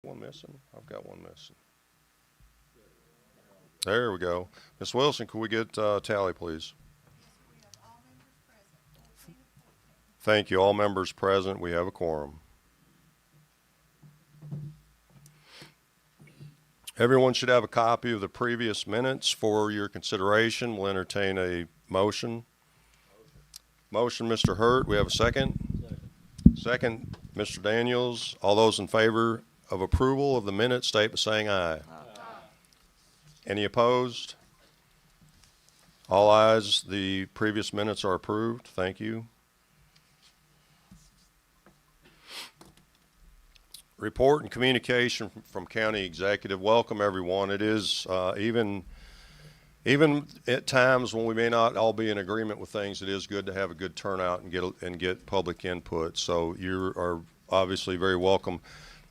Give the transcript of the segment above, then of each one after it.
One missing? I've got one missing. There we go. Ms. Wilson, could we get tally, please? Thank you. All members present. We have a quorum. Everyone should have a copy of the previous minutes for your consideration. We'll entertain a motion. Motion, Mr. Hurt. We have a second. Second, Mr. Daniels. All those in favor of approval of the minutes state by saying aye. Any opposed? All ayes. The previous minutes are approved. Thank you. Report and communication from County Executive. Welcome, everyone. It is even at times when we may not all be in agreement with things, it is good to have a good turnout and get public input. So you are obviously very welcome.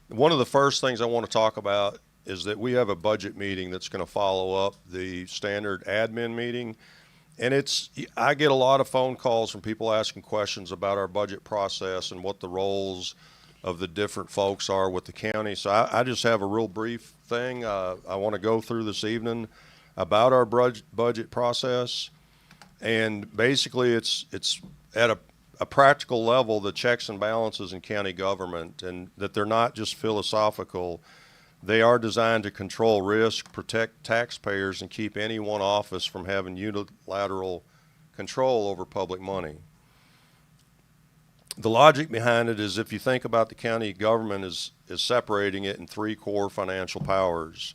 One of the first things I want to talk about is that we have a budget meeting that's going to follow up the standard admin meeting. And I get a lot of phone calls from people asking questions about our budget process and what the roles of the different folks are with the county. So I just have a real brief thing I want to go through this evening about our budget process. And basically it's at a practical level, the checks and balances in county government, and that they're not just philosophical. They are designed to control risk, protect taxpayers, and keep any one office from having unilateral control over public money. The logic behind it is if you think about the county government is separating it in three core financial powers.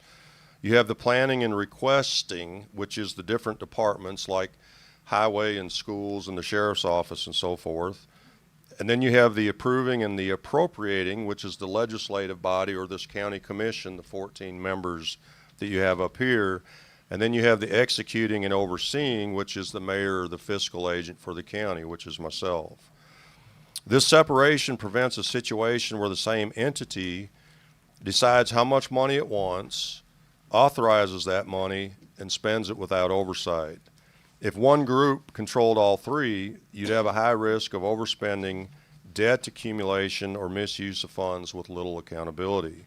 You have the planning and requesting, which is the different departments like highway and schools and the sheriff's office and so forth. And then you have the approving and the appropriating, which is the legislative body or this county commission, the 14 members that you have up here. And then you have the executing and overseeing, which is the mayor or the fiscal agent for the county, which is myself. This separation prevents a situation where the same entity decides how much money it wants, authorizes that money, and spends it without oversight. If one group controlled all three, you'd have a high risk of overspending, debt accumulation, or misuse of funds with little accountability.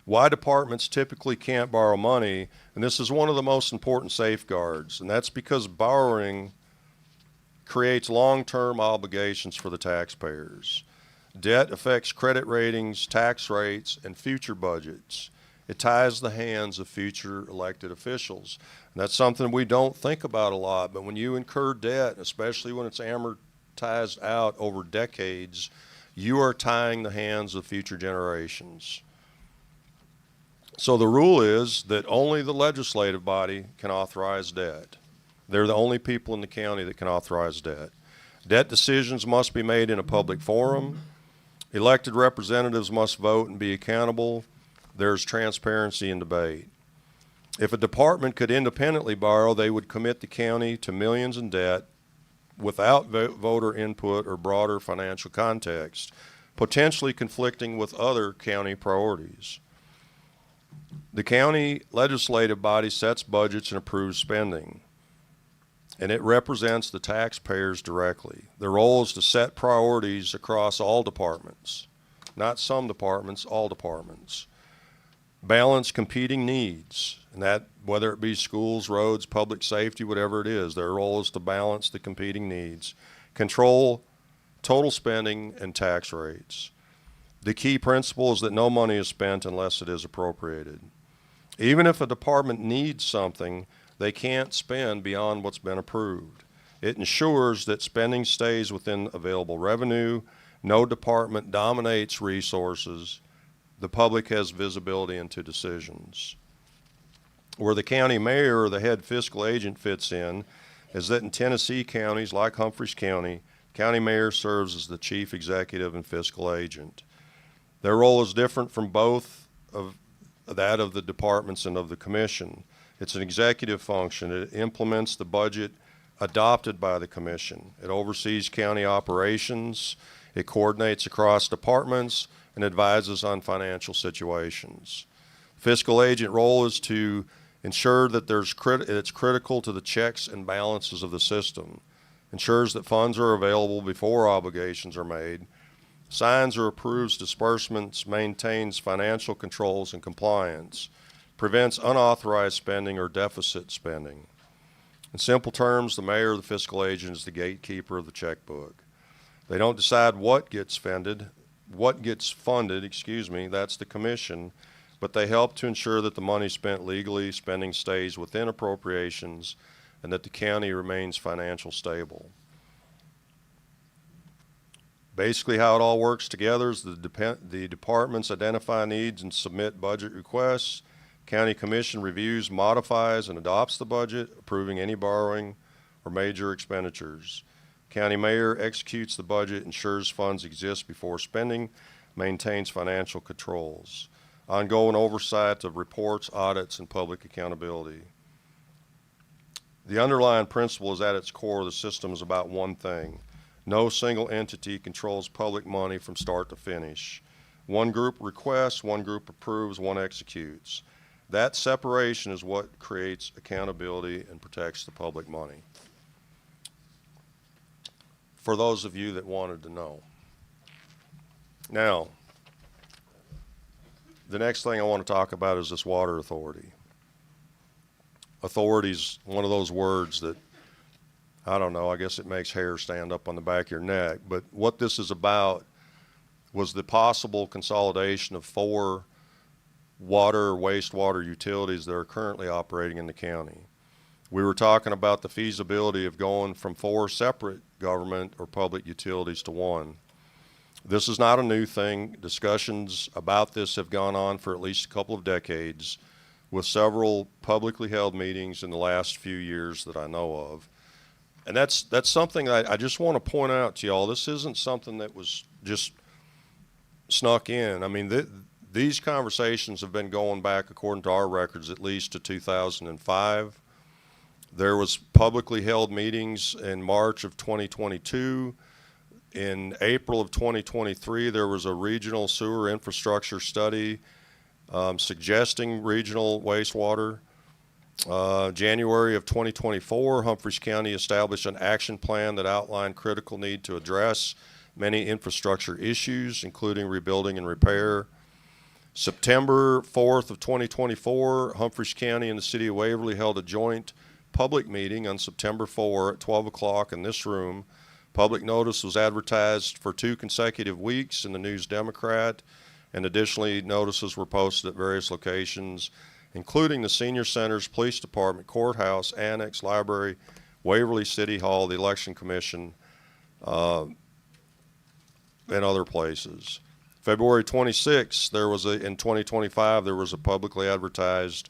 Why departments typically can't borrow money, and this is one of the most important safeguards, and that's because borrowing creates long-term obligations for the taxpayers. Debt affects credit ratings, tax rates, and future budgets. It ties the hands of future elected officials. And that's something we don't think about a lot, but when you incur debt, especially when it's amortized out over decades, you are tying the hands of future generations. So the rule is that only the legislative body can authorize debt. They're the only people in the county that can authorize debt. Debt decisions must be made in a public forum. Elected representatives must vote and be accountable. There's transparency in debate. If a department could independently borrow, they would commit the county to millions in debt without voter input or broader financial context, potentially conflicting with other county priorities. The county legislative body sets budgets and approves spending, and it represents the taxpayers directly. Their role is to set priorities across all departments, not some departments, all departments. Balance competing needs, and that whether it be schools, roads, public safety, whatever it is, their role is to balance the competing needs. Control total spending and tax rates. The key principle is that no money is spent unless it is appropriated. Even if a department needs something, they can't spend beyond what's been approved. It ensures that spending stays within available revenue. No department dominates resources. The public has visibility into decisions. Where the county mayor or the head fiscal agent fits in is that in Tennessee counties like Humphreys County, county mayor serves as the chief executive and fiscal agent. Their role is different from both of that of the departments and of the commission. It's an executive function. It implements the budget adopted by the commission. It oversees county operations. It coordinates across departments and advises on financial situations. Fiscal agent role is to ensure that it's critical to the checks and balances of the system, ensures that funds are available before obligations are made, signs or approves disbursements, maintains financial controls and compliance, prevents unauthorized spending or deficit spending. In simple terms, the mayor or the fiscal agent is the gatekeeper of the checkbook. They don't decide what gets funded, that's the commission, but they help to ensure that the money spent legally, spending stays within appropriations, and that the county remains financially stable. Basically, how it all works together is the departments identify needs and submit budget requests. County Commission reviews, modifies, and adopts the budget, approving any borrowing or major expenditures. County Mayor executes the budget, ensures funds exist before spending, maintains financial controls. Ongoing oversight of reports, audits, and public accountability. The underlying principle is at its core, the system is about one thing. No single entity controls public money from start to finish. One group requests, one group approves, one executes. That separation is what creates accountability and protects the public money. For those of you that wanted to know. Now, the next thing I want to talk about is this water authority. Authority's one of those words that, I don't know, I guess it makes hair stand up on the back of your neck. But what this is about was the possible consolidation of 4 water or wastewater utilities that are currently operating in the county. We were talking about the feasibility of going from 4 separate government or public utilities to 1. This is not a new thing. Discussions about this have gone on for at least a couple of decades, with several publicly held meetings in the last few years that I know of. And that's something I just want to point out to y'all. This isn't something that was just snuck in. I mean, these conversations have been going back, according to our records, at least to 2005. There was publicly held meetings in March of 2022. In April of 2023, there was a regional sewer infrastructure study suggesting regional wastewater. January of 2024, Humphreys County established an action plan that outlined critical need to address many infrastructure issues, including rebuilding and repair. September 4th of 2024, Humphreys County and the City of Waverly held a joint public meeting on September 4 at 12 o'clock in this room. Public notice was advertised for 2 consecutive weeks in the News-Democrat, and additionally notices were posted at various locations, including the Senior Centers, Police Department, Courthouse, Annex, Library, Waverly City Hall, the Election Commission, and other places. February 26th, in 2025, there was a publicly advertised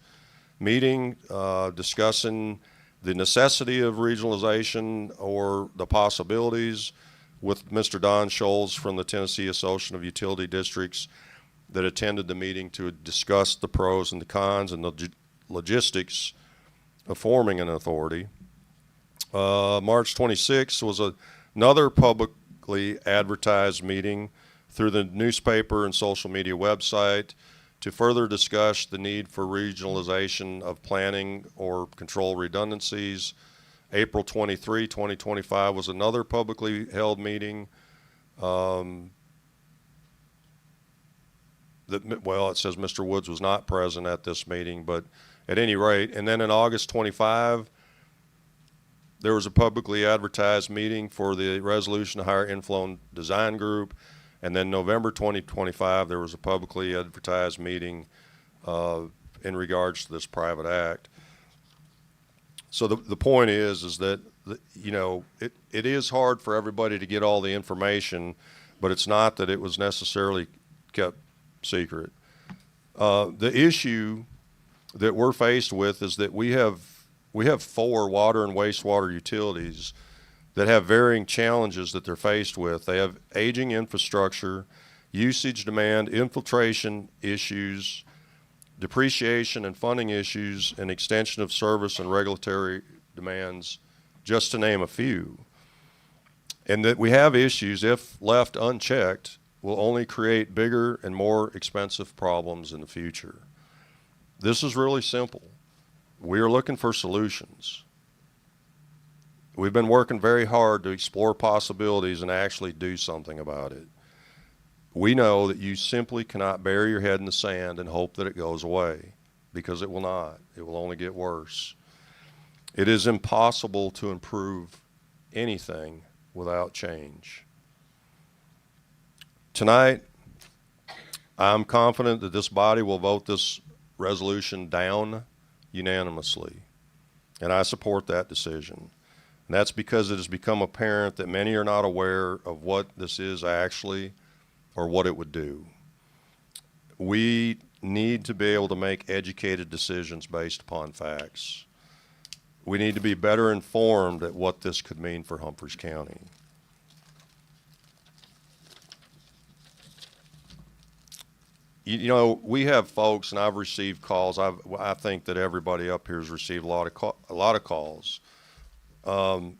meeting discussing the necessity of regionalization or the possibilities with Mr. Don Scholes from the Tennessee Association of Utility Districts that attended the meeting to discuss the pros and the cons and the logistics of forming an authority. March 26th was another publicly advertised meeting through the newspaper and social media website to further discuss the need for regionalization of planning or control redundancies. April 23, 2025 was another publicly held meeting. It says Mr. Woods was not present at this meeting, but at any rate, and then in August 25, there was a publicly advertised meeting for the resolution to hire Inflow Design Group. And then November 2025, there was a publicly advertised meeting in regards to this private act. So the point is that, it is hard for everybody to get all the information, but it's not that it was necessarily kept secret. The issue that we're faced with is that we have 4 water and wastewater utilities that have varying challenges that they're faced with. They have aging infrastructure, usage demand, infiltration issues, depreciation and funding issues, and extension of service and regulatory demands, just to name a few. And that we have issues, if left unchecked, will only create bigger and more expensive problems in the future. This is really simple. We are looking for solutions. We've been working very hard to explore possibilities and actually do something about it. we know that you simply cannot bury your head in the sand and hope that it goes away, because it will not. It will only get worse. It is impossible to improve anything without change. Tonight, I'm confident that this body will vote this resolution down unanimously, and I support that decision. And that's because it has become apparent that many are not aware of what this is actually or what it would do. We need to be able to make educated decisions based upon facts. We need to be better informed at what this could mean for Humphreys County. You know, we have folks, and I've received calls. I think that everybody up here has received a lot of calls, in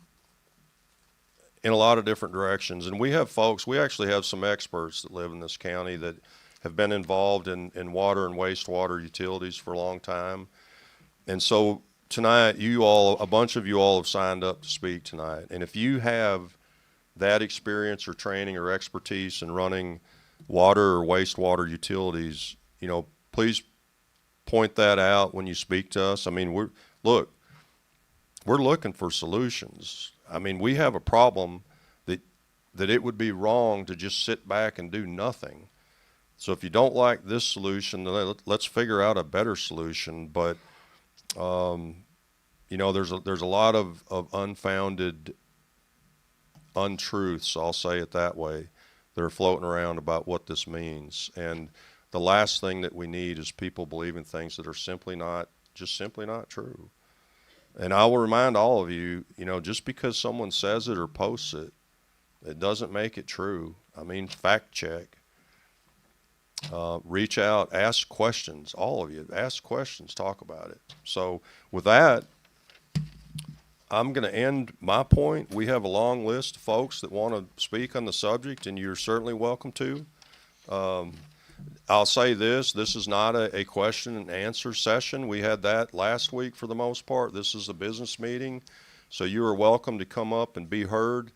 a lot of different directions. And we have folks. We actually have some experts that live in this county that have been involved in water and wastewater utilities for a long time. And so tonight, a bunch of you all have signed up to speak tonight. And if you have that experience or training or expertise in running water or wastewater utilities, you know, please point that out when you speak to us. I mean, we're looking for solutions. I mean, we have a problem that it would be wrong to just sit back and do nothing. So if you don't like this solution, then let's figure out a better solution. But you know, there's a lot of unfounded untruths, I'll say it that way, that are floating around about what this means. And the last thing that we need is people believing things that are simply not true. And I will remind all of you, you know, just because someone says it or posts it, it doesn't make it true. I mean, fact check. Reach out, ask questions, all of you, ask questions, talk about it. So with that, I'm going to end my point. We have a long list of folks that want to speak on the subject, and you're certainly welcome to. I'll say this is not a question and answer session. We had that last week for the most part. This is a business meeting, so you are welcome to come up and be heard.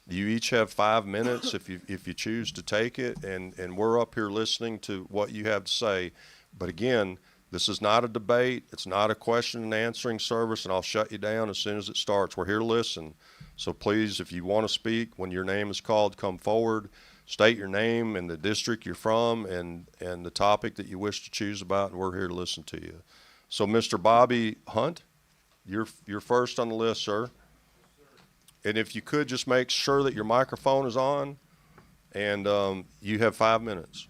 You each have 5 minutes if you choose to take it, and we're up here listening to what you have to say. But again, this is not a debate. It's not a question and answering service, and I'll shut you down as soon as it starts. We're here to listen. So please, if you want to speak, when your name is called, come forward, state your name and the district you're from and the topic that you wish to choose about, and we're here to listen to you. So Mr. Bobby Hunt, you're first on the list, sir. And if you could just make sure that your microphone is on, and you have 5 minutes.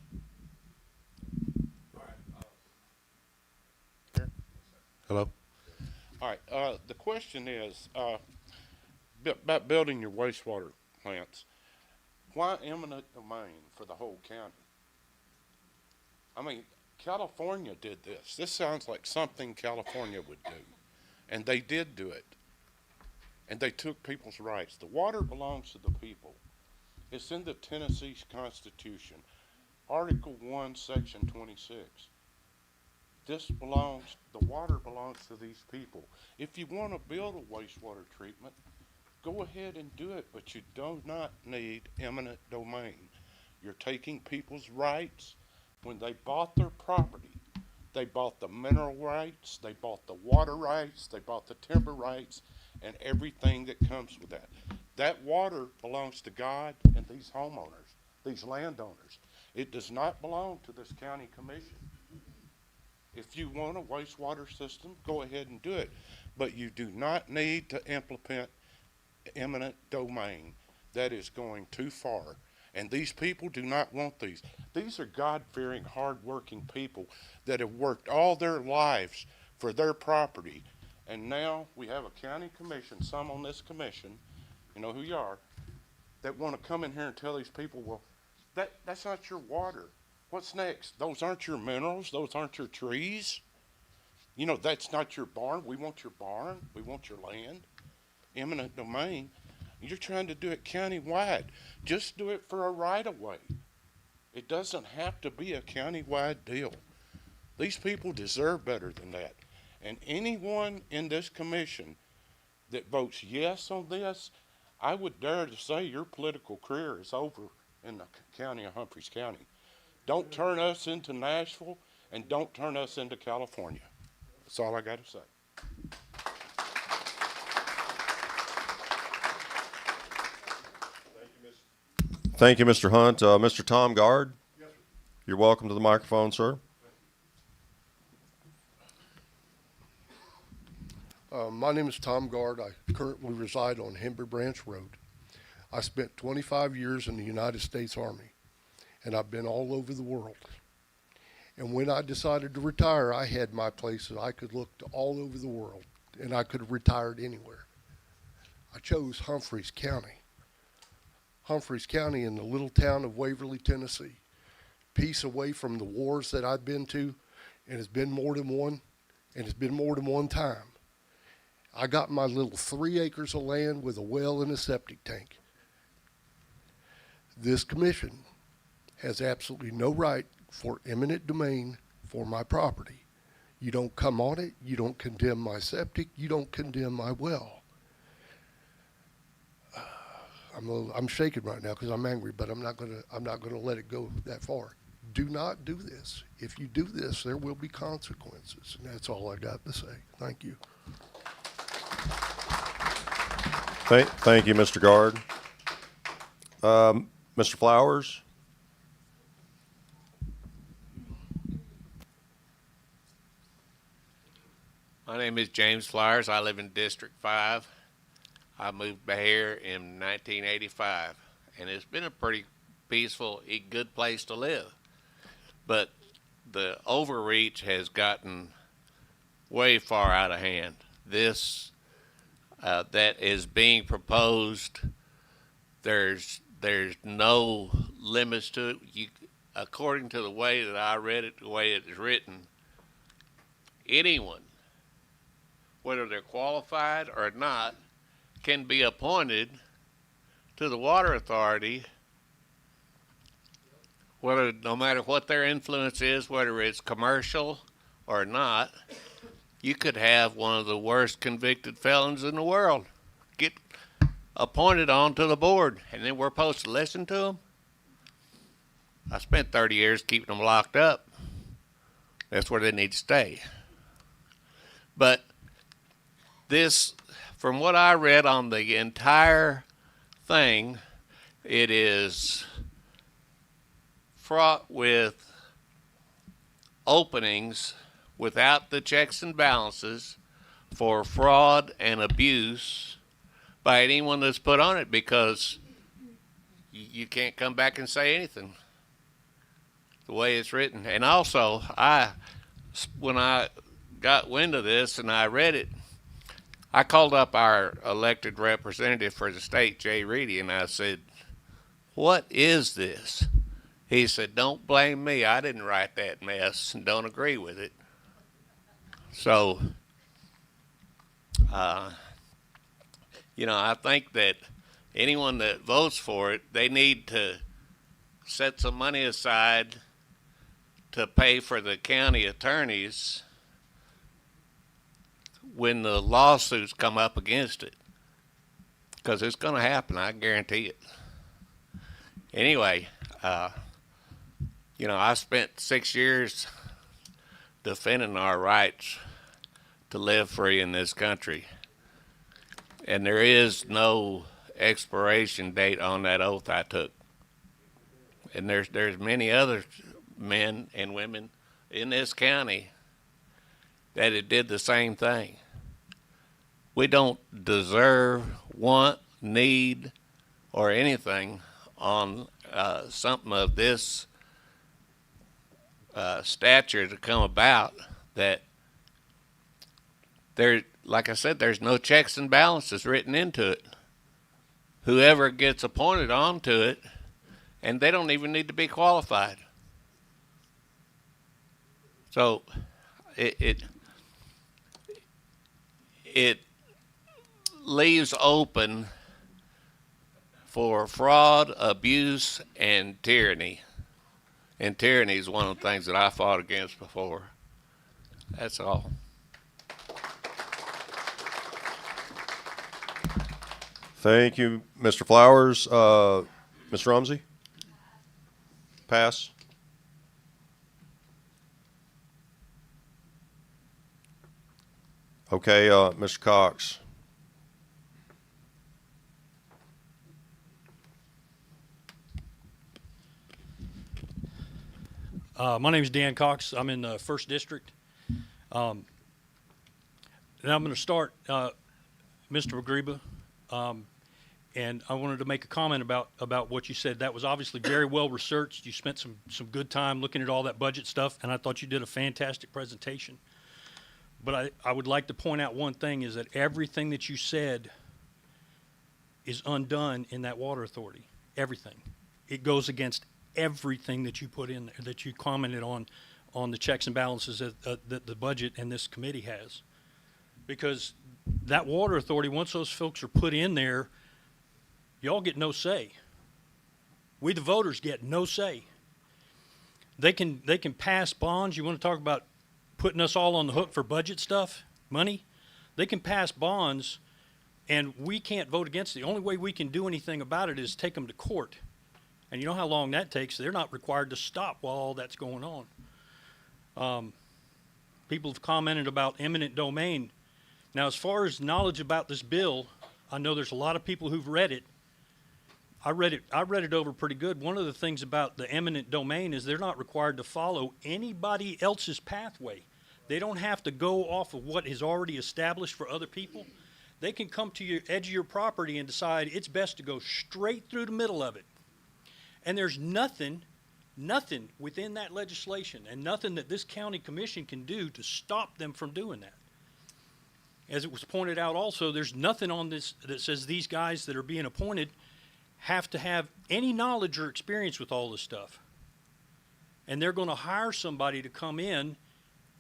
Hello? All right. The question is about building your wastewater plants. Why eminent domain for the whole county? I mean, California did this. This sounds like something California would do. And they did do it. And they took people's rights. The water belongs to the people. It's in the Tennessee Constitution. Article 1, Section 26. The water belongs to these people. If you want to build a wastewater treatment, go ahead and do it, but you do not need eminent domain. You're taking people's rights. When they bought their property, they bought the mineral rights, they bought the water rights, they bought the timber rights, and everything that comes with that. That water belongs to God and these homeowners, these landowners. It does not belong to this county commission. If you want a wastewater system, go ahead and do it. But you do not need to implement eminent domain. That is going too far. And these people do not want these. These are God-fearing, hard-working people that have worked all their lives for their property. And now we have a county commission, some on this commission, you know who you are, that want to come in here and tell these people, well, that's not your water. What's next? Those aren't your minerals. Those aren't your trees. You know, that's not your barn. We want your barn. We want your land. Eminent domain. You're trying to do it countywide. Just do it for a right-of-way. It doesn't have to be a countywide deal. These people deserve better than that. And anyone in this commission that votes yes on this, I would dare to say your political career is over in the county of Humphreys County. Don't turn us into Nashville, and don't turn us into California. That's all I got to say. Thank you, Mr. Hunt. Mr. Tom Guard? Yes, sir. You're welcome to the microphone, sir. My name is Tom Guard. I currently reside on Hember Branch Road. I spent 25 years in the United States Army, and I've been all over the world. And when I decided to retire, I had my place that I could look to all over the world, and I could have retired anywhere. I chose Humphreys County. Humphreys County in the little town of Waverly, Tennessee. Peace away from the wars that I've been to, and it's been more than one, and it's been more than one time. I got my little 3 acres of land with a well and a septic tank. This commission has absolutely no right for eminent domain for my property. You don't come on it, you don't condemn my septic, you don't condemn my well. I'm shaking right now because I'm angry, but I'm not gonna let it go that far. Do not do this. If you do this, there will be consequences, and that's all I got to say. Thank you. Thank you, Mr. Guard. Mr. Flowers? My name is James Flowers. I live in District 5. I moved back here in 1985, and it's been a pretty peaceful, good place to live. But the overreach has gotten way far out of hand. This that is being proposed, there's no limits to it. According to the way that I read it, the way it is written, anyone, whether they're qualified or not, can be appointed to the water authority, whether no matter what their influence is, whether it's commercial or not. You could have one of the worst convicted felons in the world get appointed onto the board, and then we're supposed to listen to them. I spent 30 years keeping them locked up. That's where they need to stay. But this, from what I read on the entire thing, it is fraught with openings without the checks and balances for fraud and abuse by anyone that's put on it, because you can't come back and say anything the way it's written. And also, when I got wind of this and I read it, I called up our elected representative for the state, Jay Reedy, and I said, "What is this?" He said, "Don't blame me. I didn't write that mess and don't agree with it." So, I think that anyone that votes for it, they need to set some money aside to pay for the county attorneys when the lawsuits come up against it, because it's going to happen. I guarantee it. Anyway, I spent 6 years defending our rights to live free in this country, and there is no expiration date on that oath I took. And there's many other men and women in this county that it did the same thing. We don't deserve, want, need, or anything on something of this stature to come about that there, like I said, there's no checks and balances written into it. Whoever gets appointed onto it, and they don't even need to be qualified. So it leaves open for fraud, abuse, and tyranny. And tyranny is one of the things that I fought against before. That's all. Thank you, Mr. Flowers. Ms. Rumsey? Pass. Okay, Mr. Cox. My name is Dan Cox. I'm in the First District. And I'm going to start, Mr. Agreba, and I wanted to make a comment about what you said. That was obviously very well researched. You spent some good time looking at all that budget stuff, and I thought you did a fantastic presentation. But I would like to point out one thing, is that everything that you said is undone in that water authority. Everything. It goes against everything that you put in there, that you commented on the checks and balances that the budget and this committee has. Because that water authority, once those folks are put in there, y'all get no say. We, the voters, get no say. They can pass bonds. You want to talk about putting us all on the hook for budget stuff, money? They can pass bonds, and we can't vote against it. The only way we can do anything about it is take them to court. And you know how long that takes. They're not required to stop while all that's going on. People have commented about eminent domain. Now, as far as knowledge about this bill, I know there's a lot of people who've read it. I read it over pretty good. One of the things about the eminent domain is they're not required to follow anybody else's pathway. They don't have to go off of what is already established for other people. They can come to your edge of your property and decide it's best to go straight through the middle of it. And there's nothing within that legislation and nothing that this county commission can do to stop them from doing that. As it was pointed out also, there's nothing on this that says these guys that are being appointed have to have any knowledge or experience with all this stuff. And they're going to hire somebody to come in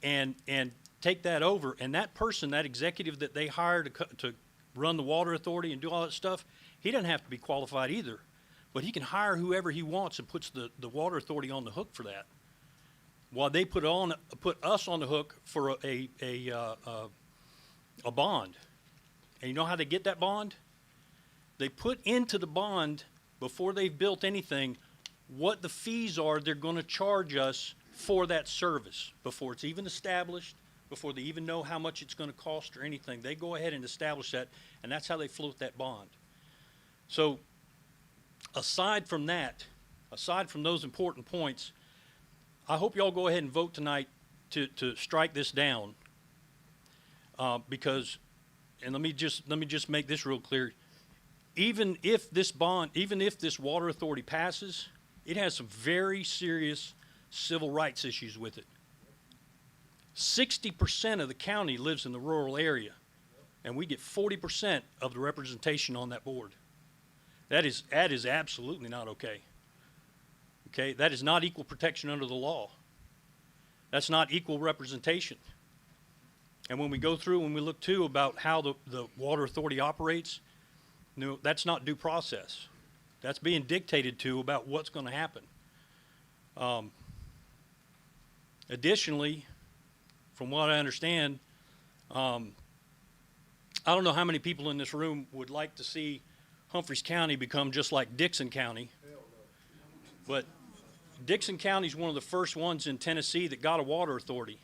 and take that over. And that person, that executive that they hire to run the water authority and do all that stuff, he doesn't have to be qualified either. But he can hire whoever he wants and puts the water authority on the hook for that. While they put us on the hook for a bond. And you know how they get that bond? They put into the bond, before they've built anything, what the fees are they're going to charge us for that service. Before it's even established, before they even know how much it's going to cost or anything, they go ahead and establish that, and that's how they float that bond. So aside from that, aside from those important points, I hope y'all go ahead and vote tonight to strike this down. Because, and let me just make this real clear, even if this water authority passes, it has some very serious civil rights issues with it. 60% of the county lives in the rural area, and we get 40% of the representation on that board. That is absolutely not okay. Okay, that is not equal protection under the law. That's not equal representation. And when we go through and we look too about how the water authority operates, no, that's not due process. That's being dictated to about what's going to happen. Additionally, from what I understand, I don't know how many people in this room would like to see Humphreys County become just like Dixon County. But Dixon County is one of the first ones in Tennessee that got a water authority.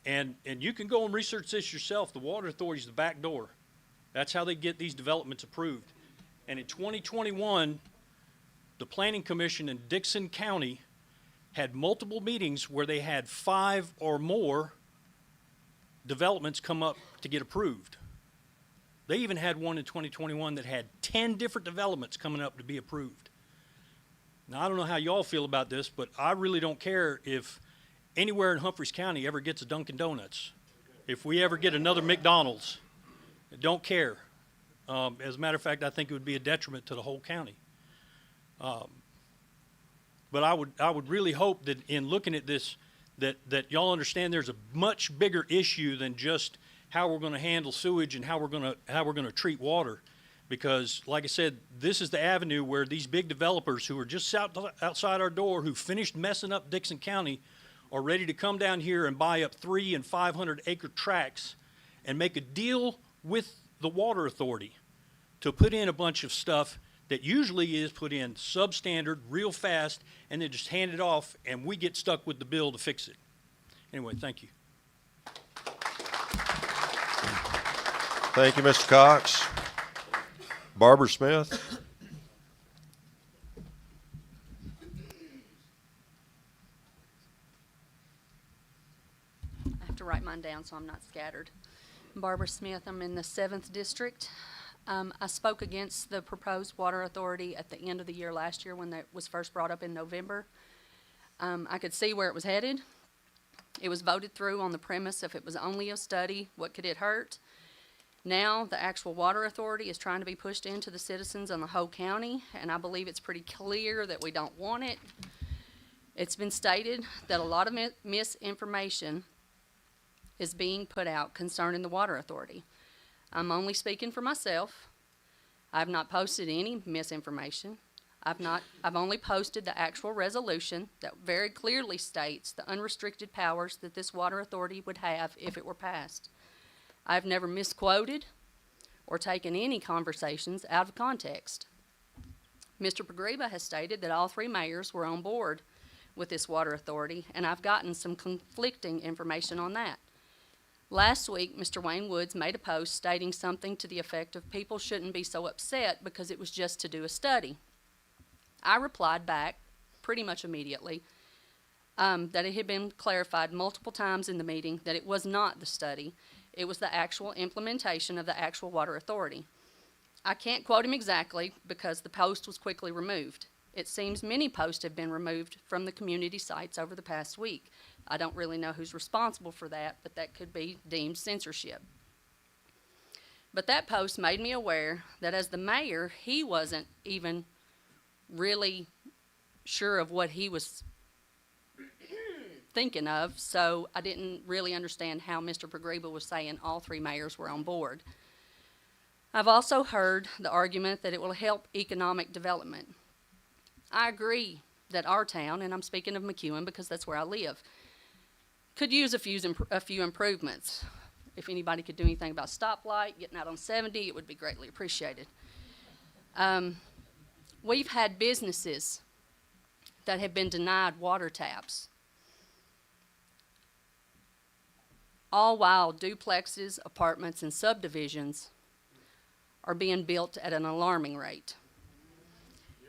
And you can go and research this yourself. The water authority is the back door. That's how they get these developments approved. And in 2021, the Planning Commission in Dixon County had multiple meetings where they had 5 or more developments come up to get approved. They even had one in 2021 that had 10 different developments coming up to be approved. Now, I don't know how y'all feel about this, but I really don't care if anywhere in Humphreys County ever gets a Dunkin' Donuts. If we ever get another McDonald's, I don't care. As a matter of fact, I think it would be a detriment to the whole county. But I would really hope that in looking at this, that y'all understand there's a much bigger issue than just how we're going to handle sewage and how we're going to treat water. Because, like I said, this is the avenue where these big developers who are just outside our door, who finished messing up Dixon County, are ready to come down here and buy up 300 and 500 acre tracts and make a deal with the water authority to put in a bunch of stuff that usually is put in substandard real fast and then just hand it off and we get stuck with the bill to fix it. Anyway, thank you. Thank you, Mr. Cox. Barbara Smith. I have to write mine down so I'm not scattered. Barbara Smith, I'm in the 7th District. I spoke against the proposed water authority at the end of the year last year when that was first brought up in November. I could see where it was headed. It was voted through on the premise if it was only a study, what could it hurt? Now, the actual water authority is trying to be pushed into the citizens in the whole county, and I believe it's pretty clear that we don't want it. It's been stated that a lot of misinformation is being put out concerning the water authority. I'm only speaking for myself. I've not posted any misinformation. I've only posted the actual resolution that very clearly states the unrestricted powers that this water authority would have if it were passed. I've never misquoted or taken any conversations out of context. Mr. Pogriba has stated that all 3 mayors were on board with this water authority, and I've gotten some conflicting information on that. Last week, Mr. Wayne Woods made a post stating something to the effect of people shouldn't be so upset because it was just to do a study. I replied back pretty much immediately that it had been clarified multiple times in the meeting that it was not the study. It was the actual implementation of the actual water authority. I can't quote him exactly because the post was quickly removed. It seems many posts have been removed from the community sites over the past week. I don't really know who's responsible for that, but that could be deemed censorship. But that post made me aware that as the mayor, he wasn't even really sure of what he was thinking of, so I didn't really understand how Mr. Pogriba was saying all 3 mayors were on board. I've also heard the argument that it will help economic development. I agree that our town, and I'm speaking of McEwen because that's where I live, could use a few improvements. If anybody could do anything about stoplight, getting out on 70, it would be greatly appreciated. We've had businesses that have been denied water taps, all while duplexes, apartments, and subdivisions are being built at an alarming rate.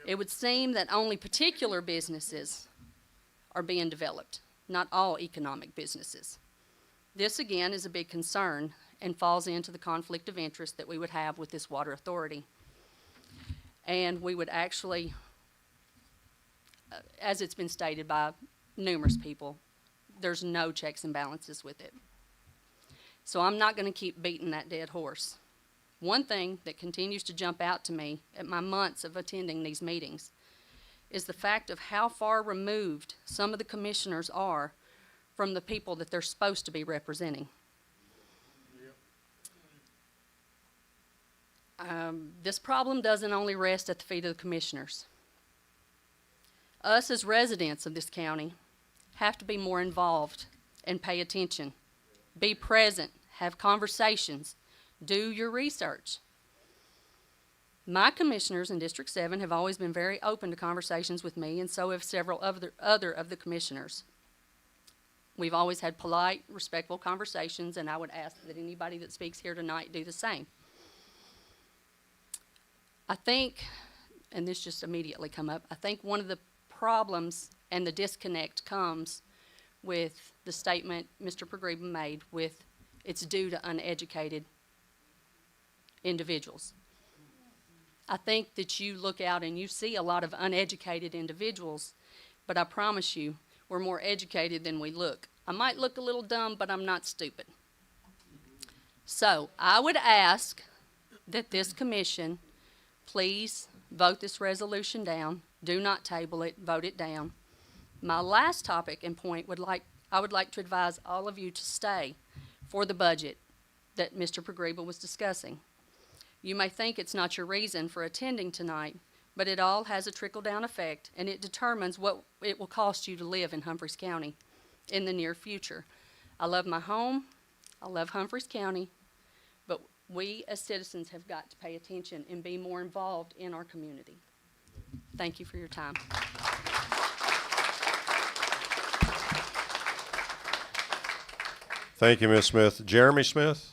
It would seem that only particular businesses are being developed, not all economic businesses. This, again, is a big concern and falls into the conflict of interest that we would have with this water authority. And we would actually, as it's been stated by numerous people, there's no checks and balances with it. So I'm not going to keep beating that dead horse. One thing that continues to jump out to me at my months of attending these meetings is the fact of how far removed some of the commissioners are from the people that they're supposed to be representing. This problem doesn't only rest at the feet of the commissioners. Us as residents of this county have to be more involved and pay attention. Be present, have conversations, do your research. My commissioners in District 7 have always been very open to conversations with me, and so have several other of the commissioners. We've always had polite, respectful conversations, and I would ask that anybody that speaks here tonight do the same. I think, and this just immediately come up, I think one of the problems and the disconnect comes with the statement Mr. Pogriba made with it's due to uneducated individuals. I think that you look out and you see a lot of uneducated individuals, but I promise you, we're more educated than we look. I might look a little dumb, but I'm not stupid. So I would ask that this commission please vote this resolution down. Do not table it, vote it down. My last topic and point I would like to advise all of you to stay for the budget that Mr. Pogriba was discussing. You may think it's not your reason for attending tonight, but it all has a trickle-down effect, and it determines what it will cost you to live in Humphreys County in the near future. I love my home, I love Humphreys County, but We as citizens have got to pay attention and be more involved in our community. Thank you for your time. Thank you, Ms. Smith. Jeremy Smith?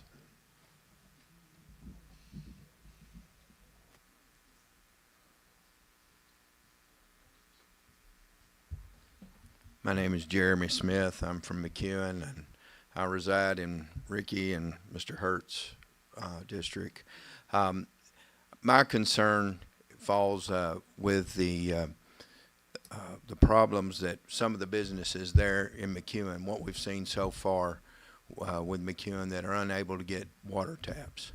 My name is Jeremy Smith. I'm from McEwen, and I reside in Ricky and Mr. Hertz district. My concern falls with the problems that some of the businesses there in McEwen, what we've seen so far with McEwen, that are unable to get water taps.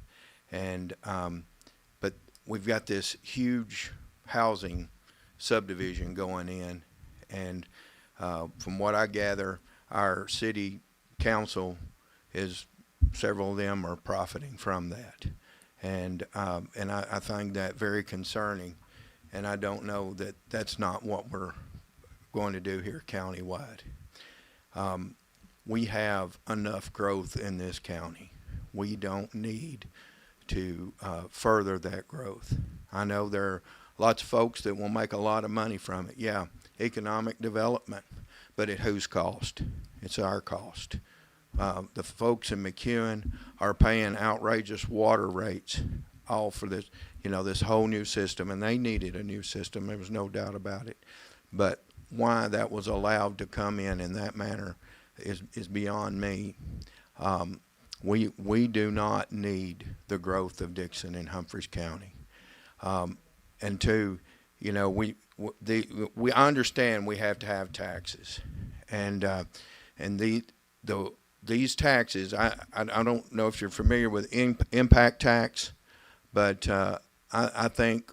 And but we've got this huge housing subdivision going in, and from what I gather, our city council is, several of them are profiting from that. And I find that very concerning, and I don't know that that's not what we're going to do here countywide. We have enough growth in this county. We don't need to further that growth. I know there are lots of folks that will make a lot of money from it. Yeah, economic development, but at whose cost? It's our cost. The folks in McEwen are paying outrageous water rates all for this, this whole new system, and they needed a new system. There was no doubt about it. But why that was allowed to come in that manner is beyond me. We do not need the growth of Dixon in Humphreys County. And two, we understand we have to have taxes, and these taxes. I don't know if you're familiar with impact tax, but I think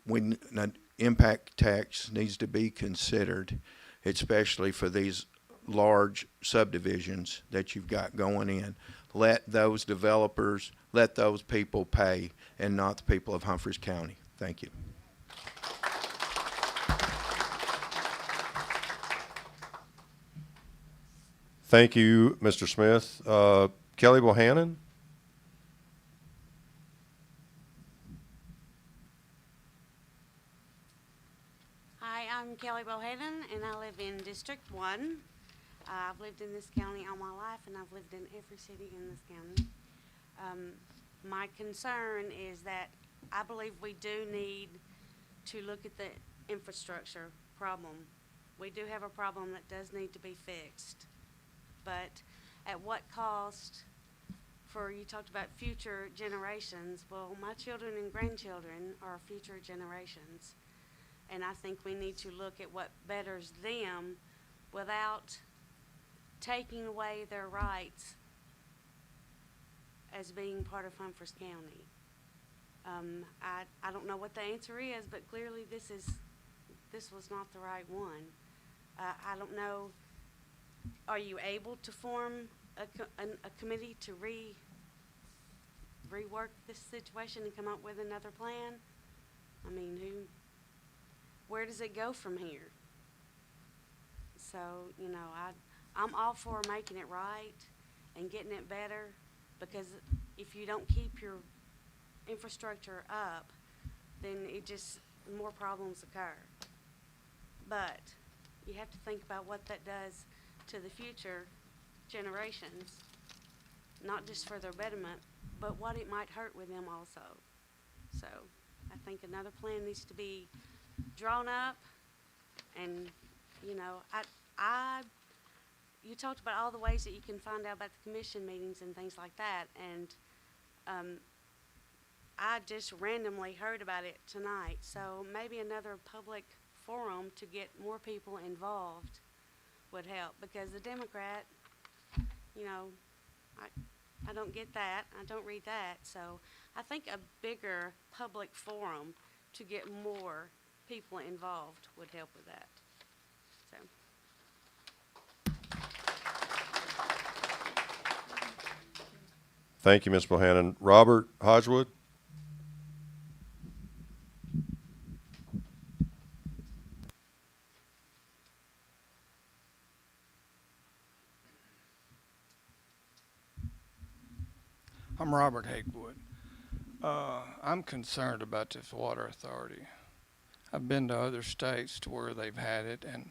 impact tax needs to be considered, especially for these large subdivisions that you've got going in. Let those developers, let those people pay, and not the people of Humphreys County. Thank you. Thank you, Mr. Smith. Kelly Bohannon? Hi, I'm Kelly Bohannon, and I live in District 1. I've lived in this county all my life, and I've lived in every city in this county. My concern is that I believe we do need to look at the infrastructure problem. We do have a problem that does need to be fixed. But at what cost you talked about future generations. Well, my children and grandchildren are future generations. And I think we need to look at what betters them without taking away their rights as being part of Humphreys County. I don't know what the answer is, but clearly this was not the right one. I don't know. Are you able to form a committee to rework this situation and come up with another plan? I mean, where does it go from here? So, I'm all for making it right and getting it better, because if you don't keep your infrastructure up, then more problems occur. But you have to think about what that does to the future generations, not just for their betterment, but what it might hurt with them also. So I think another plan needs to be drawn up, and you talked about all the ways that you can find out about the commission meetings and things like that, and I just randomly heard about it tonight, so maybe another public forum to get more people involved would help, because the Democrat, I don't get that, I don't read that, so I think a bigger public forum to get more people involved would help with that. So. Thank you, Ms. Bohannon. Robert Hodgwood? I'm Robert Hagewood. I'm concerned about this water authority. I've been to other states to where they've had it, and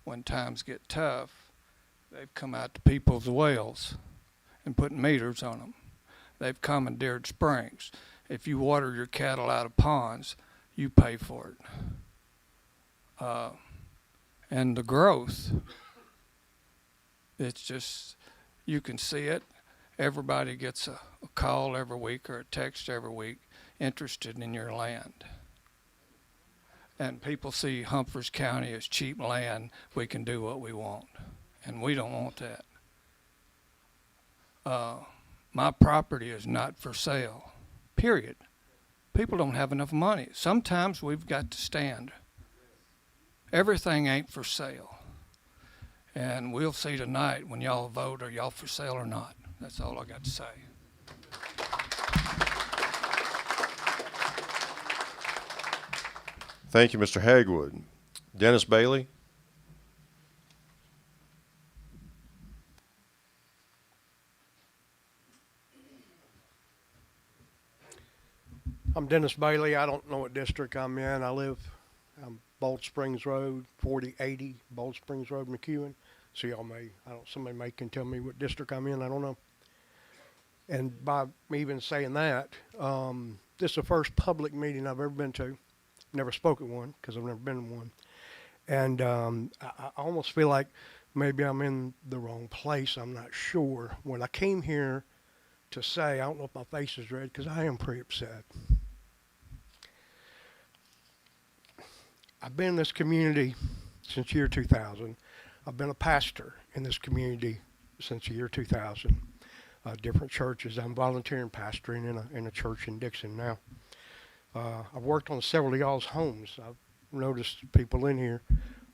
when times get tough, they've come out to people's wells and put meters on them. They've commandeered springs. If you water your cattle out of ponds, you pay for it. And the growth, it's just, you can see it. Everybody gets a call every week or a text every week interested in your land. And people see Humphreys County as cheap land. We can do what we want. And we don't want that. My property is not for sale, period. People don't have enough money. Sometimes we've got to stand. Everything ain't for sale. And we'll see tonight when y'all vote, are y'all for sale or not. That's all I got to say. Thank you, Mr. Hagwood. Dennis Bailey? I'm Dennis Bailey. I don't know what district I'm in. I live Bold Springs Road, 4080 Bold Springs Road, McEwen. So y'all somebody can tell me what district I'm in. I don't know. And by me even saying that, this is the first public meeting I've ever been to. Never spoke at one because I've never been in one. And I almost feel like maybe I'm in the wrong place. I'm not sure. When I came here to say, I don't know if my face is red because I am pretty upset. I've been in this community since year 2000. I've been a pastor in this community since the year 2000. Different churches. I'm volunteering pastoring in a church in Dixon now. I've worked on several of y'all's homes. I've noticed people in here.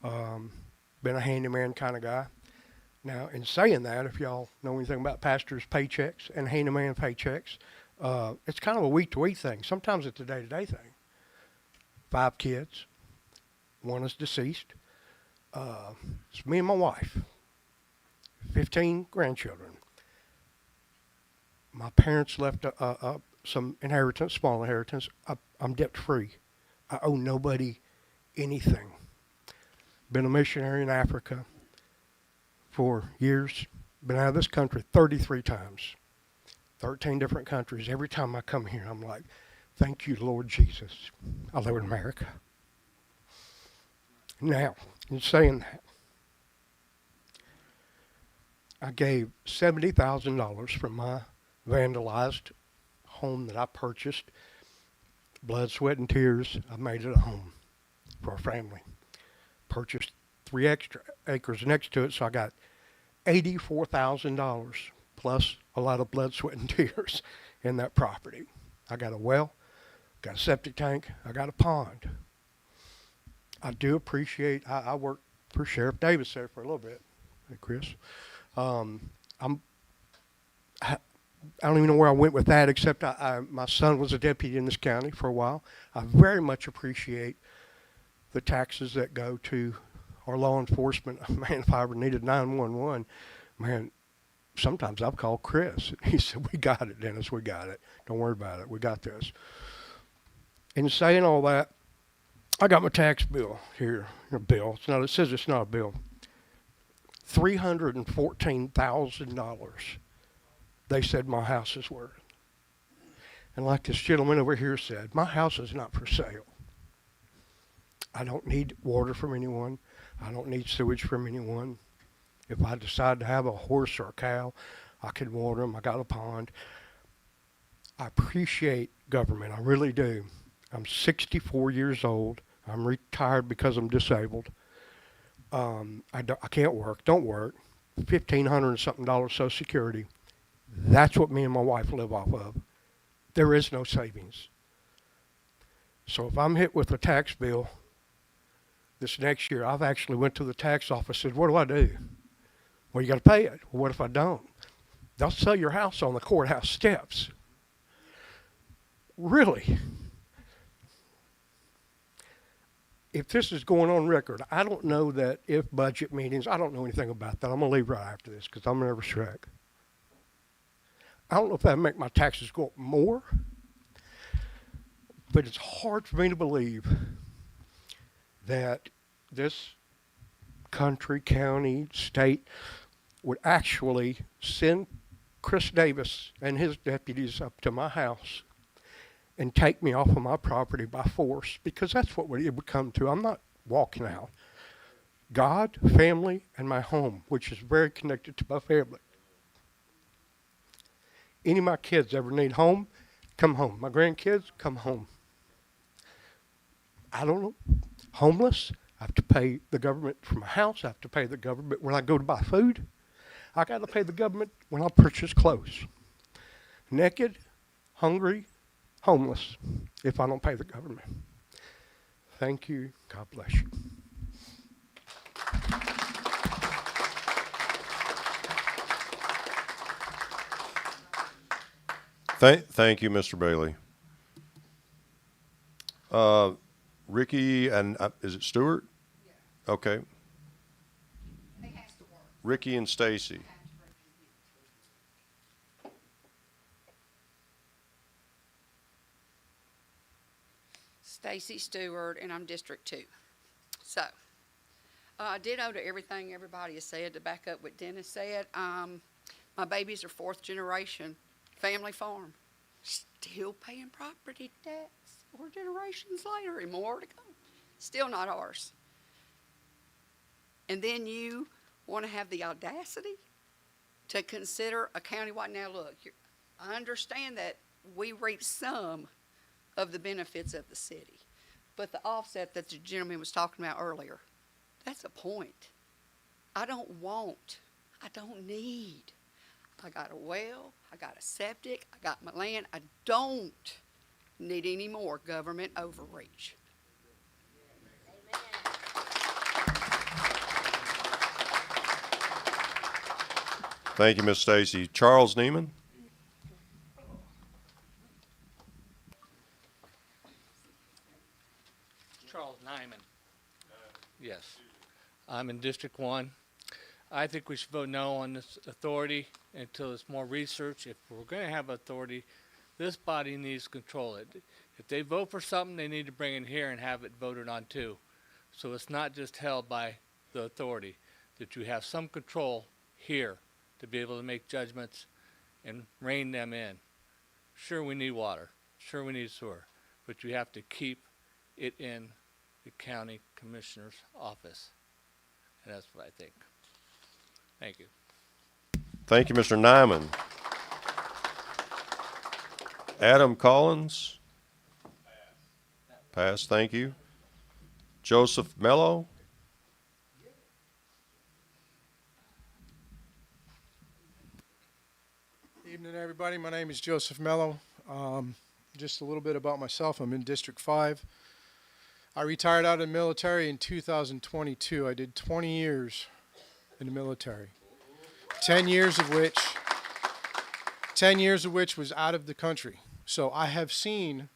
Been a handyman kind of guy. Now, in saying that, if y'all know anything about pastors' paychecks and handyman paychecks, it's kind of a week-to-week thing. Sometimes it's a day-to-day thing. 5 kids. 1 is deceased. It's me and my wife. 15 grandchildren. My parents left some inheritance, small inheritance. I'm debt-free. I owe nobody anything. Been a missionary in Africa for years. Been out of this country 33 times. 13 different countries. Every time I come here, I'm like, thank you, Lord Jesus. I live in America. Now, in saying that, I gave $70,000 from my vandalized home that I purchased. Blood, sweat, and tears. I made it a home for a family. Purchased 3 extra acres next to it, so I got $84,000 plus a lot of blood, sweat, and tears in that property. I got a well, got a septic tank, I got a pond. I do appreciate, I worked for Sheriff Davis there for a little bit. Hey, Chris. I don't even know where I went with that, except my son was a deputy in this county for a while. I very much appreciate the taxes that go to our law enforcement. Man, if I ever needed 911, man, sometimes I've called Chris. He said, we got it, Dennis, we got it. Don't worry about it, we got this. In saying all that, I got my tax bill here. It says it's not a bill. $314,000 they said my house is worth. And like this gentleman over here said, my house is not for sale. I don't need water from anyone. I don't need sewage from anyone. If I decide to have a horse or a cow, I can water them. I got a pond. I appreciate government. I really do. I'm 64 years old. I'm retired because I'm disabled. I can't work, don't work. $1,500 and something Social Security. That's what me and my wife live off of. There is no savings. So if I'm hit with a tax bill this next year, I've actually went to the tax office and said, what do I do? Well, you got to pay it. Well, what if I don't? They'll sell your house on the courthouse steps. Really? If this is going on record, I don't know that if budget meetings, I don't know anything about that. I'm going to leave right after this because I'm nervous wreck. I don't know if that would make my taxes go up more. But it's hard for me to believe that this country, county, state would actually send Chris Davis and his deputies up to my house and take me off of my property by force, because that's what it would come to. I'm not walking out. God, family, and my home, which is very connected to my family. Any of my kids ever need home, come home. My grandkids, come home. I don't know. Homeless, I have to pay the government for my house. I have to pay the government when I go to buy food. I got to pay the government when I purchase clothes. Naked, hungry, homeless, if I don't pay the government. Thank you. God bless you. Thank you, Mr. Bailey. Ricky and is it Stewart? Yeah. Okay. Ricky and Stacy. Stacy Stewart, and I'm District 2. So, ditto to everything everybody has said. To back up what Dennis said, my babies are 4th generation family farm, still paying property tax 4 generations later, and more to come. Still not ours. And then you want to have the audacity to consider a countywide. Now look, I understand that we reap some of the benefits of the city, but the offset that the gentleman was talking about earlier, that's a point. I don't need. I got a well, I got a septic, I got my land. I don't need any more government overreach. Thank you, Ms. Stacy. Charles Neiman. Charles Nyman. Yes. I'm in District 1. I think we should vote no on this authority until there's more research. If we're going to have authority, this body needs to control it. If they vote for something, they need to bring it here and have it voted on too. So it's not just held by the authority, that you have some control here to be able to make judgments and rein them in. Sure, we need water. Sure, we need sewer. But you have to keep it in the county commissioner's office. And that's what I think. Thank you. Thank you, Mr. Nyman. Adam Collins. Pass. Thank you. Joseph Mello. Evening, everybody. My name is Joseph Mello. Just a little bit about myself. I'm in District 5. I retired out of the military in 2022. I did 20 years in the military. 10 years of which was out of the country. So I have seen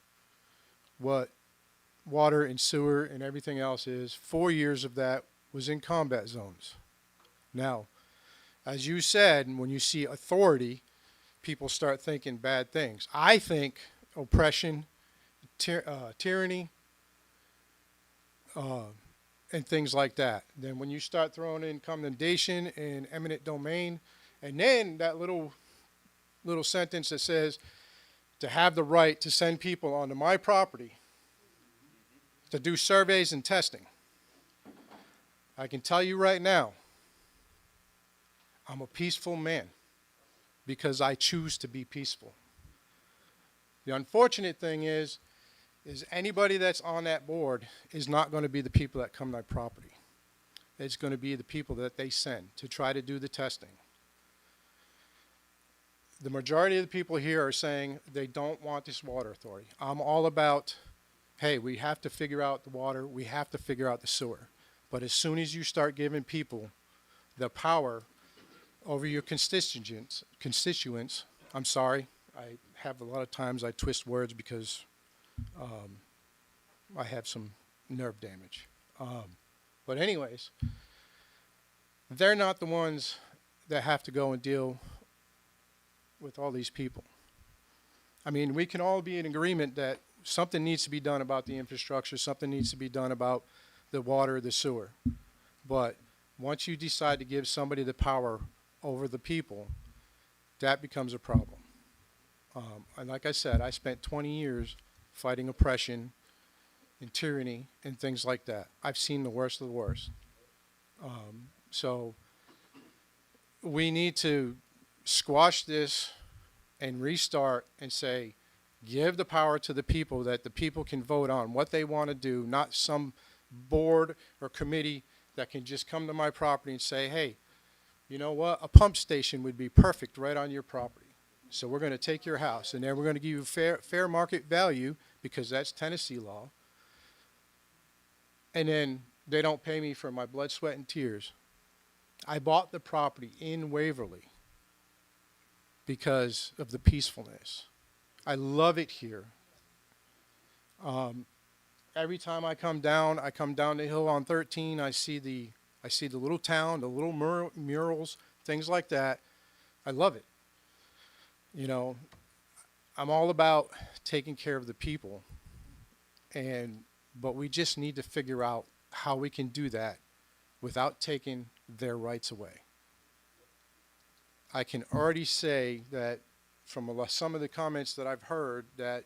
what water and sewer and everything else is. 4 years of that was in combat zones. Now, as you said, when you see authority, people start thinking bad things. I think oppression, tyranny, and things like that. Then when you start throwing in commendation and eminent domain, and then that little sentence that says to have the right to send people onto my property to do surveys and testing. I can tell you right now, I'm a peaceful man because I choose to be peaceful. The unfortunate thing is anybody that's on that board is not going to be the people that come to my property. It's going to be the people that they send to try to do the testing. The majority of the people here are saying they don't want this water authority. I'm all about, hey, we have to figure out the water, we have to figure out the sewer. But as soon as you start giving people the power over your constituents, I'm sorry, I have a lot of times I twist words because I have some nerve damage. But anyways, they're not the ones that have to go and deal with all these people. I mean, we can all be in agreement that something needs to be done about the infrastructure, something needs to be done about the water, the sewer. But once you decide to give somebody the power over the people, that becomes a problem. And like I said, I spent 20 years fighting oppression and tyranny and things like that. I've seen the worst of the worst. So we need to squash this and restart and say, give the power to the people, that the people can vote on what they want to do, not some board or committee that can just come to my property and say, hey, you know what, a pump station would be perfect right on your property. So we're going to take your house, and then we're going to give you fair market value, because that's Tennessee law. And then they don't pay me for my blood, sweat, and tears. I bought the property in Waverly because of the peacefulness. I love it here. Every time I come down the hill on 13, I see the little town, the little murals, things like that. I love it. You know, I'm all about taking care of the people, but we just need to figure out how we can do that without taking their rights away. I can already say that from some of the comments that I've heard, that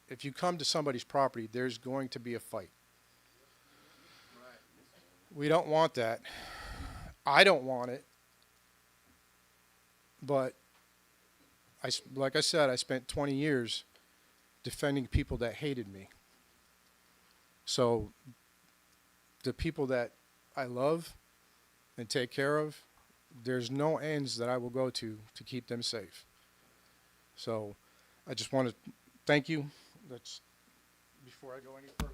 if you come to somebody's property, there's going to be a fight. We don't want that. I don't want it. But like I said, I spent 20 years defending people that hated me. So the people that I love and take care of, there's no ends that I will go to keep them safe. So I just want to thank you. That's before I go any further.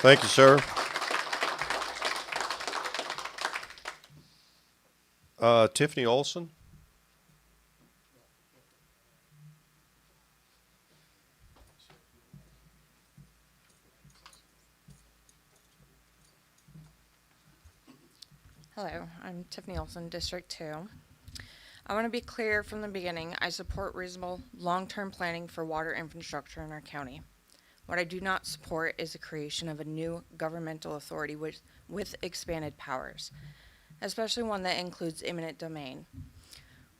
Thank you, sir. Tiffany Olson. Hello, I'm Tiffany Olson, District 2. I want to be clear from the beginning, I support reasonable, long-term planning for water infrastructure in our county. What I do not support is the creation of a new governmental authority with expanded powers, especially one that includes eminent domain,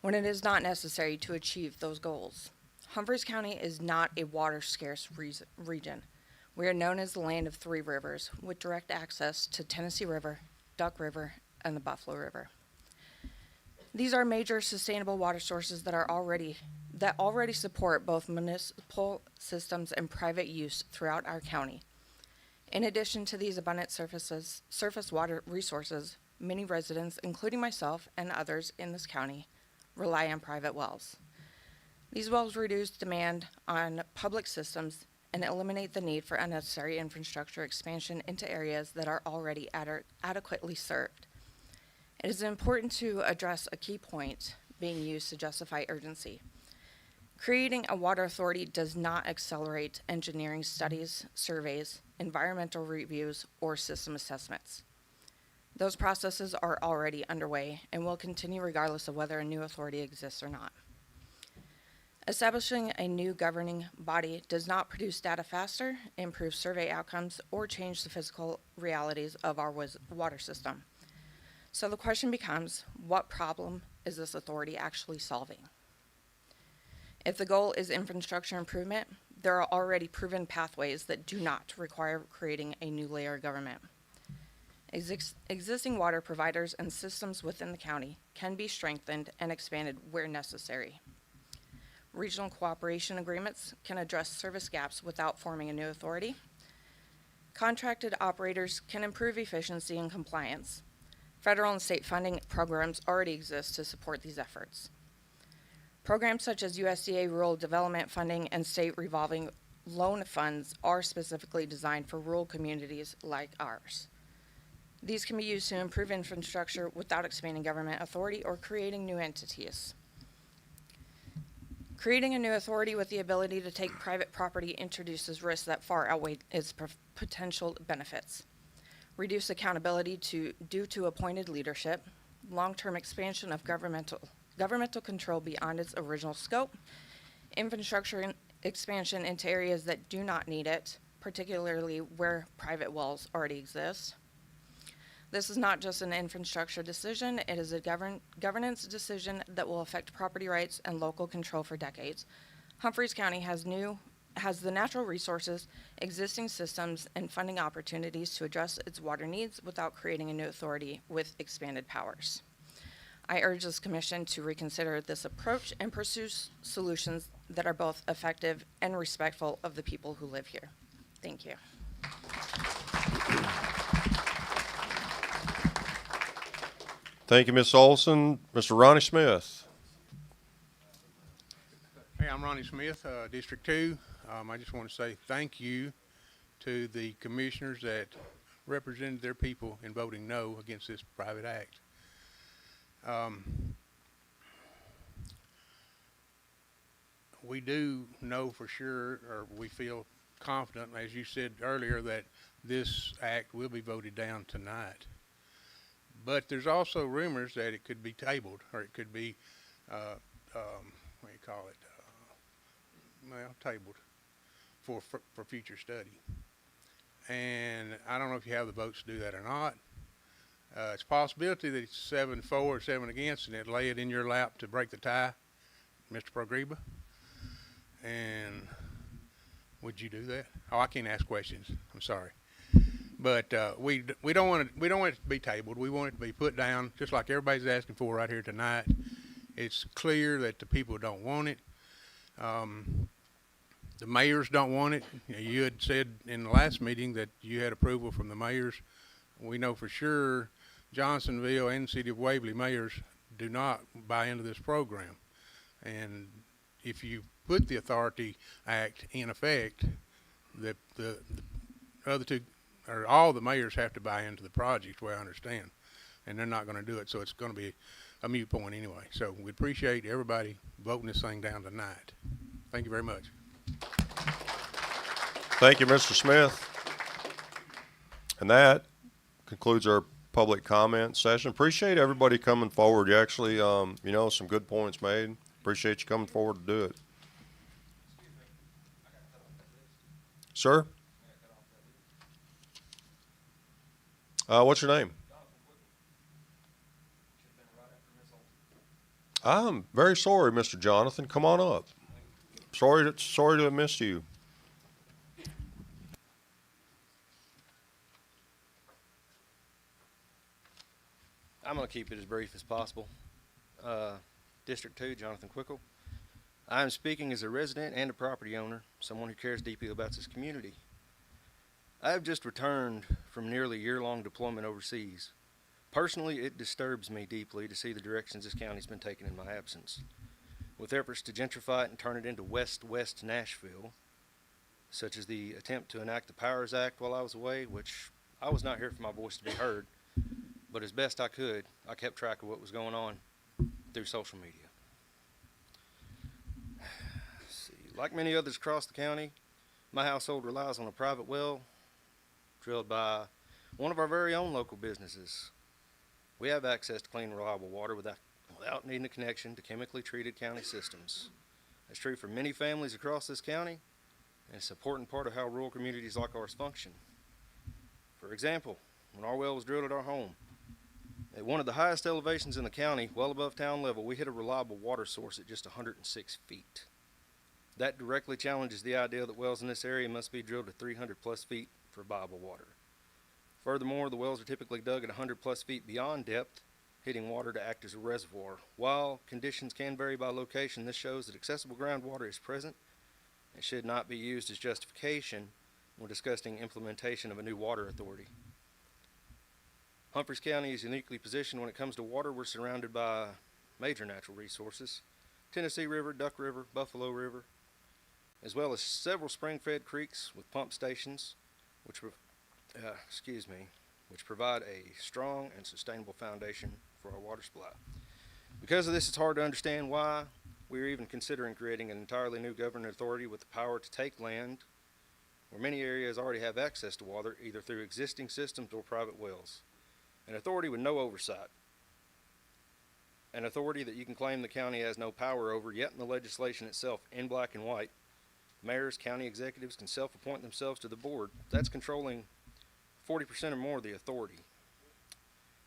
when it is not necessary to achieve those goals. Humphreys County is not a water-scarce region. We are known as the land of three rivers, with direct access to Tennessee River, Duck River, and the Buffalo River. These are major sustainable water sources that already support both municipal systems and private use throughout our county. In addition to these abundant surface water resources, many residents, including myself and others in this county, rely on private wells. These wells reduce demand on public systems and eliminate the need for unnecessary infrastructure expansion into areas that are already adequately served. It is important to address a key point being used to justify urgency. Creating a water authority does not accelerate engineering studies, surveys, environmental reviews, or system assessments. Those processes are already underway and will continue regardless of whether a new authority exists or not. Establishing a new governing body does not produce data faster, improve survey outcomes, or change the physical realities of our water system. So the question becomes, what problem is this authority actually solving? If the goal is infrastructure improvement, there are already proven pathways that do not require creating a new layer of government. Existing water providers and systems within the county can be strengthened and expanded where necessary. Regional cooperation agreements can address service gaps without forming a new authority. Contracted operators can improve efficiency and compliance. Federal and state funding programs already exist to support these efforts. Programs such as USDA Rural Development Funding and state revolving loan funds are specifically designed for rural communities like ours. These can be used to improve infrastructure without expanding government authority or creating new entities. Creating a new authority with the ability to take private property introduces risks that far outweigh its potential benefits. Reduce accountability due to appointed leadership, long-term expansion of governmental control beyond its original scope, expansion into areas that do not need it, particularly where private wells already exist. This is not just an infrastructure decision, it is a governance decision that will affect property rights and local control for decades. Humphreys County has the natural resources, existing systems, and funding opportunities to address its water needs without creating a new authority with expanded powers. I urge this commission to reconsider this approach and pursue solutions that are both effective and respectful of the people who live here. Thank you. Thank you, Ms. Olson. Mr. Ronnie Smith. Hey, I'm Ronnie Smith, District 2. I just want to say thank you to the commissioners that represented their people in voting no against this private act. We do know for sure, or we feel confident, as you said earlier, that this act will be voted down tonight. But there's also rumors that it could be tabled, or it could be, what do you call it, tabled for future study. And I don't know if you have the votes to do that or not. It's a possibility that it's 7 for, 7 against, and it'll lay it in your lap to break the tie, Mr. Progreba. And would you do that? Oh, I can't ask questions. I'm sorry. But we don't want it to be tabled. We want it to be put down, just like everybody's asking for right here tonight. It's clear that the people don't want it. The mayors don't want it. You had said in the last meeting that you had approval from the mayors. We know for sure Johnsonville and City of Waverly mayors do not buy into this program. And if you put the Authority Act in effect, the other two, or all the mayors have to buy into the project, the way I understand. And they're not going to do it, so it's going to be a moot point anyway. So we appreciate everybody voting this thing down tonight. Thank you very much. Thank you, Mr. Smith. And that concludes our public comment session. Appreciate everybody coming forward. You actually, some good points made. Appreciate you coming forward to do it. Sir? What's your name? I'm very sorry, Mr. Jonathan. Come on up. Sorry to have missed you. I'm going to keep it as brief as possible. District 2, Jonathan Quickle. I am speaking as a resident and a property owner, someone who cares deeply about this community. I have just returned from nearly year-long deployment overseas. Personally, it disturbs me deeply to see the directions this county's been taking in my absence. With efforts to gentrify it and turn it into West Nashville, such as the attempt to enact the Powers Act while I was away, which I was not here for my voice to be heard, but as best I could, I kept track of what was going on through social media. Like many others across the county, my household relies on a private well drilled by one of our very own local businesses. We have access to clean, reliable water without needing a connection to chemically treated county systems. That's true for many families across this county, and it's an important part of how rural communities like ours function. For example, when our well was drilled at our home, at one of the highest elevations in the county, well above town level, we hit a reliable water source at just 106 feet. That directly challenges the idea that wells in this area must be drilled to 300 plus feet for viable water. Furthermore, the wells are typically dug at 100 plus feet beyond depth, hitting water to act as a reservoir. While conditions can vary by location, this shows that accessible groundwater is present and should not be used as justification when discussing implementation of a new water authority. Humphreys County is uniquely positioned when it comes to water. We're surrounded by major natural resources: Tennessee River, Duck River, Buffalo River, as well as several spring-fed creeks with pump stations, which provide a strong and sustainable foundation for our water supply. Because of this, it's hard to understand why we are even considering creating an entirely new governing authority with the power to take land where many areas already have access to water, either through existing systems or private wells. An authority with no oversight an authority that you can claim the county has no power over, yet in the legislation itself, in black and white, mayors, county executives can self-appoint themselves to the board. That's controlling 40% or more of the authority.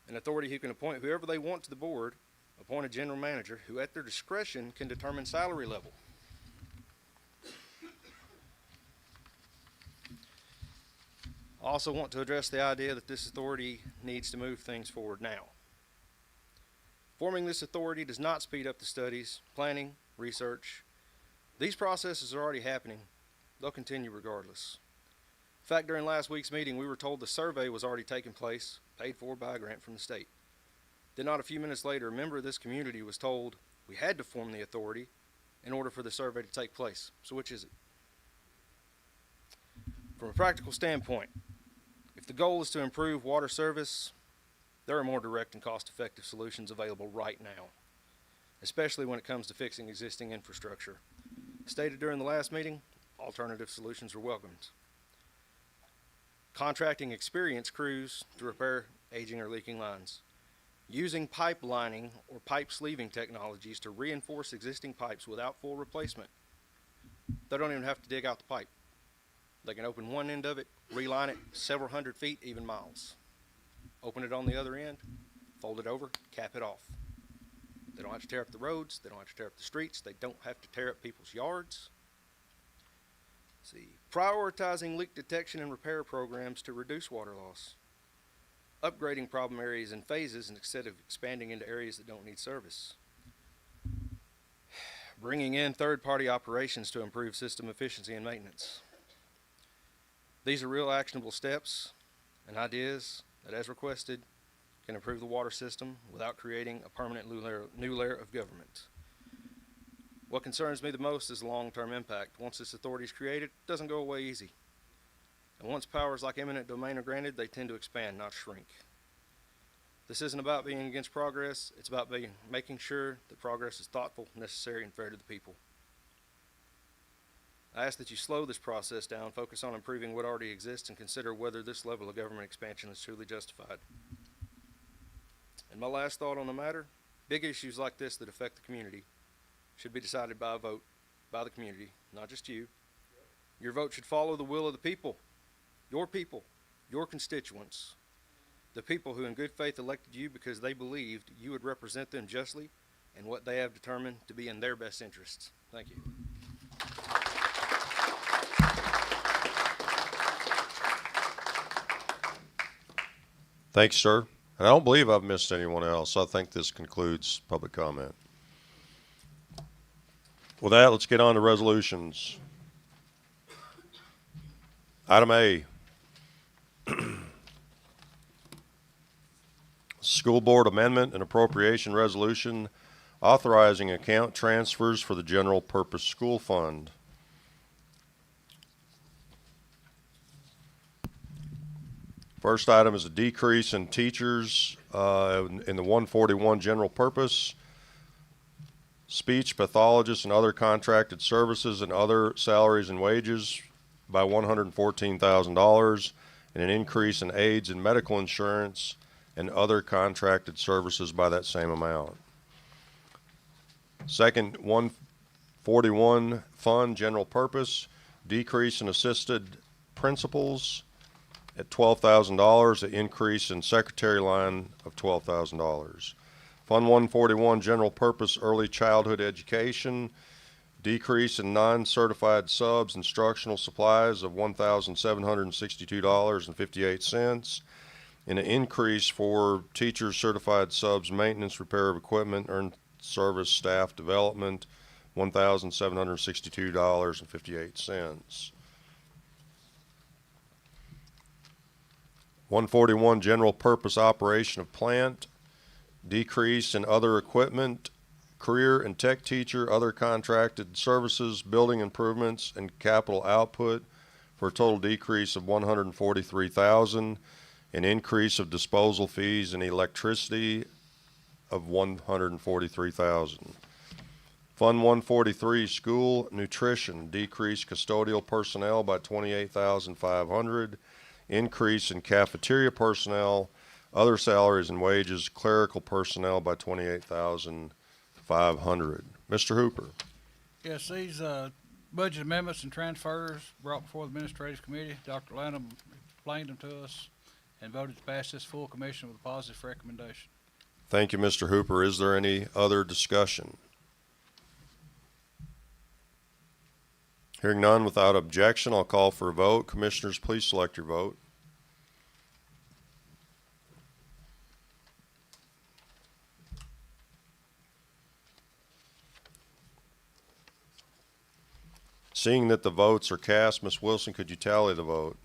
An authority who can appoint whoever they want to the board, appoint a general manager who at their discretion can determine salary level. I also want to address the idea that this authority needs to move things forward now. Forming this authority does not speed up the studies, planning, research. These processes are already happening. They'll continue regardless. In fact, during last week's meeting, we were told the survey was already taking place, paid for by a grant from the state. Then not a few minutes later, a member of this community was told we had to form the authority in order for the survey to take place. So which is it? From a practical standpoint, if the goal is to improve water service, there are more direct and cost-effective solutions available right now, especially when it comes to fixing existing infrastructure. Stated during the last meeting, alternative solutions are welcomed. Contracting experienced crews to repair aging or leaking lines. Using pipe lining or pipe sleeving technologies to reinforce existing pipes without full replacement. They don't even have to dig out the pipe. They can open one end of it, reline it several hundred feet, even miles. Open it on the other end, fold it over, cap it off. They don't have to tear up the roads. They don't have to tear up the streets. They don't have to tear up people's yards. See, prioritizing leak detection and repair programs to reduce water loss. Upgrading problem areas in phases instead of expanding into areas that don't need service. Bringing in third-party operations to improve system efficiency and maintenance. These are real actionable steps and ideas that, as requested, can improve the water system without creating a permanent new layer of government. What concerns me the most is the long-term impact. Once this authority is created, it doesn't go away easy. And once powers like eminent domain are granted, they tend to expand, not shrink. This isn't about being against progress. It's about making sure that progress is thoughtful, necessary, and fair to the people. I ask that you slow this process down, focus on improving what already exists, and consider whether this level of government expansion is truly justified. And my last thought on the matter, big issues like this that affect the community should be decided by a vote by the community, not just you. Your vote should follow the will of the people, your constituents, the people who in good faith elected you because they believed you would represent them justly and what they have determined to be in their best interests. Thank you. Thanks, sir. And I don't believe I've missed anyone else. I think this concludes public comment. With that, let's get on to resolutions. Item A. School Board Amendment and Appropriation Resolution authorizing account transfers for the General Purpose School Fund. First item is a decrease in teachers in the 141 General Purpose, speech pathologists and other contracted services and other salaries and wages by $114,000, and an increase in aids and medical insurance and other contracted services by that same amount. Second, 141 Fund General Purpose, decrease in assisted principals at $12,000, an increase in secretary line of $12,000. Fund 141 General Purpose Early Childhood Education, decrease in non-certified subs instructional supplies of $1,762.58, and an increase for teachers certified subs maintenance repair of equipment earned service staff development $1,762.58. 141 General Purpose Operation of Plant, decrease in other equipment, career and tech teacher, other contracted services, building improvements, and capital output for a total decrease of $143,000, an increase of disposal fees and electricity of $143,000. Fund 143 School Nutrition, decrease custodial personnel by $28,500, increase in cafeteria personnel other salaries and wages, clerical personnel by $28,500. Mr. Hooper. Yes, these budget amendments and transfers brought before the Administrative Committee. Dr. Lanham explained them to us and voted to pass this full commission with a positive recommendation. Thank you, Mr. Hooper. Is there any other discussion? Hearing none, without objection, I'll call for a vote. Commissioners, please select your vote. Seeing that the votes are cast, Ms. Wilson, could you tally the vote?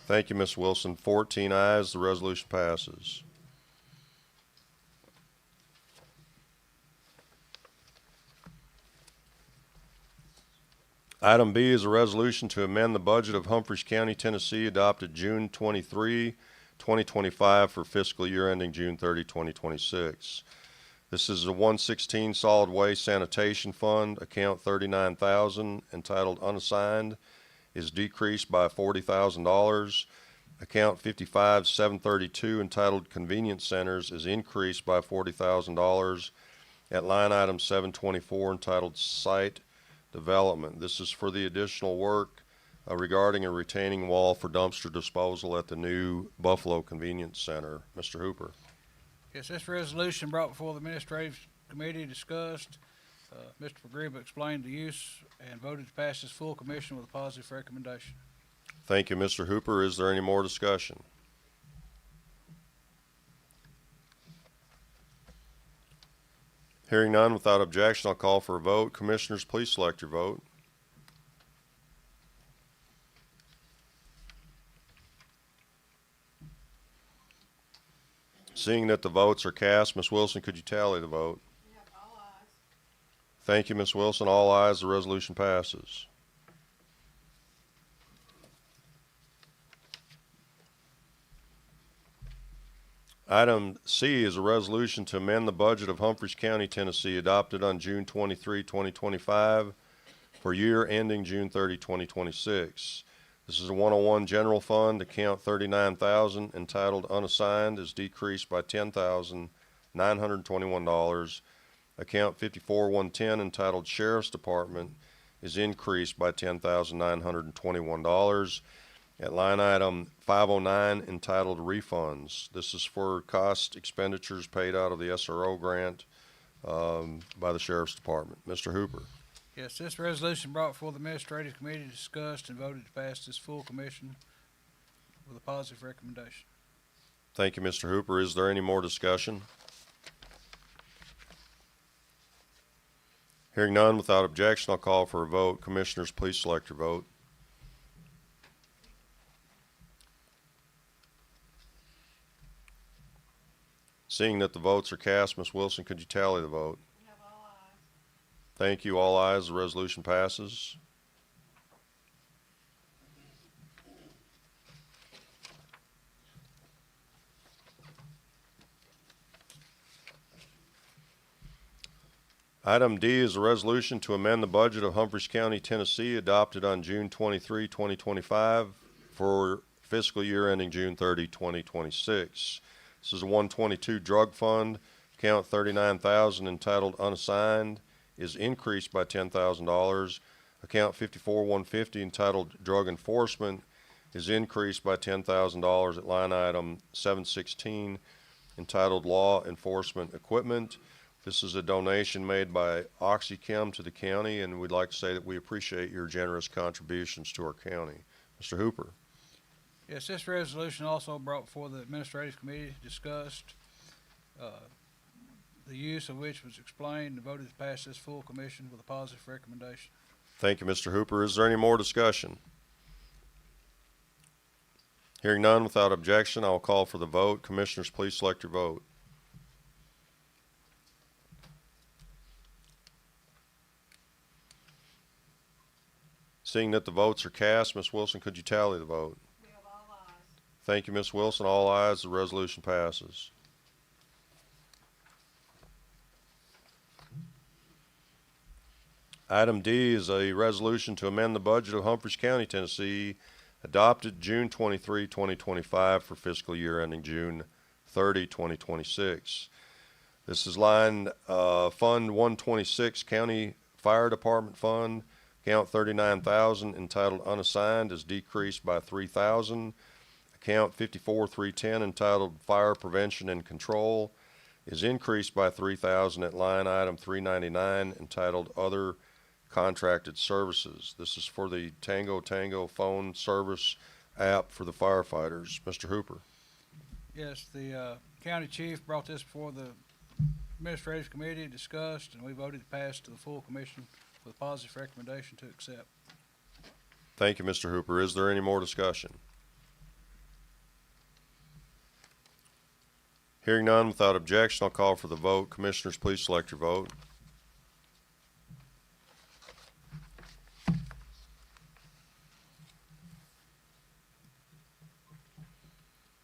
Thank you, Ms. Wilson. 14 ayes, the resolution passes. Item B is a resolution to amend the budget of Humphreys County, Tennessee, adopted June 23, 2025 for fiscal year ending June 30, 2026. This is a 116 Solid Waste Sanitation Fund, account 39,000, entitled Unassigned, is decreased by $40,000. Account 55-732, entitled Convenience Centers, is increased by $40,000. At line item 724, entitled Site Development. This is for the additional work regarding a retaining wall for dumpster disposal at the new Buffalo Convenience Center. Mr. Hooper. Yes, this resolution brought before the Administrative Committee discussed. Mr. Pagriba explained the use and voted to pass this full commission with a positive recommendation. Thank you, Mr. Hooper. Is there any more discussion? Hearing none, without objection, I'll call for a vote. Commissioners, please select your vote. Seeing that the votes are cast, Ms. Wilson, could you tally the vote? Yep, all ayes. Thank you, Ms. Wilson. All ayes, the resolution passes. Item C is a resolution to amend the budget of Humphreys County, Tennessee, adopted on June 23, 2025 for year ending June 30, 2026. This is a 101 general fund, account 39,000, entitled Unassigned, is decreased by $10,921. Account 54-110, entitled Sheriff's Department, is increased by $10,921. At line item 509, entitled Refunds. This is for cost expenditures paid out of the SRO grant by the Sheriff's Department. Mr. Hooper. Yes, this resolution brought before the Administrative Committee discussed and voted to pass this full commission with a positive recommendation. Thank you, Mr. Hooper. Is there any more discussion? Hearing none, without objection, I'll call for a vote. Commissioners, please select your vote. Seeing that the votes are cast, Ms. Wilson, could you tally the vote? We have all ayes. Thank you. All ayes. The resolution passes. Item D is a resolution to amend the budget of Humphreys County, Tennessee, adopted on June 23, 2025 for fiscal year ending June 30, 2026. This is a 122 drug fund, account 39,000, entitled Unassigned, is increased by $10,000. Account 54-150, entitled Drug Enforcement, is increased by $10,000 at line item 716, entitled Law Enforcement Equipment. This is a donation made by OxyChem to the county, and we'd like to say that we appreciate your generous contributions to our county. Mr. Hooper. Yes, this resolution also brought before the Administrative Committee discussed, the use of which was explained and voted to pass this full commission with a positive recommendation. Thank you, Mr. Hooper. Is there any more discussion? Hearing none, without objection, I will call for the vote. Commissioners, please select your vote. Seeing that the votes are cast, Ms. Wilson, could you tally the vote? We have all ayes. Thank you, Ms. Wilson. All ayes. The resolution passes. Item D is a resolution to amend the budget of Humphreys County, Tennessee, adopted June 23, 2025 for fiscal year ending June 30, 2026. This is line Fund 126, County Fire Department Fund, account 39,000, entitled Unassigned, is decreased by 3,000. Account 54310, entitled Fire Prevention and Control, is increased by 3,000 at line item 399, entitled Other Contracted Services. This is for the Tango Tango phone service app for the firefighters. Mr. Hooper. Yes, the county chief brought this before the administrative committee, discussed, and we voted to pass to the full commission with a positive recommendation to accept. Thank you, Mr. Hooper. Is there any more discussion? Hearing none, without objection, I'll call for the vote. Commissioners, please select your vote.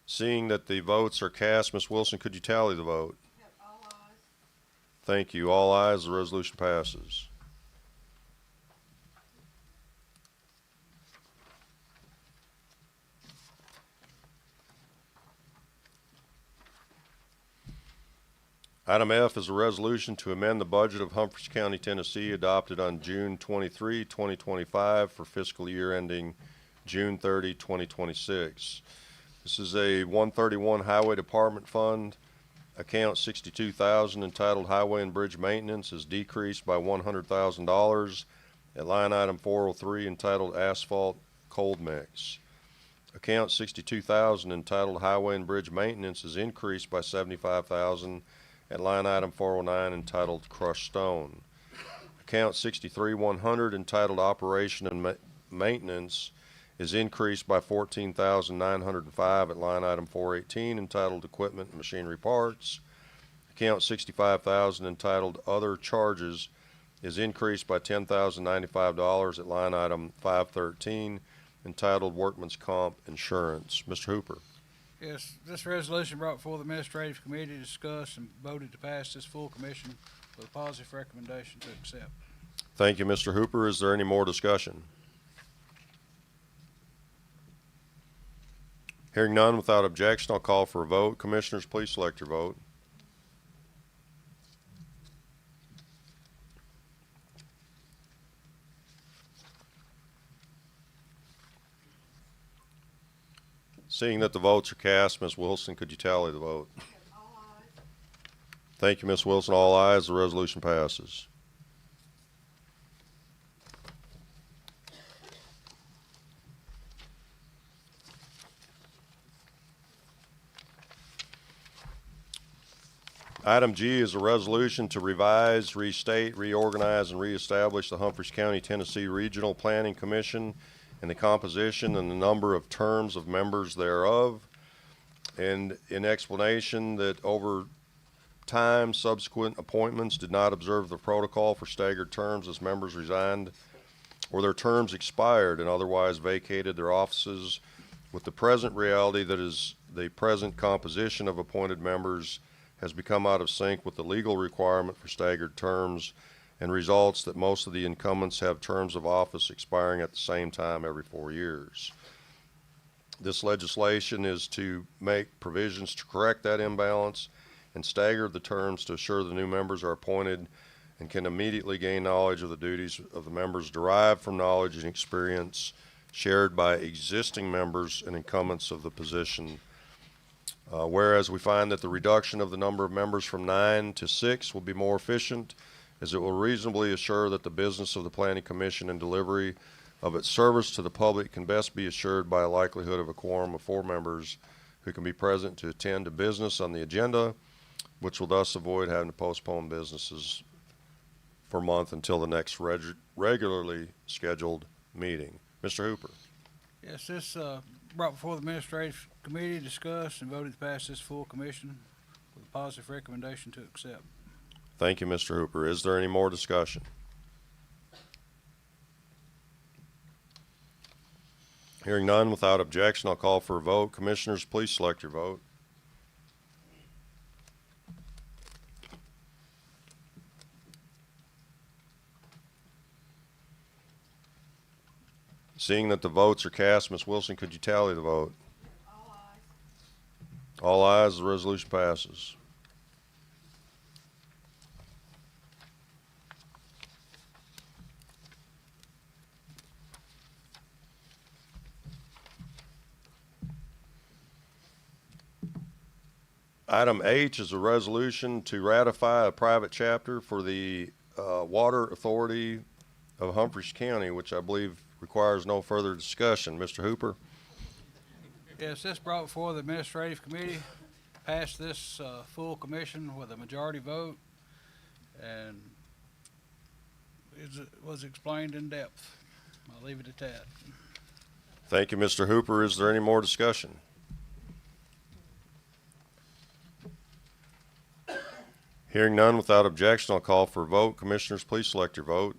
Seeing that the votes are cast, Ms. Wilson, could you tally the vote? All ayes. Thank you. All ayes. The resolution passes. Item F is a resolution to amend the budget of Humphreys County, Tennessee, adopted on June 23, 2025 for fiscal year ending June 30, 2026. This is a 131 Highway Department Fund. Account 62,000, entitled Highway and Bridge Maintenance, is decreased by $100,000 at line item 403, entitled Asphalt Cold Mix. Account 62,000, entitled Highway and Bridge Maintenance, is increased by $75,000 at line item 409, entitled Crushed Stone. Account 63,100, entitled Operation and Maintenance, is increased by $14,905 at line item 418, entitled Equipment and Machinery Parts. Account 65,000, entitled Other Charges, is increased by $10,095 at line item 513, entitled Workman's Comp Insurance. Mr. Hooper. Yes, this resolution brought before the administrative committee, discussed, and voted to pass this full commission with a positive recommendation to accept. Thank you, Mr. Hooper. Is there any more discussion? Hearing none, without objection, I'll call for a vote. Commissioners, please select your vote. Seeing that the votes are cast, Ms. Wilson, could you tally the vote? All ayes. Thank you, Ms. Wilson. All ayes. The resolution passes. Item G is a resolution to revise, restate, reorganize, and reestablish the Humphreys County, Tennessee Regional Planning Commission and the composition and the number of terms of members thereof. And in explanation that over time, subsequent appointments did not observe the protocol for staggered terms as members resigned or their terms expired and otherwise vacated their offices, with the present reality that is the present composition of appointed members has become out of sync with the legal requirement for staggered terms, and results that most of the incumbents have terms of office expiring at the same time every 4 years. This legislation is to make provisions to correct that imbalance and stagger the terms to assure the new members are appointed and can immediately gain knowledge of the duties of the members derived from knowledge and experience shared by existing members and incumbents of the position. Whereas we find that the reduction of the number of members from 9 to 6 will be more efficient, as it will reasonably assure that the business of the Planning Commission and delivery of its service to the public can best be assured by a likelihood of a quorum of 4 members who can be present to attend to business on the agenda, which will thus avoid having to postpone businesses for a month until the next regularly scheduled meeting. Mr. Hooper. Yes, this brought before the administrative committee, discussed, and voted to pass this full commission with a positive recommendation to accept. Thank you, Mr. Hooper. Is there any more discussion? Hearing none, without objection, I'll call for a vote. Commissioners, please select your vote. Seeing that the votes are cast, Ms. Wilson, could you tally the vote? All ayes, the resolution passes. Item H is a resolution to ratify a private chapter for the Water Authority of Humphreys County, which I believe requires no further discussion. Mr. Hooper? Yes, this brought before the administrative committee, passed this, full commission with a majority vote, and was explained in depth. I'll leave it at that. Thank you, Mr. Hooper. Is there any more discussion? Hearing none, without objection, I'll call for a vote. Commissioners, please select your vote.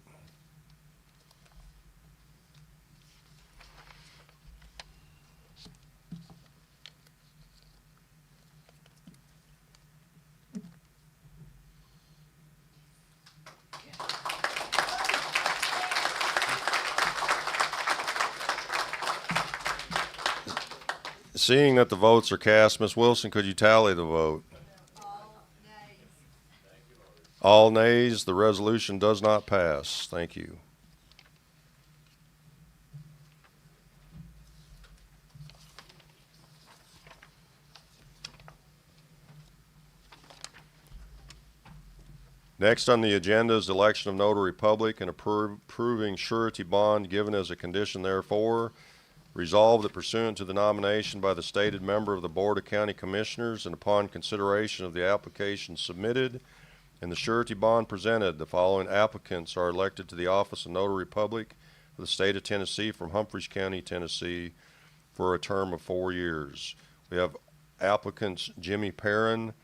Seeing that the votes are cast, Ms. Wilson, could you tally the vote? All nays, the resolution does not pass. Thank you. Next on the agenda is the election of notary public and approving surety bond given as a condition therefore. Resolved that pursuant to the nomination by the stated member of the Board of County Commissioners and upon consideration of the application submitted and the surety bond presented, the following applicants are elected to the office of notary public of the state of Tennessee from Humphreys County, Tennessee, for a term of 4 years. We have applicants Jimmy Perrin,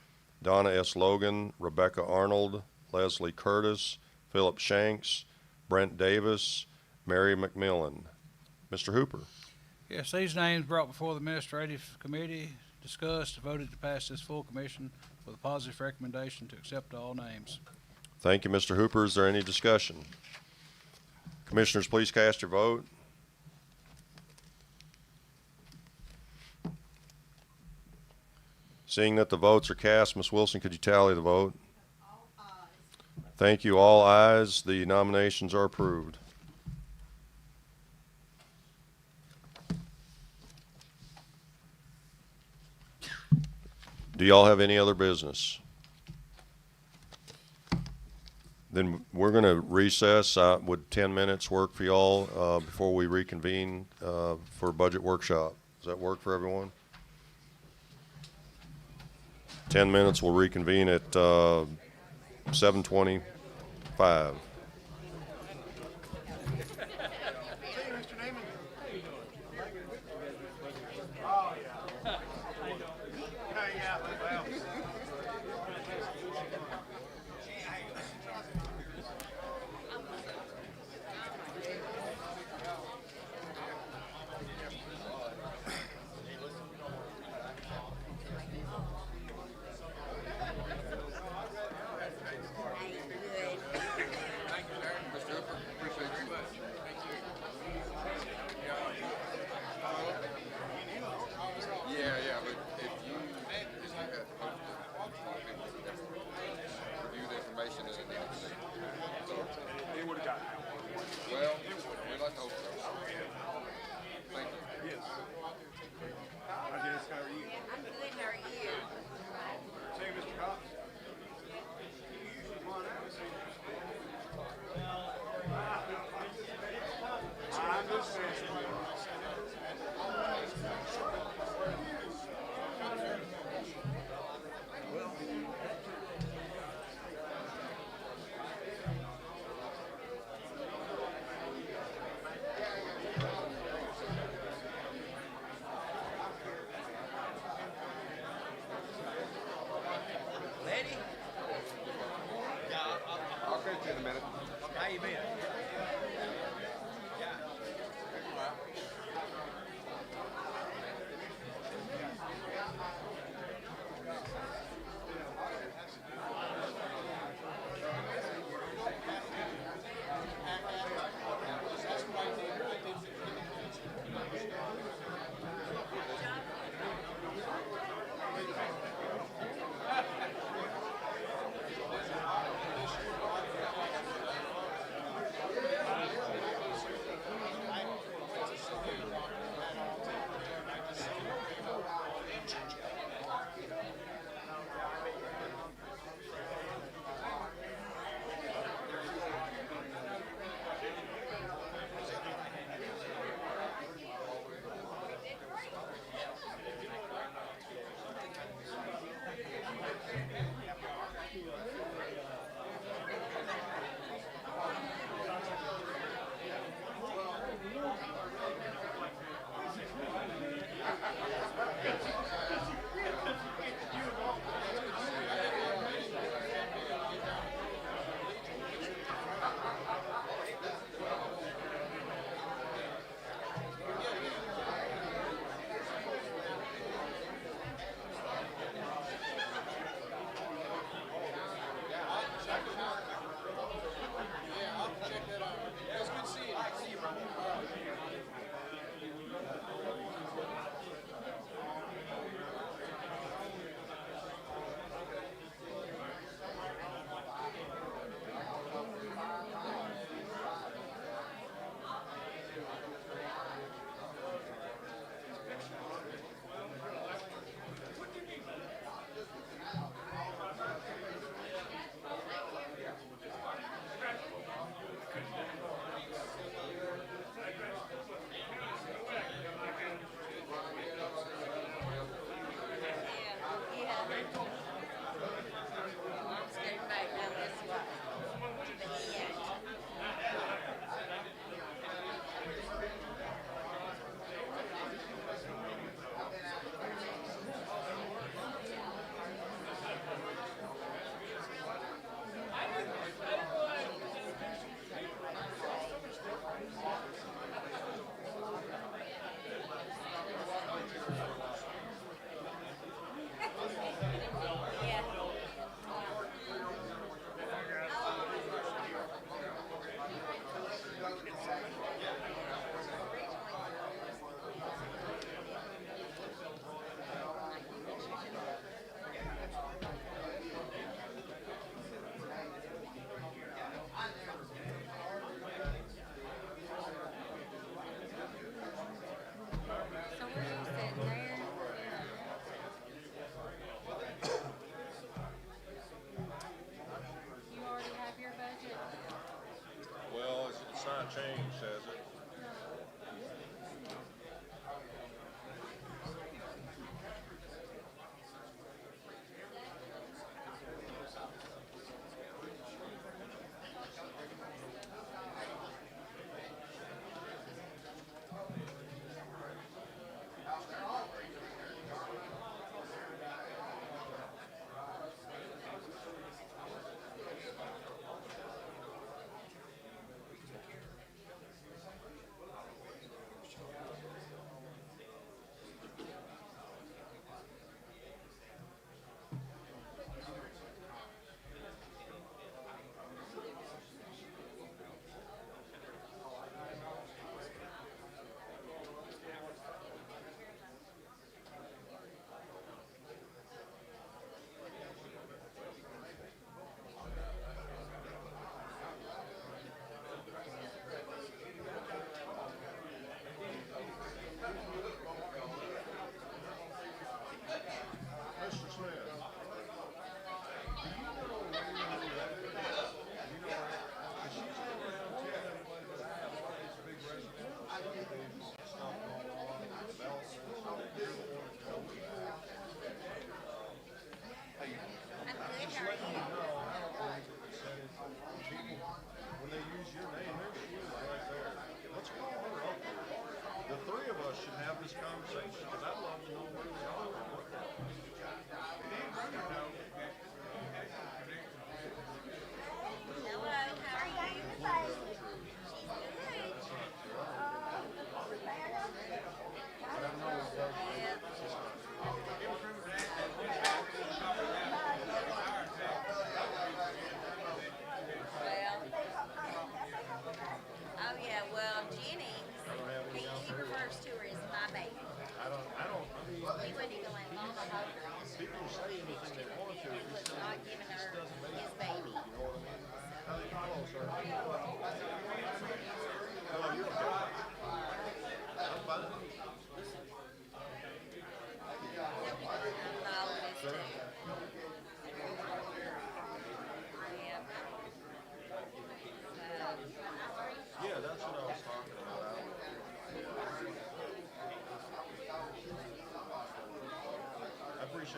Donna S. Logan, Rebecca Arnold, Leslie Curtis, Philip Shanks, Brent Davis, Mary McMillan. Mr. Hooper. Yes, these names brought before the administrative committee, discussed, voted to pass this full commission with a positive recommendation to accept all names. Thank you, Mr. Hooper. Is there any discussion? Commissioners, please cast your vote. Seeing that the votes are cast, Ms. Wilson, could you tally the vote? All ayes. Thank you. All ayes. The nominations are approved. Do y'all have any other business? Then we're going to recess. Would 10 minutes work for y'all before we reconvene for a budget workshop? Does that work for everyone? 10 minutes. We'll reconvene at 7:25.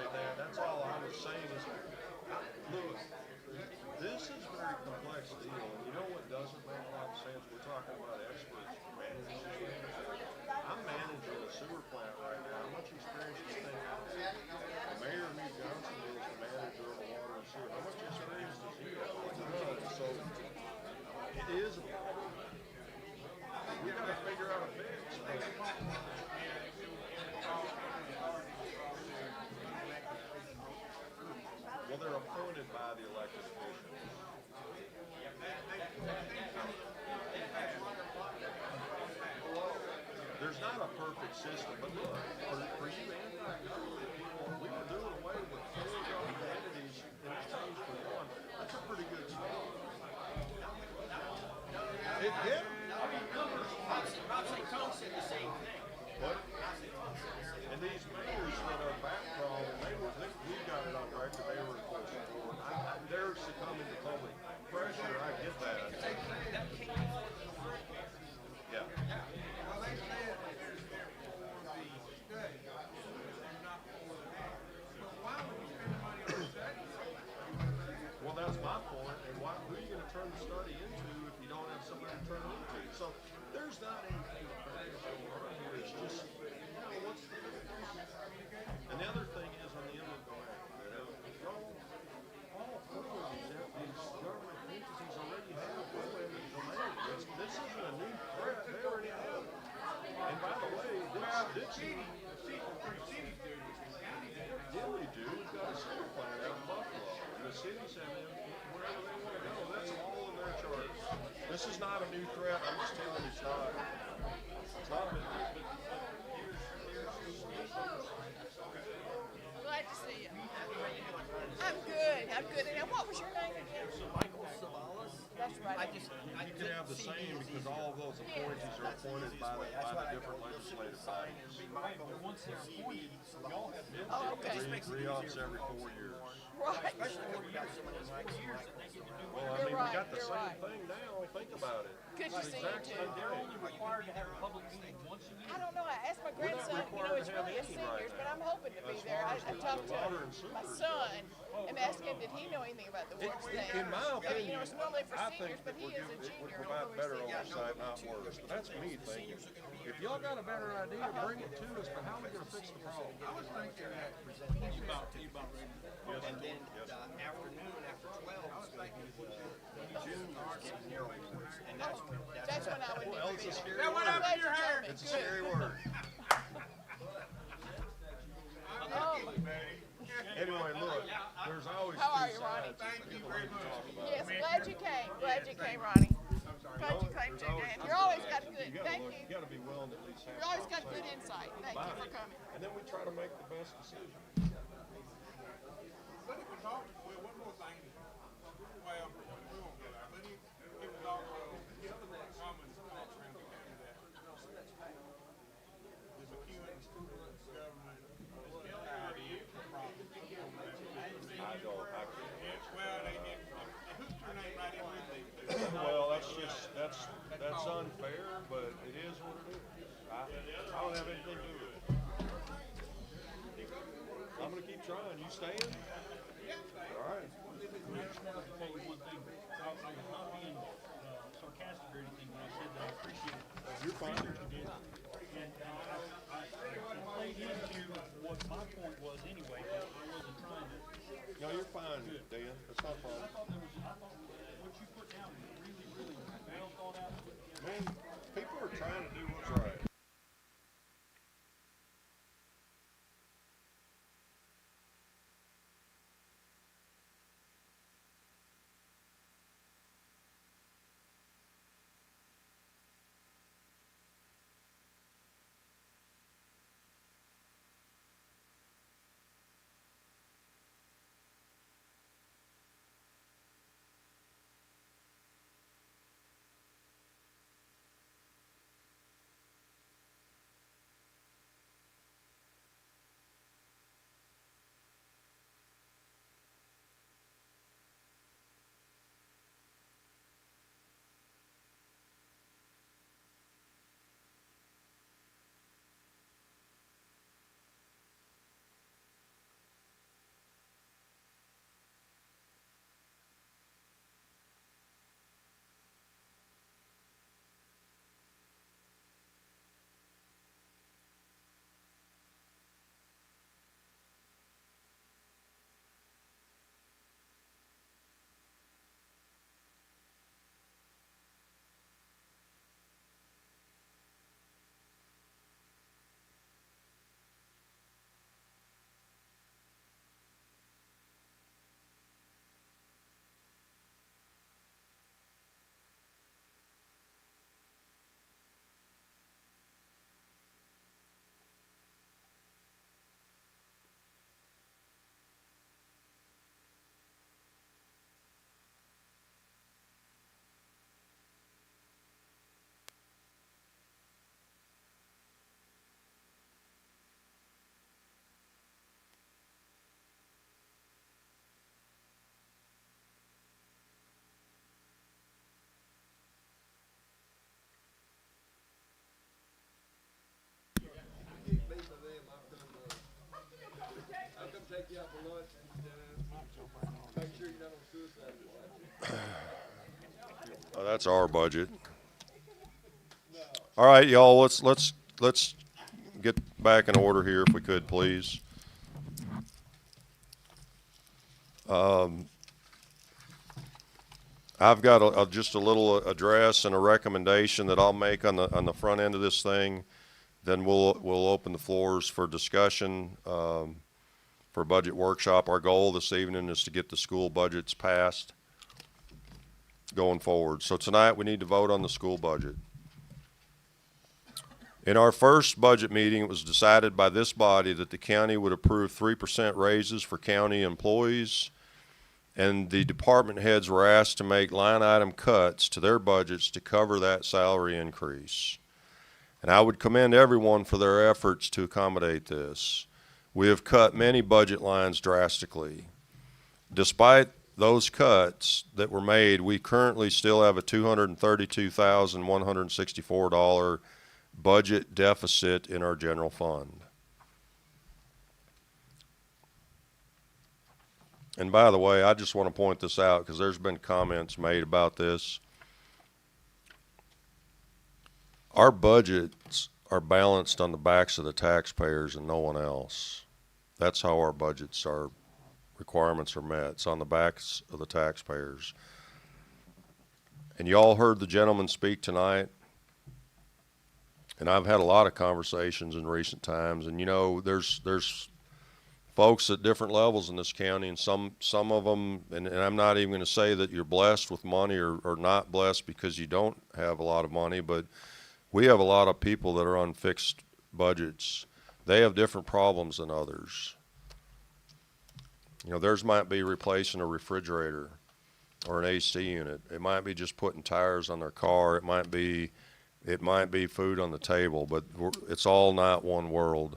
appreciate that. That's all I was saying is, look, this is a very complex deal, and you know what doesn't make a lot of sense? We're talking about experts managing this. I'm managing a sewer plant right now. How much experience do you think Mayor Meade Johnson is the manager of a water and sewer? How much experience does he have? None. So it is a problem. We gotta figure out a fix. Well, they're appointed by the elected officials. There's not a perfect system, but look, for you and we were doing away with 4 government entities in exchange for 1. That's a pretty good start. It did. Rob St. Thomas said the same thing. What? And these mayors that are back from, we got it on record, they were pushing forward. They're succumbing to public pressure, I get that. Yeah. Well, that's my point, and who are you gonna turn the study into if you don't have somebody to turn it into? So, there's not anything here, it's just, what's the and the other thing is on the inland domain, all 4 of these government entities already have eminent domain. This isn't a new threat, they already have it. And by the way, Dilly do, we've got a sewer plant out in Buffalo. And the cities have them wherever they want to go. That's all in their charge. This is not a new threat. I'm just telling you it's not. It's not a big deal. Glad to see you. I'm good. I'm good. And what was your name again? Michael Savalas. That's right. You can have the same because all of those appointees are appointed by the different legislative bodies. Once they're appointed, y'all have to Oh, okay. Re-ups every 4 years. Right. especially when we got someone in 4 years that they get to do. Well, I mean, we got the same thing now. Think about it. Good to It's see the you exact too. same They're thing. only required to have a public meeting once a year. I don't know. I asked my We're not grandson. required It's to have really a any seniors, right but now. I'm hoping to be As there. far I as the talked to water and sewer my goes. son and asked him, did he know anything about the works thing? In my opinion, it's normally for I seniors, think but that he we're is a it would junior. provide better oversight, not worse. But that's me thinking. If y'all got a better idea, bring it to us. But how are we going to fix the problem? I was thinking that you about ready. And then afternoon after 12 is going to be the juniors getting their awards. And That's when I would need Well, to it's be a there. scary I'm word. glad you told me. It's a Good. scary word. Anyway, look, there's always How are two you, Ronnie? sides. Thank you very much. Yes, glad you came. Glad you came, Ronnie. Glad you came too, Dan. You're always got good. Thank you. You got to be willing to at least have. You always got good conversation. insight. Thank you for coming. And then we try to make the best decision. But it was also, well, one more thing, well, we won't get out, but it was also common thought around the county that the McEwen government is tied in for profit. I don't. I can't. Yes, well, they did, they hooked your name right in with it. Well, that's unfair, but it is what it is. I don't have anything to do with it. I'm gonna keep trying. You staying? All right. I just wanted to tell you one thing. I was not being sarcastic or anything when I said that I appreciate You're fine. research you did. And I played into what my point was anyway, but I wasn't trying to. No, you're fine, Dan. That's not a problem. I thought what you put down was really, really well thought out. Man, people are trying to do what's right. Oh, that's our budget. All right, y'all, let's get back in order here if we could, please. I've got just a little address and a recommendation that I'll make on the front end of this thing. Then we'll open the floors for discussion for budget workshop. Our goal this evening is to get the school budgets passed going forward. So tonight we need to vote on the school budget. In our first budget meeting, it was decided by this body that the county would approve 3% raises for county employees, and the department heads were asked to make line item cuts to their budgets to cover that salary increase. And I would commend everyone for their efforts to accommodate this. We have cut many budget lines drastically. Despite those cuts that were made, we currently still have a $232,164 budget deficit in our general fund. And by the way, I just want to point this out because there's been comments made about this. Our budgets are balanced on the backs of the taxpayers and no one else. That's how our budgets, our requirements are met. It's on the backs of the taxpayers. And y'all heard the gentleman speak tonight. And I've had a lot of conversations in recent times, and you know, there's folks at different levels in this county, and some of them, and I'm not even going to say that you're blessed with money or not blessed because you don't have a lot of money, but we have a lot of people that are on fixed budgets. They have different problems than others. You know, theirs might be replacing a refrigerator or an AC unit. It might be just putting tires on their car. It might be food on the table, but it's all not one world.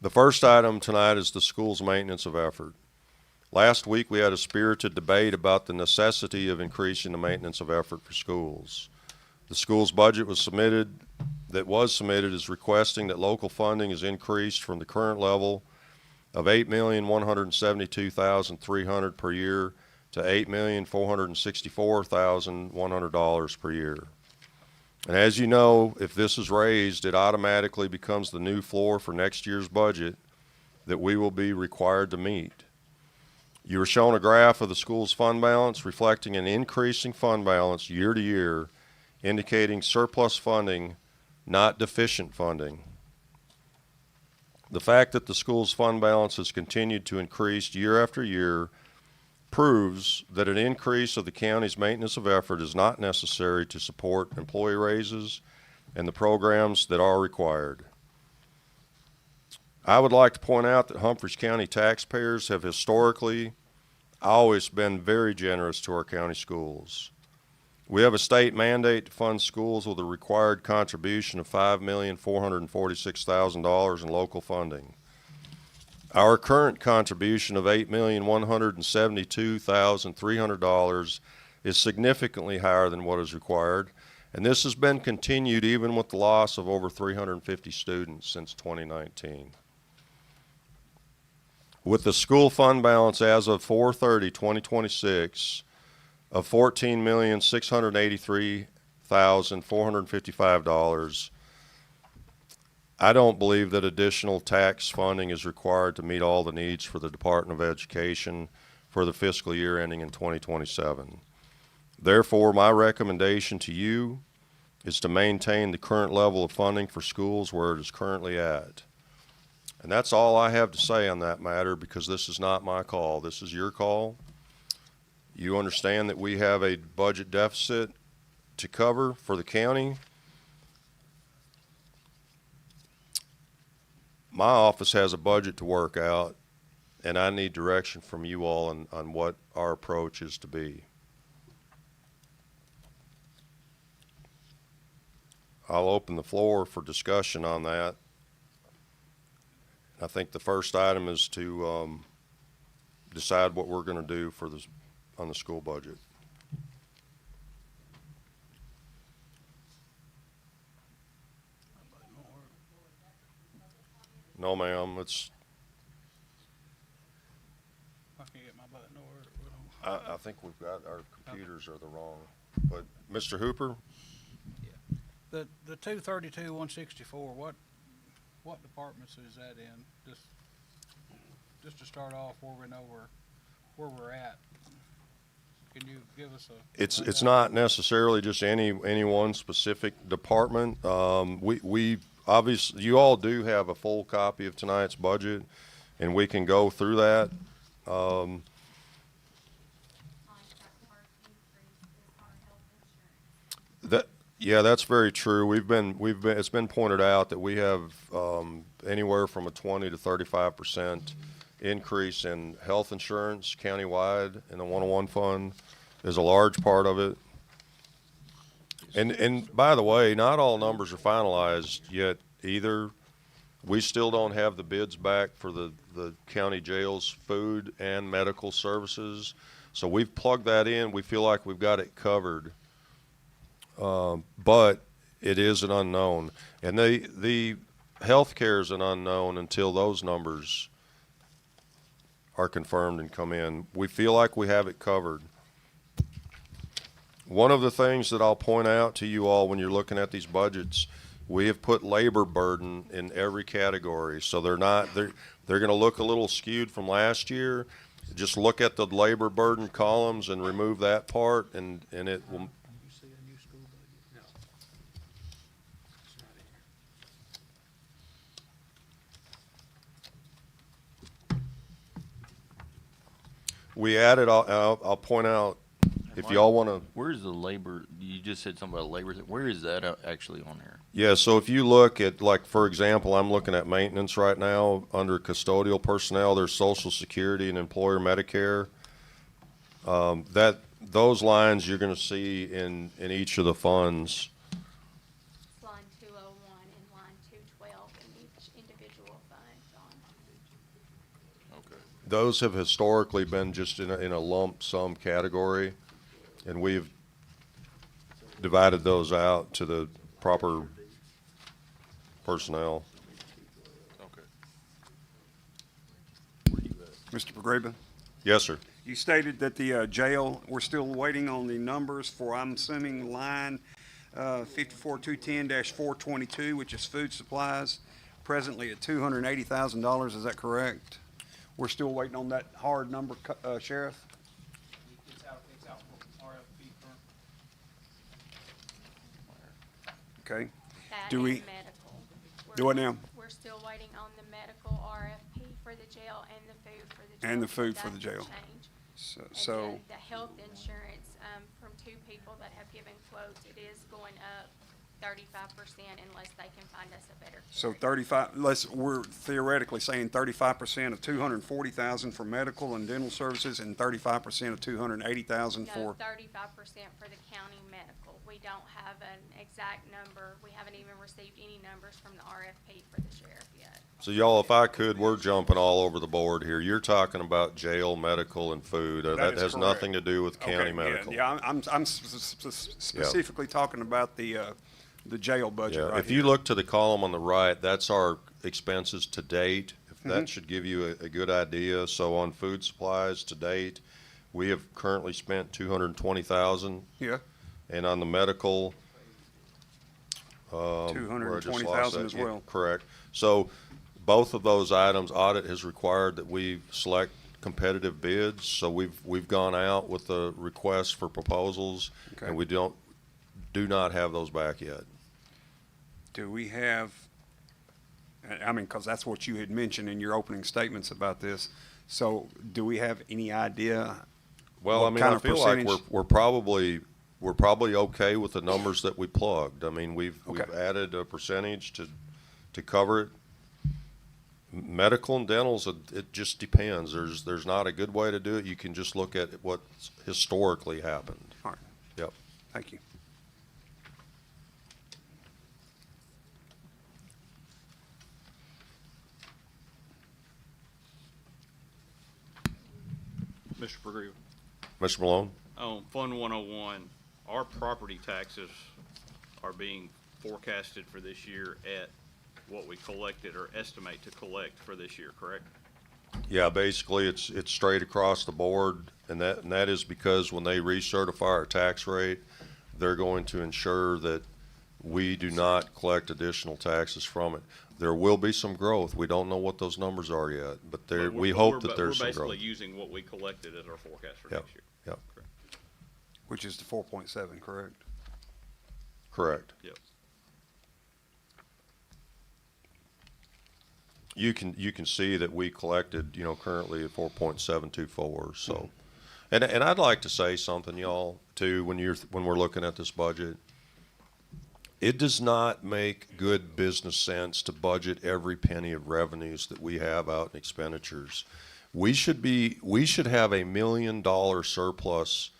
The first item tonight is the school's maintenance of effort. Last week we had a spirited debate about the necessity of increasing the maintenance of effort for schools. The school's budget was submitted is requesting that local funding is increased from the current level of $8,172,300 per year to $8,464,100 per year. And as you know, if this is raised, it automatically becomes the new floor for next year's budget that we will be required to meet. You were shown a graph of the school's fund balance reflecting an increasing fund balance year to year, indicating surplus funding, not deficient funding. The fact that the school's fund balance has continued to increase year after year proves that an increase of the county's maintenance of effort is not necessary to support employee raises and the programs that are required. I would like to point out that Humphreys County taxpayers have historically always been very generous to our county schools. We have a state mandate to fund schools with a required contribution of $5,446,000 in local funding. Our current contribution of $8,172,300 is significantly higher than what is required, and this has been continued even with the loss of over 350 students since 2019. With the school fund balance as of 4/30/2026 of $14,683,455, I don't believe that additional tax funding is required to meet all the needs for the Department of Education for the fiscal year ending in 2027. Therefore, my recommendation to you is to maintain the current level of funding for schools where it is currently at. And that's all I have to say on that matter, because this is not my call. This is your call. You understand that we have a budget deficit to cover for the county. My office has a budget to work out, and I need direction from you all on what our approach is to be. I'll open the floor for discussion on that. I think the first item is to decide what we're going to do for this on the school budget. No, ma'am, it's, I can't get my button over. I think we've got, our computers are the wrong, but Mr. Hooper? The 232-164, what departments is that in? Just to start off, where we know where we're at. Can you give us a? It's not necessarily just any one specific department. We obviously, you all do have a full copy of tonight's budget, and we can go through that. Yeah, that's very true. It's been pointed out that we have anywhere from a 20 to 35% increase in health insurance countywide, and the 101 fund is a large part of it. And by the way, not all numbers are finalized yet either. We still don't have the bids back for the county jails food and medical services. So we've plugged that in. We feel like we've got it covered. But it is an unknown. And the healthcare is an unknown until those numbers are confirmed and come in. We feel like we have it covered. One of the things that I'll point out to you all when you're looking at these budgets, we have put labor burden in every category. So they're going to look a little skewed from last year. Just look at the labor burden columns and remove that part, and it will. We added, I'll point out, if y'all want to. Where's the labor? You just said something about labor. Where is that actually on there? Yeah, so if you look at, like, for example, I'm looking at maintenance right now under custodial personnel. There's Social Security and employer Medicare. Those lines you're going to see in each of the funds. Line 201 and line 212 in each individual fund, John. Okay. Those have historically been just in a lump sum category, and we've divided those out to the proper personnel. Okay. Mr. Pagreba? Yes, sir. You stated that the jail, we're still waiting on the numbers for, I'm assuming, line 54210-422, which is food supplies, presently at $280,000. Is that correct? We're still waiting on that hard number, Sheriff? It's out for RFP for. Okay. That Do and we, medical. do what now? We're still waiting on the medical RFP for the jail and the food for the jail. And the food That for the jail. will change. So, And the health insurance, from two people that have given quotes, it is going up 35% unless they can find us a better. so 35, we're theoretically saying 35% of 240,000 for medical and dental services and 35% of 280,000 No, for, 35% for the county medical. We don't have an exact number. We haven't even received any numbers from the RFP for the sheriff yet. So y'all, if I could, we're jumping all over the board here. You're talking about jail, medical, and food. That is has correct. nothing to do with county Okay, medical. Yeah, I'm specifically talking about the jail budget Yeah, right if you look to the column on the right, that's our expenses to date. If Mm-hmm. that should give you a good idea. So on food supplies to date, we have currently spent 220,000. Yeah. And on the medical, where I just lost 220,000 that. as Yeah, well. correct. So both of those items, audit has required that we select competitive bids. So we've gone out with the request for proposals, Okay. and we do not have those back yet. Do we have, I mean, because that's what you had mentioned in your opening statements about this. So do we have any idea? Well, what I mean, kind I of feel like percentage? we're probably okay with the numbers that we plugged. I mean, we've added a percentage to cover it. Medical and dentals, it just depends. There's not a good way to do it. You can just look at what's historically happened. All right. Yep. Thank you. Mr. Perdue, Mr. Malone? on Fund 101, our property taxes are being forecasted for this year at what we collected or estimate to collect for this year, correct? Yeah, basically, it's straight across the board, and that is because when they recertify our tax rate, they're going to ensure that we do not collect additional taxes from it. There will be some growth. We don't know what those numbers are yet, but we hope that there's some We're growth. basically using what we collected as our forecast for Yep, next year. yep, Which is the 4.7, correct? correct. Yep. You can see that we collected, currently at 4.724. So, and I'd like to say something, y'all, too, when we're looking at this budget. It does not make good business sense to budget every penny of revenues that we have out in expenditures. We should have $1 million surplus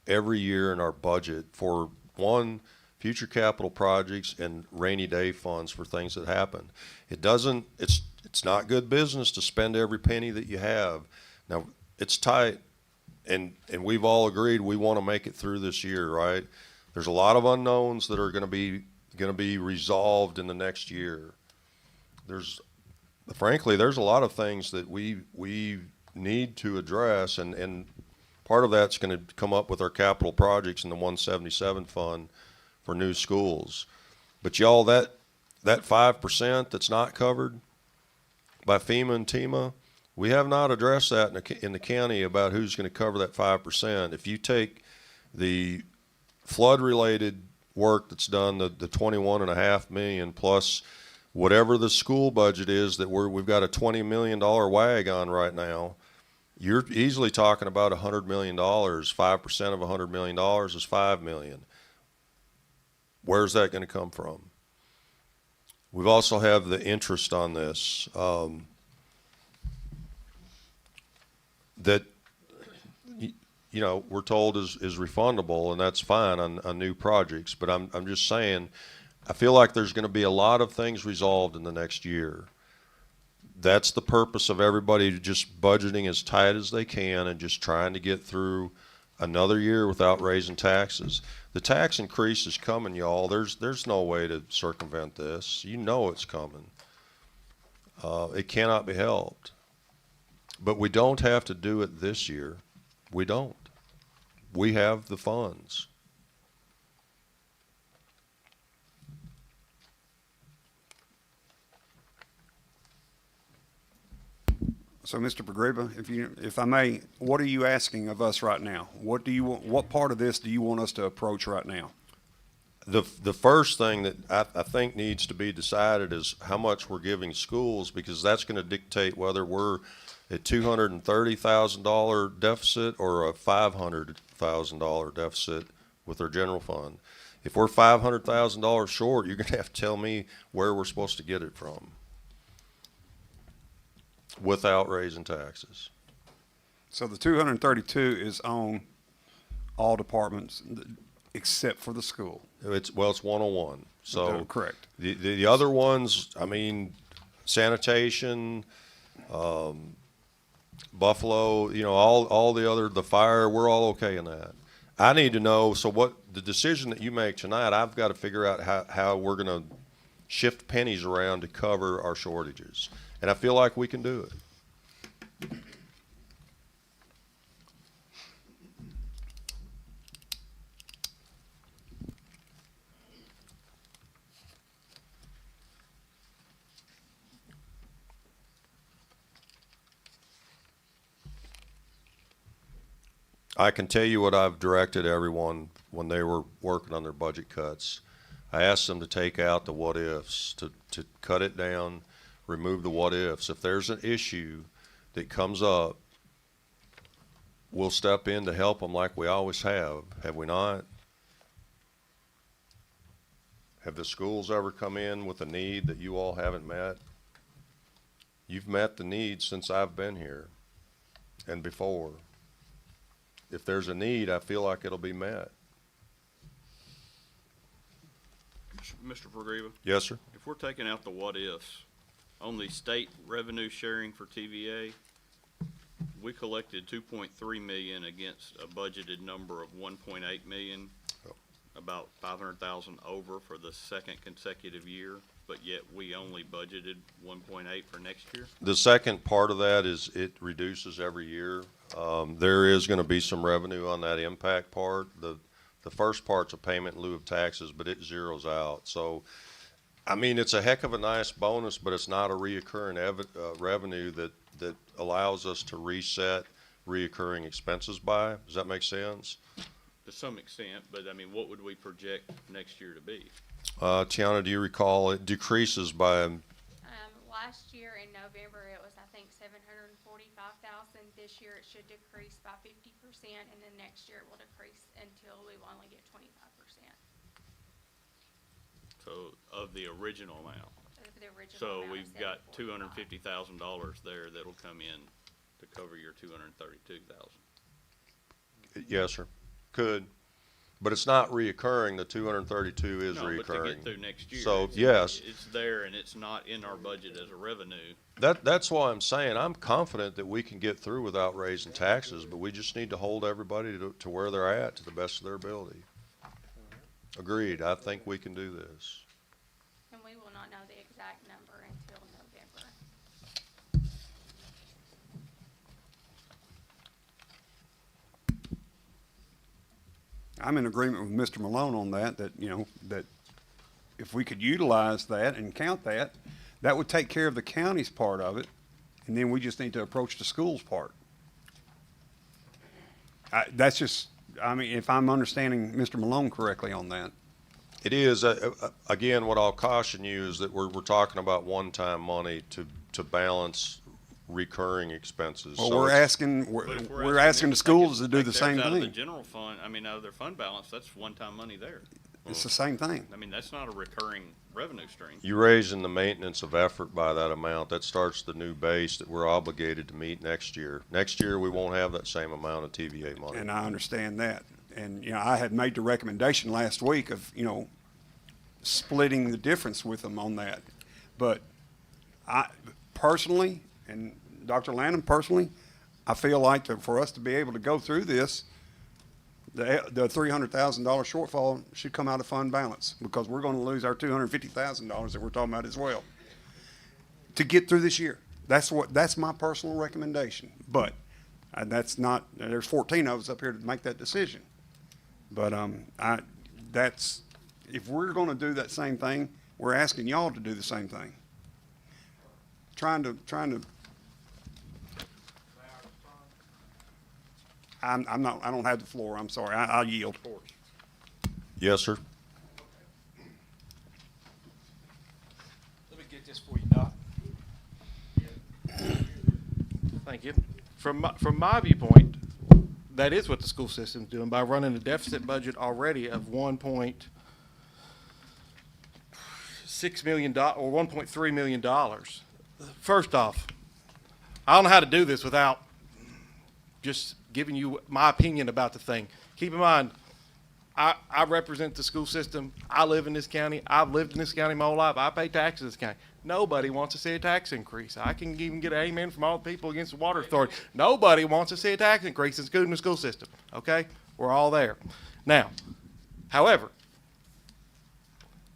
every year in our budget for future capital projects and rainy day funds for things that happen. It's not good business to spend every penny that you have. Now, it's tight, and we've all agreed we want to make it through this year, right? There's a lot of unknowns that are going to be resolved in the next year. Frankly, there's a lot of things that we need to address, and part of that's going to come up with our capital projects in the 177 fund for new schools. But y'all, that 5% that's not covered by FEMA and TEMA, we have not addressed that in the county about who's going to cover that 5%. If you take the flood-related work that's done, the $21.5 million plus whatever the school budget is that we've got a $20 million WAG on right now, you're easily talking about $100 million. 5% of $100 million is $5 million. Where's that going to come from? We've also have the interest on this that we're told is refundable, and that's fine on new projects. But I'm just saying, I feel like there's going to be a lot of things resolved in the next year. That's the purpose of everybody just budgeting as tight as they can and just trying to get through another year without raising taxes. The tax increase is coming, y'all. There's no way to circumvent this. You know it's coming. It cannot be helped. But we don't have to do it this year. We don't. We have the funds. So, Mr. Pagriba, if I may, what are you asking of us right now? What part of this do you want us to approach right now? The first thing that I think needs to be decided is how much we're giving schools, because that's going to dictate whether we're at $230,000 deficit or a $500,000 deficit with our general fund. If we're $500,000 short, you're going to have to tell me where we're supposed to get it from without raising taxes. So the 232 is on all departments except for the school. It's 101. So correct. The other ones, sanitation, Buffalo, all the other, the fire, we're all okay in that. I need to know, so what the decision that you make tonight, I've got to figure out how we're going to shift pennies around to cover our shortages. And I feel like we can do it. I can tell you what I've directed everyone when they were working on their budget cuts. I asked them to take out the what ifs, to cut it down, remove the what ifs. If there's an issue that comes up, we'll step in to help them like we always have we not? Have the schools ever come in with a need that you all haven't met? You've met the needs since I've been here and before. If there's a need, I feel like it'll be met. Mr. Pagriba? Yes, sir. If we're taking out the what-ifs, on the state revenue sharing for TVA, we collected $2.3 million against a budgeted number of $1.8 million. about 500,000 over for the second consecutive year, but yet we only budgeted 1.8 for next year. The second part of that is it reduces every year. There is going to be some revenue on that impact part. The first part's a payment in lieu of taxes, but it zeroes out. So, I mean, it's a heck of a nice bonus, but it's not a reoccurring revenue that allows us to reset reoccurring expenses by. Does that make sense? To some extent, but I mean, what would we project next year to be? Tiana, do you recall it decreases by, Last year in November, it was, I think, 745,000. This year, it should decrease by 50%, and then next year it will decrease until we will only get 25% So, of the original amount. of the original So amount of we've got $745,000. $250,000 there that'll come in to cover your 232,000. yes, sir, could. But it's not reoccurring. The 232 is No, but to reoccurring. get through next year. So, it's- yes. It's there and it's not in our budget as a revenue. That's why I'm saying I'm confident that we can get through without raising taxes, but we just need to hold everybody to where they're at to the best of their ability. Agreed. I think we can do this. And we will not know the exact number until November. I'm in agreement with Mr. Malone on that, that if we could utilize that and count that, that would take care of the county's part of it, and then we just need to approach the school's part. That's just, I mean, if I'm understanding Mr. Malone correctly on that. It is, again, what I'll caution you is that we're talking about one-time money to balance recurring expenses. Well, So we're it's- asking, But if we're asking the schools to do the Take same theirs out of the thing. general fund, I mean, out of their fund balance, that's one-time money there. It's the same thing. I mean, that's not a recurring revenue stream. You raising the maintenance of effort by that amount, that starts the new base that we're obligated to meet next year. Next year, we won't have that same amount of TVA money. And I understand that. And, I had made the recommendation last week of, splitting the difference with them on that. But I personally, and Dr. Lanham personally, I feel like that for us to be able to go through this, the $300,000 shortfall should come out of fund balance, because we're going to lose our $250,000 that we're talking about as well to get through this year. That's my personal recommendation. But that's not, there's 14 of us up here to make that decision. But if we're going to do that same thing, we're asking y'all to do the same thing. Trying to. I'm not. I don't have the floor. I'm sorry. I'll yield. Yes, sir. Let me get this for you, Doc. Thank you. From my viewpoint, that is what the school system's doing by running a deficit budget already of $1.6 million or $1.3 million. First off, I don't know how to do this without just giving you my opinion about the thing. Keep in mind, I represent the school system. I live in this county. I've lived in this county my whole life. I pay taxes in this county. Nobody wants to see a tax increase. I can even get an amen from all the people against the water authority. Nobody wants to see a tax increase in the school system. Okay? We're all there. Now, however,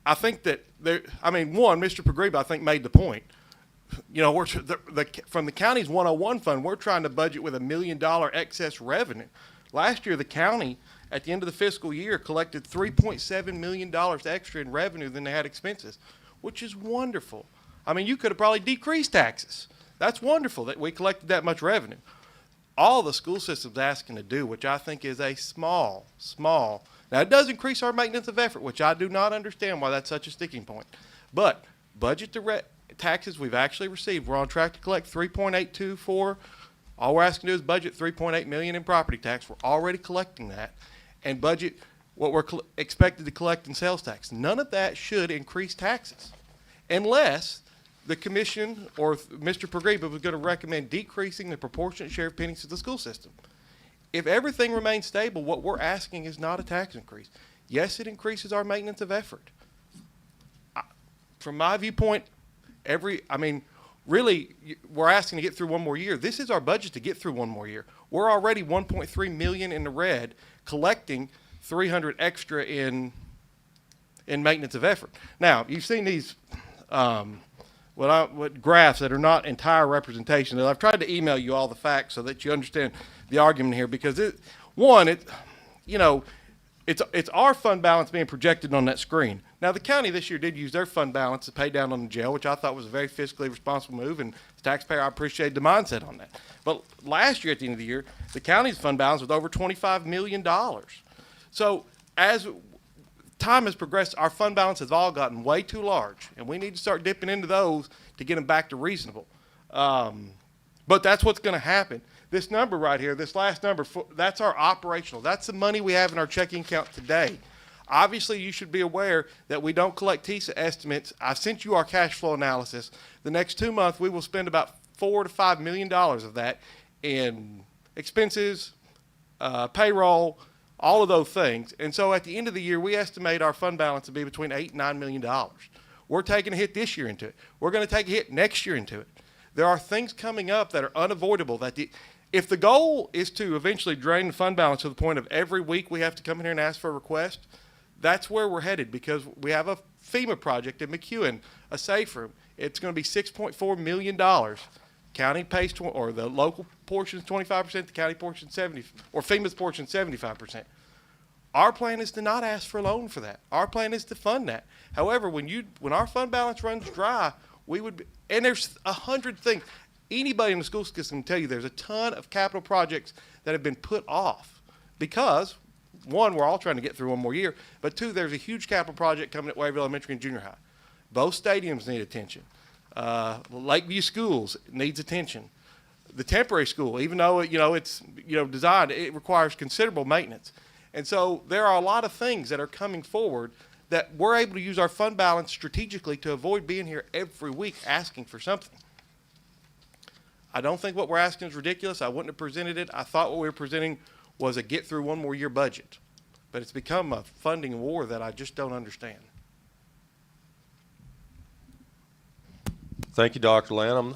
I think that one, Mr. Pagriba, I think, made the point. From the county's 101 fund, we're trying to budget with $1 million excess revenue. Last year, the county, at the end of the fiscal year, collected $3.7 million extra in revenue than they had expenses, which is wonderful. I mean, you could have probably decreased taxes. That's wonderful that we collected that much revenue. All the school system's asking to do, which I think is a small, now it does increase our maintenance of effort, which I do not understand why that's such a sticking point. But budget the taxes we've actually received. We're on track to collect 3.824. All we're asking to do is budget $3.8 million in property tax. We're already collecting that, and budget what we're expected to collect in sales tax. None of that should increase taxes, unless the commission or Mr. Pagriba was going to recommend decreasing the proportionate share of pennies to the school system. If everything remains stable, what we're asking is not a tax increase. Yes, it increases our maintenance of effort. From my viewpoint, really, we're asking to get through one more year. This is our budget to get through one more year. We're already $1.3 million in the red, collecting 300 extra in maintenance of effort. Now, you've seen these what graphs that are not entire representation. And I've tried to email you all the facts so that you understand the argument here, because it's our fund balance being projected on that screen. Now, the county this year did use their fund balance to pay down on the jail, which I thought was a very fiscally responsible move, and as a taxpayer, I appreciate the mindset on that. But last year, at the end of the year, the county's fund balance was over $25 million. So as time has progressed, our fund balance has all gotten way too large, and we need to start dipping into those to get them back to reasonable. But that's what's going to happen. This number right here, this last number, that's our operational. That's the money we have in our checking account today. Obviously, you should be aware that we don't collect TISA estimates. I sent you our cash flow analysis. The next 2 months, we will spend about $4 to $5 million of that in expenses, payroll, all of those things. And so at the end of the year, we estimate our fund balance to be between $8 and $9 million. We're taking a hit this year into it. We're going to take a hit next year into it. There are things coming up that are unavoidable. If the goal is to eventually drain the fund balance to the point of every week we have to come in here and ask for a request, that's where we're headed, because we have a FEMA project in McEwen, a safe room. It's going to be $6.4 million. County pays, or the local portion is 25%, the county portion 70%, or FEMA's portion 75%. Our plan is to not ask for a loan for that. Our plan is to fund that. However, when our fund balance runs dry, and there's 100 things. Anybody in the school system can tell you there's a ton of capital projects that have been put off because, one, we're all trying to get through one more year, but two, there's a huge capital project coming at Wavy Elementary and Junior High. Both stadiums need attention. Lakeview Schools needs attention. The temporary school, even though it's designed, it requires considerable maintenance. And so there are a lot of things that are coming forward that we're able to use our fund balance strategically to avoid being here every week asking for something. I don't think what we're asking is ridiculous. I wouldn't have presented it. I thought what we were presenting was a get through one more year budget. But it's become a funding war that I just don't understand. Thank you, Dr. Lanham.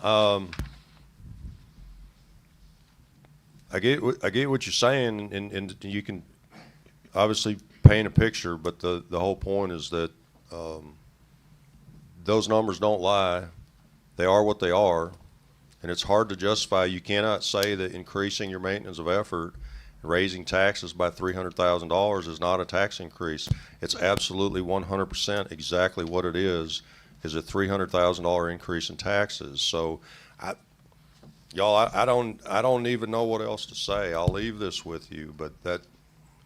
I get what you're saying, and you can obviously paint a picture, but the whole point is that those numbers don't lie. They are what they are, and it's hard to justify. You cannot say that increasing your maintenance of effort, raising taxes by $300,000 is not a tax increase. It's absolutely 100% exactly what it is a $300,000 increase in taxes. So, I don't even know what else to say. I'll leave this with you, but that.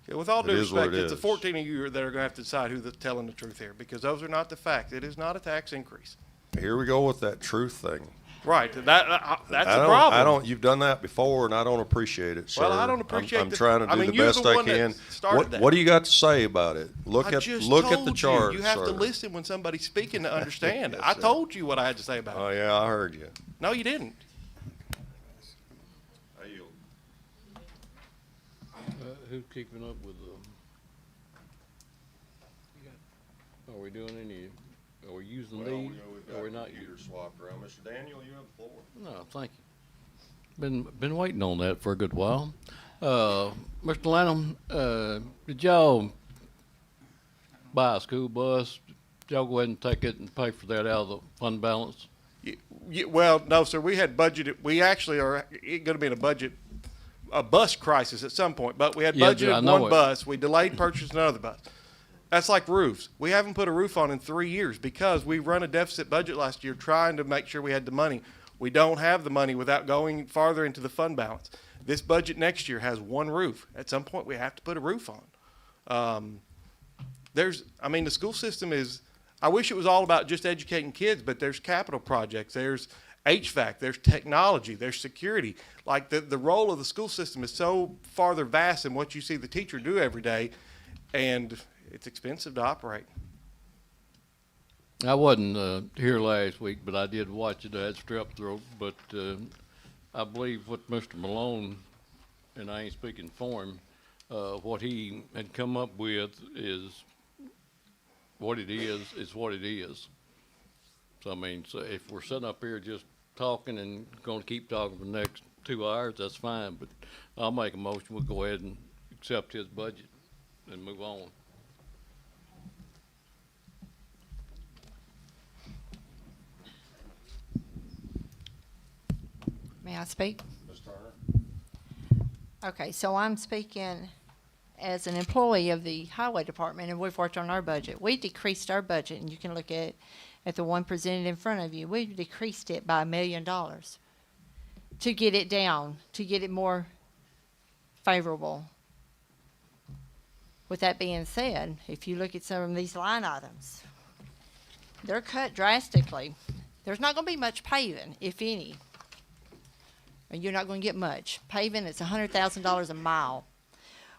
Yeah, with all due respect, it's the is. 14 of you that are going to have to decide who's telling the truth here, because those are not the facts. It is not a tax increase. Here we go with that truth thing. Right. That's a problem. You've done that before, and I don't appreciate it, sir. Well, I don't appreciate I'm trying to do the best I can. What do you got to say about it? Look at the chart. You have sir. to listen when somebody's speaking to understand. Yes, I sir. told you what I had to say about it. Oh yeah, I heard you. No, you didn't. Who's keeping up with Are we doing any? Are we using these? Or we're not using? Swapped around. Mr. Daniel, you have the floor. No, thank you. Been waiting on that for a good while. Mr. Lanham, did y'all buy a school bus? Did y'all go ahead and take it and pay for that out of the fund balance? Well, no, sir. We had budgeted. We actually are going to be in a bus crisis at some point, but we had budgeted one bus. We delayed purchasing another bus. That's like roofs. We haven't put a roof on in 3 years because we run a deficit budget last year trying to make sure we had the money. We don't have the money without going farther into the fund balance. This budget next year has one roof. At some point, we have to put a roof on. The school system is, I wish it was all about just educating kids, but there's capital projects. There's HVAC, there's technology, there's security. Like the role of the school system is so farther vast than what you see the teacher do every day, and it's expensive to operate. I wasn't here last week, but I did watch it. I had strep throat, but I believe what Mr. Malone, and I ain't speaking for him, what he had come up with is what it is what it is. So, so if we're sitting up here just talking and going to keep talking for the next 2 hours, that's fine, but I'll make a motion. We'll go ahead and accept his budget. and move on. May I speak? Ms. Turner? Okay, so I'm speaking as an employee of the highway department, and we've worked on our budget. We decreased our budget, and you can look at the one presented in front of you. We've decreased it by $1 million to get it down, to get it more favorable. With that being said, if you look at some of these line items, they're cut drastically. There's not going to be much paving, if any. And you're not going to get much. Paving, it's $100,000 a mile.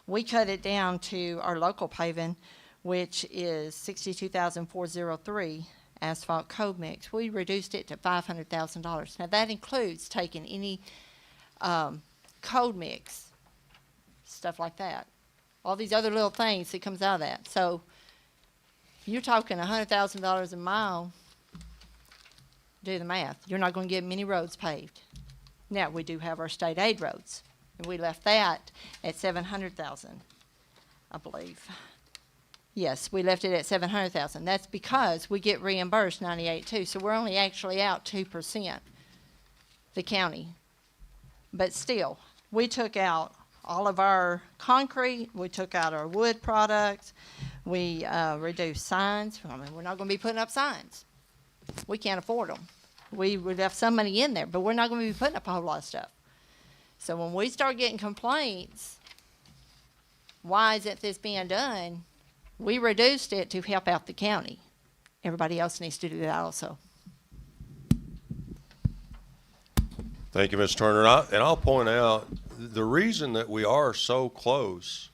We cut it down to our local paving, which is $62,403 asphalt cold mix. We reduced it to $500,000. Now that includes taking any cold mix, stuff like that. All these other little things that comes out of that. So you're talking $100,000 a mile. Do the math. You're not going to get many roads paved. Now, we do have our state aid roads, and we left that at $700,000, I believe. Yes, we left it at $700,000. That's because we get reimbursed 98 too, so we're only actually out 2%, the county. But still, we took out all of our concrete, we took out our wood products, we reduced signs. I mean, we're not going to be putting up signs. We can't afford them. We left some money in there, but we're not going to be putting up a whole lot of stuff. So when we start getting complaints, why isn't this being done? We reduced it to help out the county. Everybody else needs to do that also. Thank you, Ms. Turner. And I'll point out, the reason that we are so close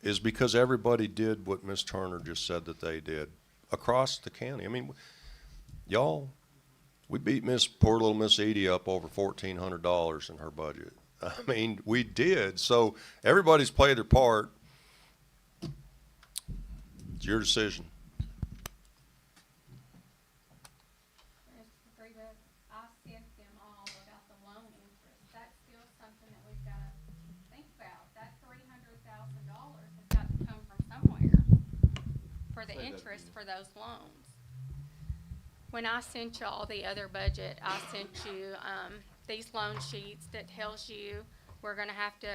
is because everybody did what Ms. Turner just said that they did across the county. I mean, y'all, we beat poor little Miss Edie up over $1,400 in her budget. I mean, we did. So everybody's played their part. It's your decision. Mr. Freeman, I sent them all about the loan interest. That's still something that we've got to think about. That $300,000 has got to come from somewhere for the interest for those loans. When I sent y'all the other budget, I sent you these loan sheets that tells you we're going to have to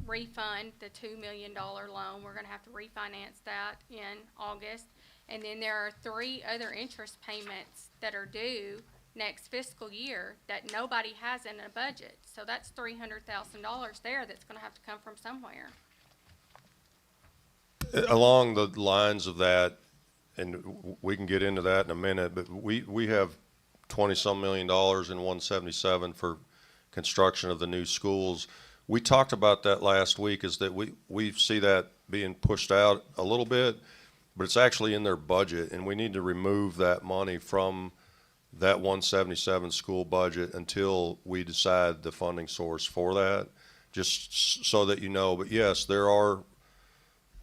refund the $2 million loan. We're going to have to refinance that in August. And then there are 3 other interest payments that are due next fiscal year that nobody has in a budget. So that's $300,000 there that's going to have to come from somewhere. Along the lines of that, and we can get into that in a minute, but we have 20-some million dollars in 177 for construction of the new schools. We talked about that last week, is that we see that being pushed out a little bit, but it's actually in their budget, and we need to remove that money from that 177 school budget until we decide the funding source for that, just so that you know. But yes, there are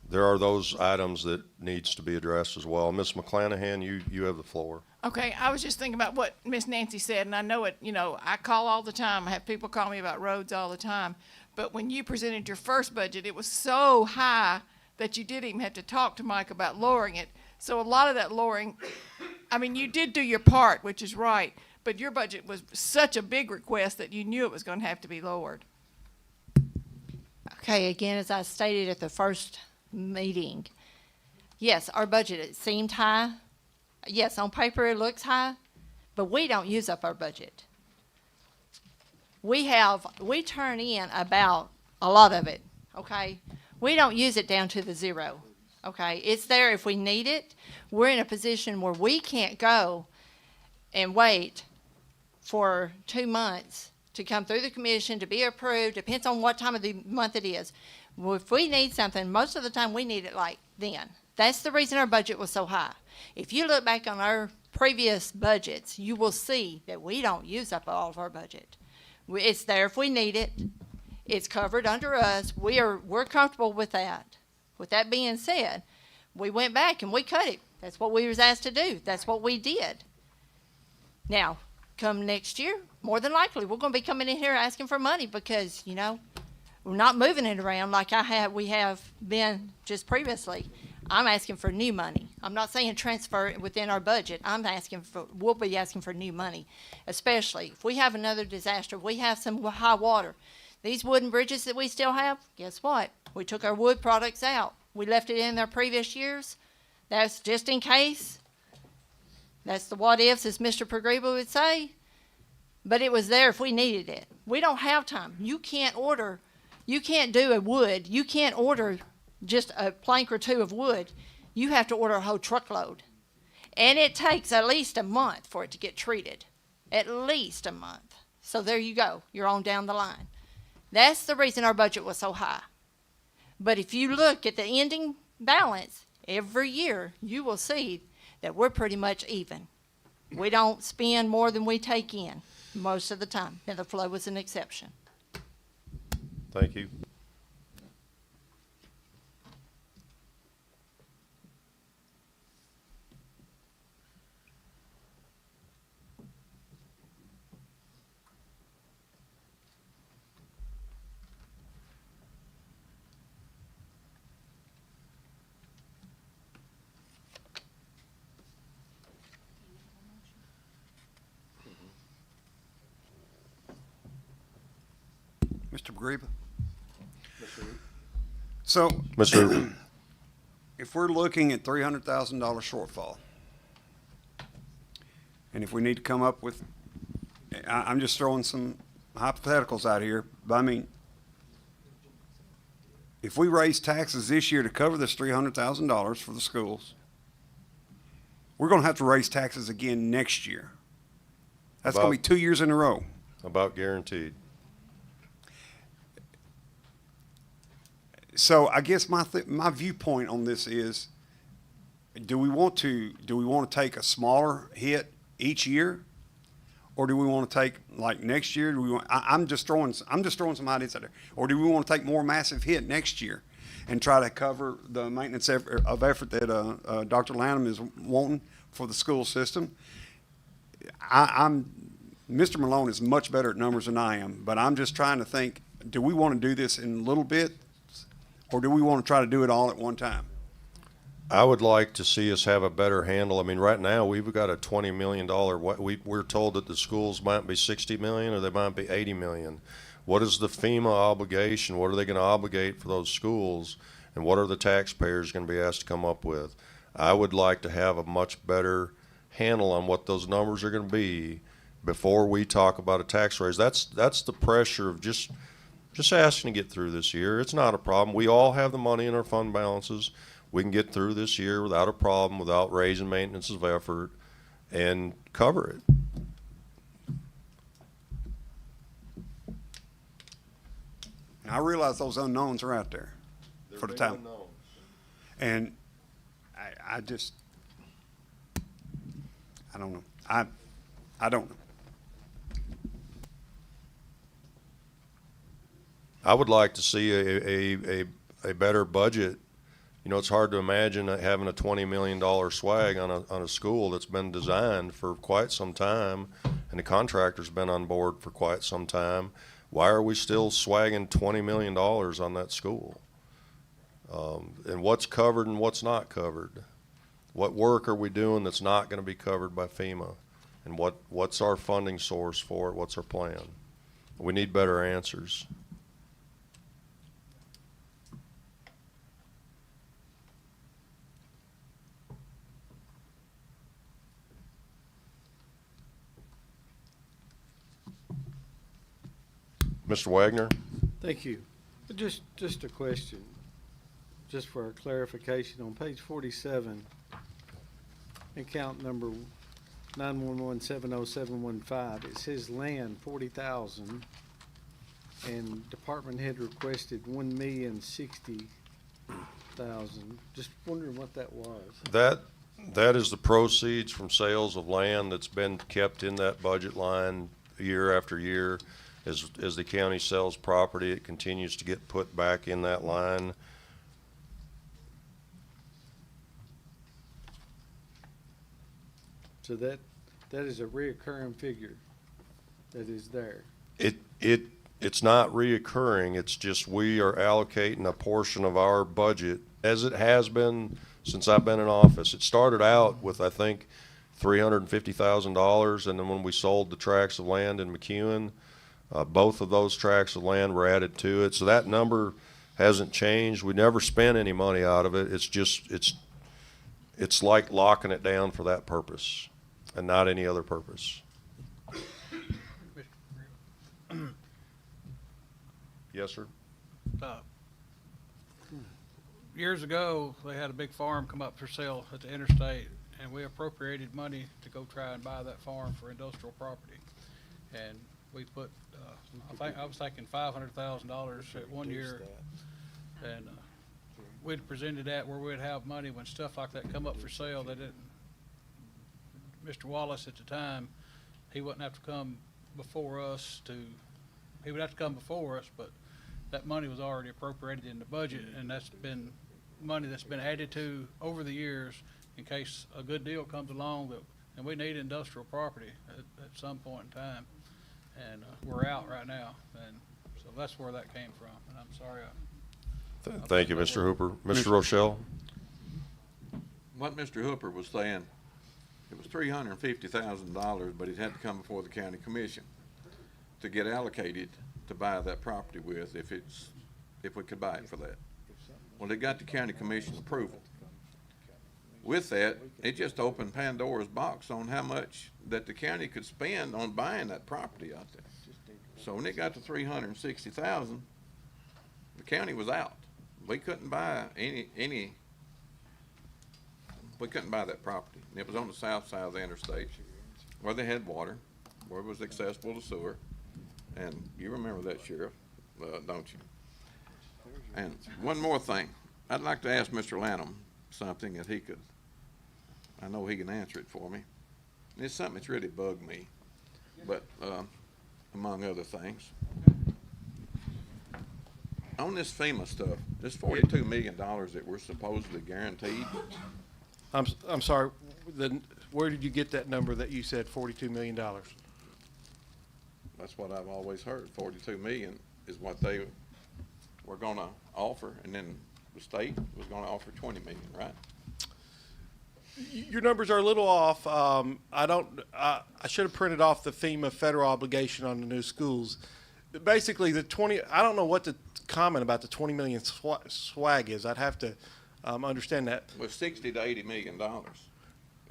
those items that needs to be addressed as well. Ms. McClanahan, you have the floor. Okay, I was just thinking about what Miss Nancy said, and I know it, I call all the time. I have people call me about roads all the time. But when you presented your first budget, it was so high that you didn't even have to talk to Mike about lowering it. So a lot of that lowering, I mean, you did do your part, which is right, but your budget was such a big request that you knew it was going to have to be lowered. Okay, again, as I stated at the first meeting, yes, our budget, it seemed high. Yes, on paper it looks high, but we don't use up our budget. We turn in about a lot of it, okay? We don't use it down to the zero, okay? It's there if we need it. We're in a position where we can't go and wait for 2 months to come through the commission to be approved. Depends on what time of the month it is. Well, if we need something, most of the time we need it like then. That's the reason our budget was so high. If you look back on our previous budgets, you will see that we don't use up all of our budget. It's there if we need it. It's covered under us. We're comfortable with that. With that being said, we went back and we cut it. That's what we was asked to do. That's what we did. Now, come next year, more than likely, we're going to be coming in here asking for money because, We're not moving it around like we have been just previously. I'm asking for new money. I'm not saying transfer it within our budget. We'll be asking for new money, especially if we have another disaster, if we have some high water. These wooden bridges that we still have, guess what? We took our wood products out. We left it in there previous years. That's just in case. That's the what ifs, as Mr. Pergreba would say. But it was there if we needed it. We don't have time. You can't do a wood. You can't order just a plank or two of wood. You have to order a whole truckload. And it takes at least a month for it to get treated. At least a month. So there you go. You're on down the line. That's the reason our budget was so high. But if you look at the ending balance every year, you will see that we're pretty much even. We don't spend more than we take in most of the time, and the flow was an exception. Thank you. Mr. Greba? So, Mr. if we're looking at $300,000 shortfall, and if we need to come up with, I'm just throwing some hypotheticals out here, but I mean, if we raise taxes this year to cover this $300,000 for the schools, we're going to have to raise taxes again next year. That's going to be 2 years in a row. About guaranteed. So I guess my viewpoint on this is, do we want to take a smaller hit each year, or do we want to take, like, next year? I'm just throwing some ideas out there. Or do we want to take more massive hit next year and try to cover the maintenance effort that Dr. Lanham is wanting for the school system? Mr. Malone is much better at numbers than I am, but I'm just trying to think, do we want to do this in little bit, or do we want to try to do it all at one time? I would like to see us have a better handle. I mean, right now we've got a $20 million. We're told that the schools might be $60 million or they might be $80 million. What is the FEMA obligation? What are they going to obligate for those schools? And what are the taxpayers going to be asked to come up with? I would like to have a much better handle on what those numbers are going to be before we talk about a tax raise. That's the pressure of just asking to get through this year. It's not a problem. We all have the money in our fund balances. We can get through this year without a problem, without raising maintenance of effort, and cover it. I realize those unknowns are out there for the time. And I don't know. I don't know. I would like to see a better budget. You know, it's hard to imagine having a $20 million swag on a school that's been designed for quite some time, and the contractor's been on board for quite some time. Why are we still swagging $20 million on that school? And what's covered and what's not covered? What work are we doing that's not going to be covered by FEMA? And what's our funding source for it? What's our plan? We need better answers. Mr. Wagner? Thank you. Just a question, just for a clarification. On page 47, account number 911700715, it says land 40,000, and department head requested 1,060,000. Just wondering what that was. That is the proceeds from sales of land that's been kept in that budget line year after year. As the county sells property, it continues to get put back in that line. So that is a reoccurring figure that is there. it's not reoccurring. It's just we are allocating a portion of our budget, as it has been since I've been in office. It started out with, I think, $350,000, and then when we sold the tracts of land in McEwen, both of those tracts of land were added to it. So that number hasn't changed. We never spent any money out of it. It's just, it's like locking it down for that purpose and not any other purpose. Yes, sir. Years ago, they had a big farm come up for sale at the interstate, and we appropriated money to go try and buy that farm for industrial property. And we put, I was thinking $500,000 at one year, and we'd presented that where we'd have money when stuff like that come up for sale. They didn't. Mr. Wallace at the time, he wouldn't have to come before us he would have to come before us, but that money was already appropriated in the budget, and that's been money that's been added to over the years in case a good deal comes along and we need industrial property at some point in time. And we're out right now, and so that's where that came from, and I'm sorry. Thank you, Mr. Hooper. Mr. Rochelle? What Mr. Hooper was saying, it was $350,000, but it had to come before the county commission to get allocated to buy that property with, if we could buy it for that. Well, they got the county commission approval. With that, it just opened Pandora's box on how much that the county could spend on buying that property out there. So when it got to $360,000, the county was out. We couldn't buy we couldn't buy that property. And it was on the south side of the interstate where they had water, where it was accessible to sewer. And you remember that, Sheriff, don't you? And one more thing. I'd like to ask Mr. Lanham something that I know he can answer it for me. And it's something that's really bugged me, but among other things. On this FEMA stuff, this $42 million that we're supposedly guaranteed. I'm sorry, where did you get that number that you said $42 million? That's what I've always heard. 42 million is what they were gonna offer, and then the state was gonna offer 20 million, right? Your numbers are a little off. I should have printed off the FEMA federal obligation on the new schools. Basically, I don't know what the comment about the 20 million swag is. I'd have to understand that. Well, $60 to $80 million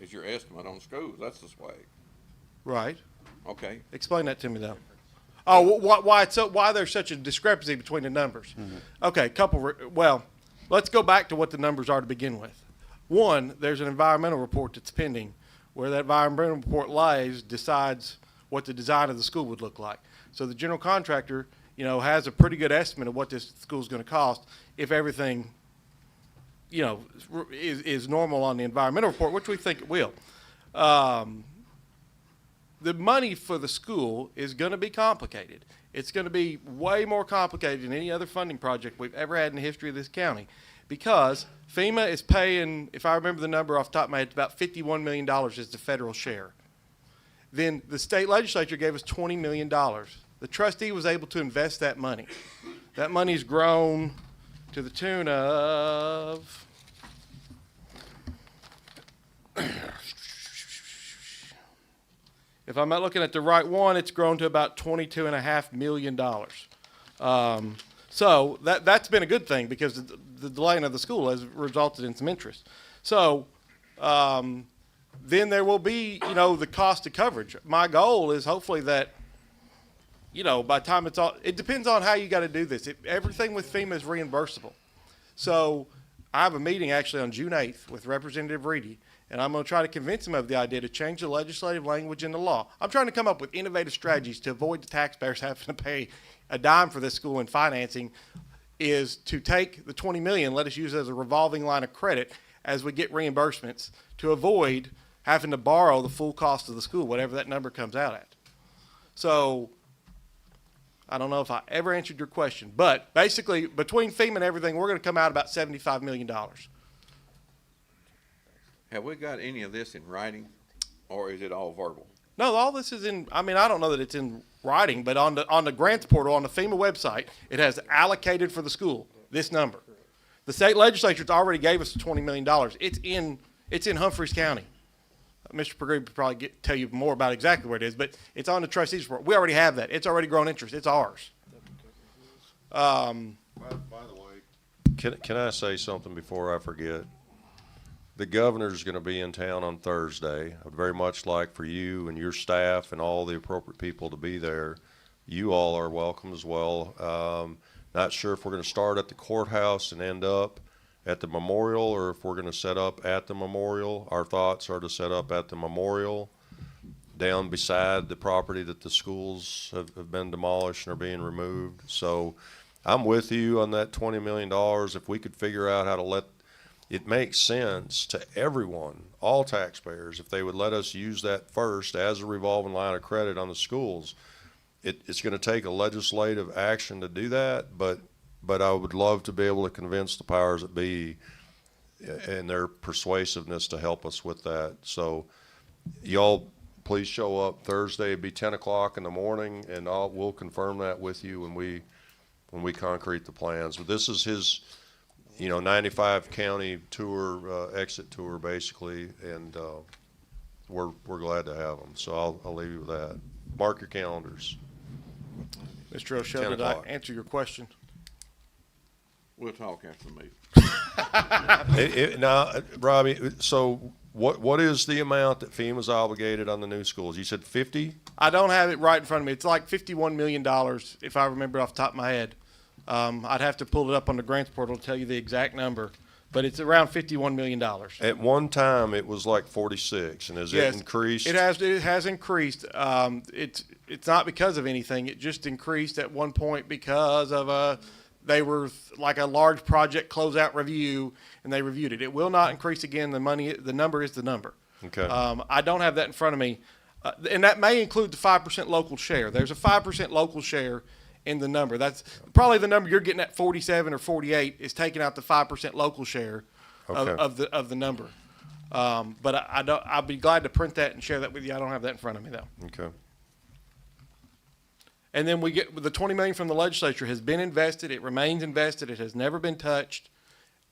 is your estimate on schools. That's the swag. Right. Okay. Explain that to me, though. Oh, why there's such a discrepancy between the numbers? Mm-hmm. Okay, well, let's go back to what the numbers are to begin with. One, there's an environmental report that's pending, where that environmental report decides what the design of the school would look like. So the general contractor, has a pretty good estimate of what this school is going to cost if everything, is normal on the environmental report, which we think it will. The money for the school is going to be complicated. It's going to be way more complicated than any other funding project we've ever had in the history of this county, because FEMA is paying, if I remember the number off the top of my head, about $51 million is the federal share. Then the state legislature gave us $20 million. The trustee was able to invest that money. That money's grown to the tune of if I'm not looking at the right one, it's grown to about $22.5 million. So that's been a good thing, because the delaying of the school has resulted in some interest. So then there will be, the cost of coverage. My goal is hopefully that, by the time it's all, it depends on how you got to do this. Everything with FEMA is reimbursable. So I have a meeting actually on June 8th with Representative Reedy, and I'm going to try to convince him of the idea to change the legislative language in the law. I'm trying to come up with innovative strategies to avoid the taxpayers having to pay a dime for this school in financing, is to take the $20 million, let us use it as a revolving line of credit as we get reimbursements, to avoid having to borrow the full cost of the school, whatever that number comes out at. So I don't know if I ever answered your question, but basically between FEMA and everything, we're going to come out about $75 million. Have we got any of this in writing, or is it all verbal? No, all this is in, I mean, I don't know that it's in writing, but on the grants portal, on the FEMA website, it has allocated for the school, this number. The state legislature's already gave us $20 million. It's in Humphreys County. Mr. Pagre would probably tell you more about exactly where it is, but it's on the trustees report. We already have that. It's already grown interest. It's ours. By the way, can I say something before I forget? The governor's going to be in town on Thursday. I'd very much like for you and your staff and all the appropriate people to be there. You all are welcome as well. Not sure if we're going to start at the courthouse and end up at the memorial, or if we're going to set up at the memorial. Our thoughts are to set up at the memorial, down beside the property that the schools have been demolished and are being removed. So I'm with you on that $20 million. If we could figure out how to let it make sense to everyone, all taxpayers, if they would let us use that first as a revolving line of credit on the schools. It's going to take a legislative action to do that, but I would love to be able to convince the powers that be and their persuasiveness to help us with that. So y'all please show up Thursday. It'd be 10 o'clock in the morning, and we'll confirm that with you when we concrete the plans. But this is his 95 county tour, exit tour basically, and we're glad to have them. So I'll leave you with that. Mark your calendars. Mr. O'Shea, did I answer your question? We'll talk after the meeting. Now, Robbie, so what is the amount that FEMA's obligated on the new schools? You said 50? I don't have it right in front of me. It's like $51 million, if I remember off the top of my head. I'd have to pull it up on the grants portal to tell you the exact number, but it's around $51 million. At one time, it was like 46, and has it increased? It has increased. It's not because of anything. It just increased at one point because of they were like a large project closeout review, and they reviewed it. It will not increase again. The number is the number. Okay. I don't have that in front of me, and that may include the 5% local share. There's a 5% local share in the number. That's probably the number you're getting at 47 or 48 is taking out the 5% local share of the number. But I'll be glad to print that and share that with you. I don't have that in front of me though. Okay. And then we get the $20 million from the legislature has been invested. It remains invested. It has never been touched,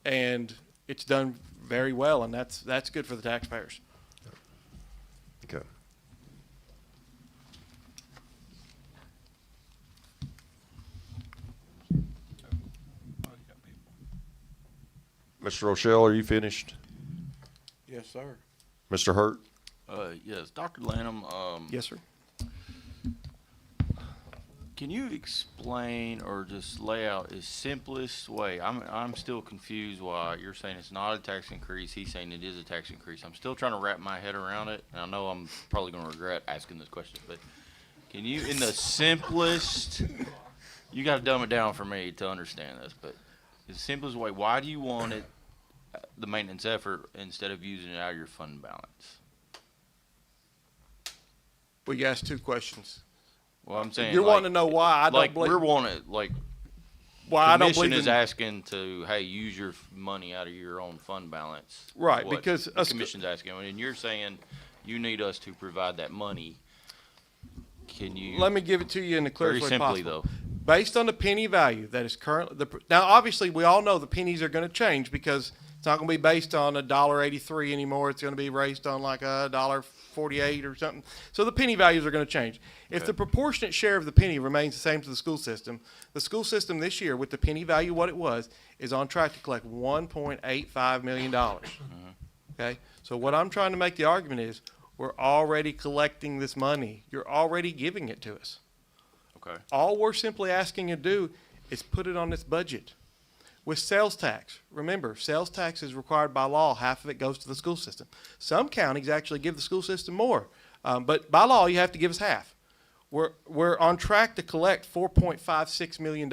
and it's done very well. And that's good for the taxpayers. Okay. Mr. Rochelle, are you finished? Yes, sir. Mr. Hurt? Yes, Dr. Lanham. Yes, sir. Can you explain or just lay out the simplest way? I'm still confused why you're saying it's not a tax increase. He's saying it is a tax increase. I'm still trying to wrap my head around it, and I know I'm probably going to regret asking this question, but can you, in the simplest, you got to dumb it down for me to understand this, but the simplest way, why do you want it, the maintenance effort, instead of using it out of your fund balance? Well, you asked two questions. Well, I'm saying you're wanting to know why I don't believe. We're wanting why I don't commission believe is asking to use your money out of your own fund balance. Right, What because the commission's asking, and you're saying you need us to provide that money. Can you? Let me give it to you in the clearest way very simply possible. though. Based on the penny value that is currently now, obviously we all know the pennies are going to change because it's not going to be based on $1.83 anymore. It's going to be based on like $1.48 or something. So the penny values are going to change. If the proportionate share of the penny remains the same to the school system this year, with the penny value what it was, is on track to collect $1.85 million. Okay, so what I'm trying to make the argument is we're already collecting this money. You're already giving it to us. Okay. All we're simply asking you to do is put it on this budget. With sales tax, remember, sales tax is required by law. Half of it goes to the school system. Some counties actually give the school system more, but by law, you have to give us half. We're on track to collect $4.56 million.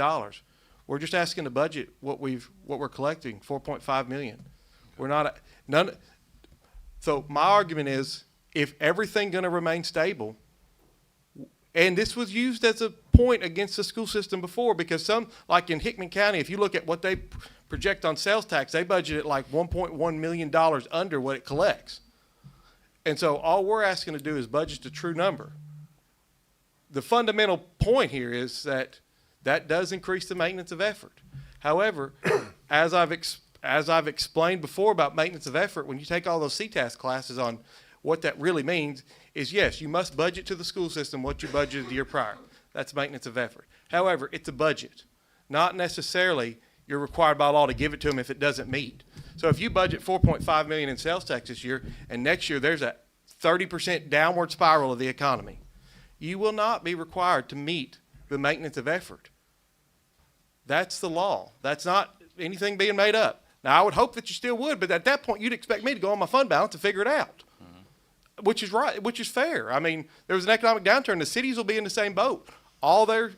We're just asking the budget what we're collecting, $4.5 million. We're not none. So my argument is, if everything going to remain stable, and this was used as a point against the school system before, because some, like in Hickman County, if you look at what they project on sales tax, they budget it like $1.1 million under what it collects. And so all we're asking to do is budget the true number. The fundamental point here is that that does increase the maintenance of effort. However, as I've explained before about maintenance of effort, when you take all those CTAS classes on what that really means is, yes, you must budget to the school system what you budgeted the year prior. That's maintenance of effort. However, it's a budget, not necessarily you're required by law to give it to them if it doesn't meet. So if you budget $4.5 million in sales tax this year, and next year there's a 30% downward spiral of the economy, you will not be required to meet the maintenance of effort. That's the law. That's not anything being made up. Now, I would hope that you still would, but at that point, you'd expect me to go on my fund balance and figure it out, which is right, which is fair. I mean, there was an economic downturn. The cities will be in the same boat. All their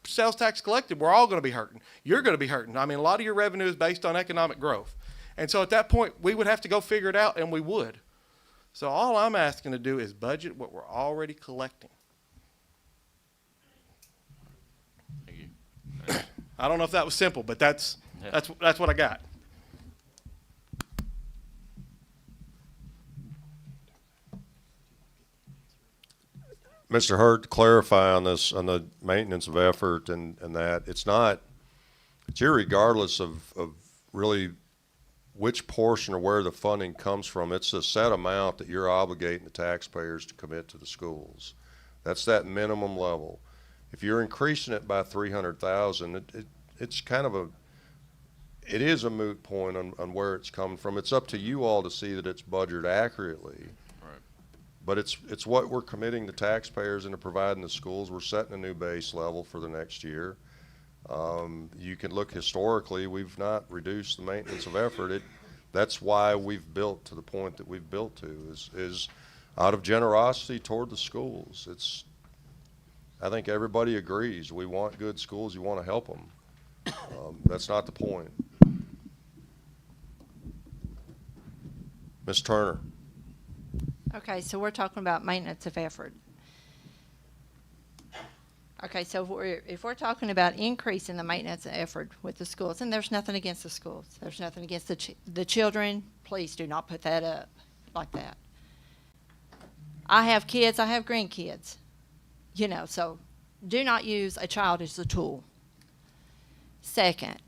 sales tax collected, we're all going to be hurting. You're going to be hurting. I mean, a lot of your revenue is based on economic growth. And so at that point, we would have to go figure it out, and we would. So all I'm asking to do is budget what we're already collecting. Thank you. I don't know if that was simple, but that's what I got. Mr. Hurt, to clarify on this, on the maintenance of effort and that, it's irregardless of really which portion or where the funding comes from. It's a set amount that you're obligating the taxpayers to commit to the schools. That's that minimum level. If you're increasing it by 300,000, it's kind of it is a moot point on where it's coming from. It's up to you all to see that it's budgeted accurately. But it's what we're committing to taxpayers into providing the schools. We're setting a new base level for the next year. You can look historically, we've not reduced the maintenance of effort. That's why we've built to the point that we've built to, is out of generosity toward the schools. I think everybody agrees. We want good schools. You want to help them. That's not the point. Ms. Turner. Okay, so we're talking about maintenance of effort. Okay, so if we're talking about increasing the maintenance of effort with the schools, and there's nothing against the schools, there's nothing against the children, please do not put that up like that. I have kids, I have grandkids, so do not use a child as a tool. Second,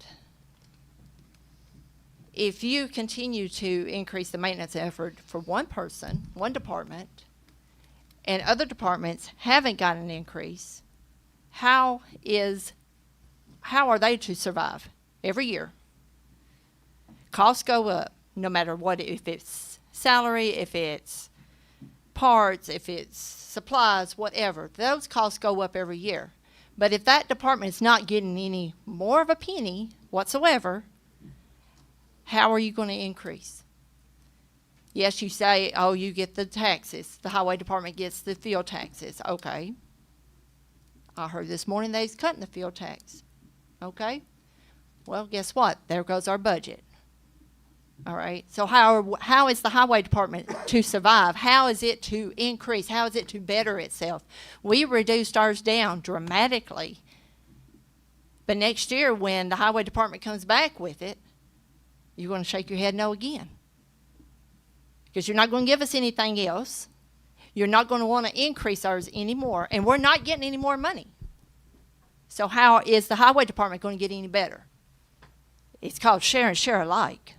if you continue to increase the maintenance effort for one person, one department, and other departments haven't got an increase, how are they to survive every year? Costs go up no matter what, if it's salary, if it's parts, if it's supplies, whatever. Those costs go up every year. But if that department is not getting any more of a penny whatsoever, how are you going to increase? Yes, you say, oh, you get the taxes. The highway department gets the field taxes. Okay. I heard this morning they's cutting the field tax. Okay. Well, guess what? There goes our budget. All right. So how is the highway department to survive? How is it to increase? How is it to better itself? We reduced ours down dramatically. But next year when the highway department comes back with it, you're going to shake your head no again. Because you're not going to give us anything else. You're not going to want to increase ours anymore. And we're not getting any more money. So how is the highway department going to get any better? It's called share and share alike.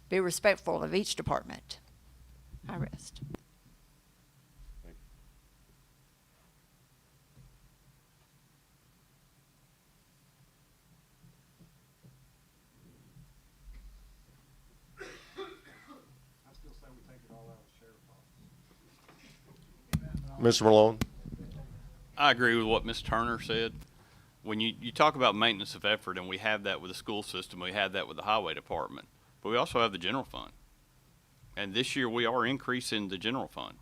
Be respectful of each department. I rest. Mr. Malone. I agree with what Ms. Turner said. When you talk about maintenance of effort, and we have that with the school system, we have that with the highway department, but we also have the general fund. And this year we are increasing the general fund.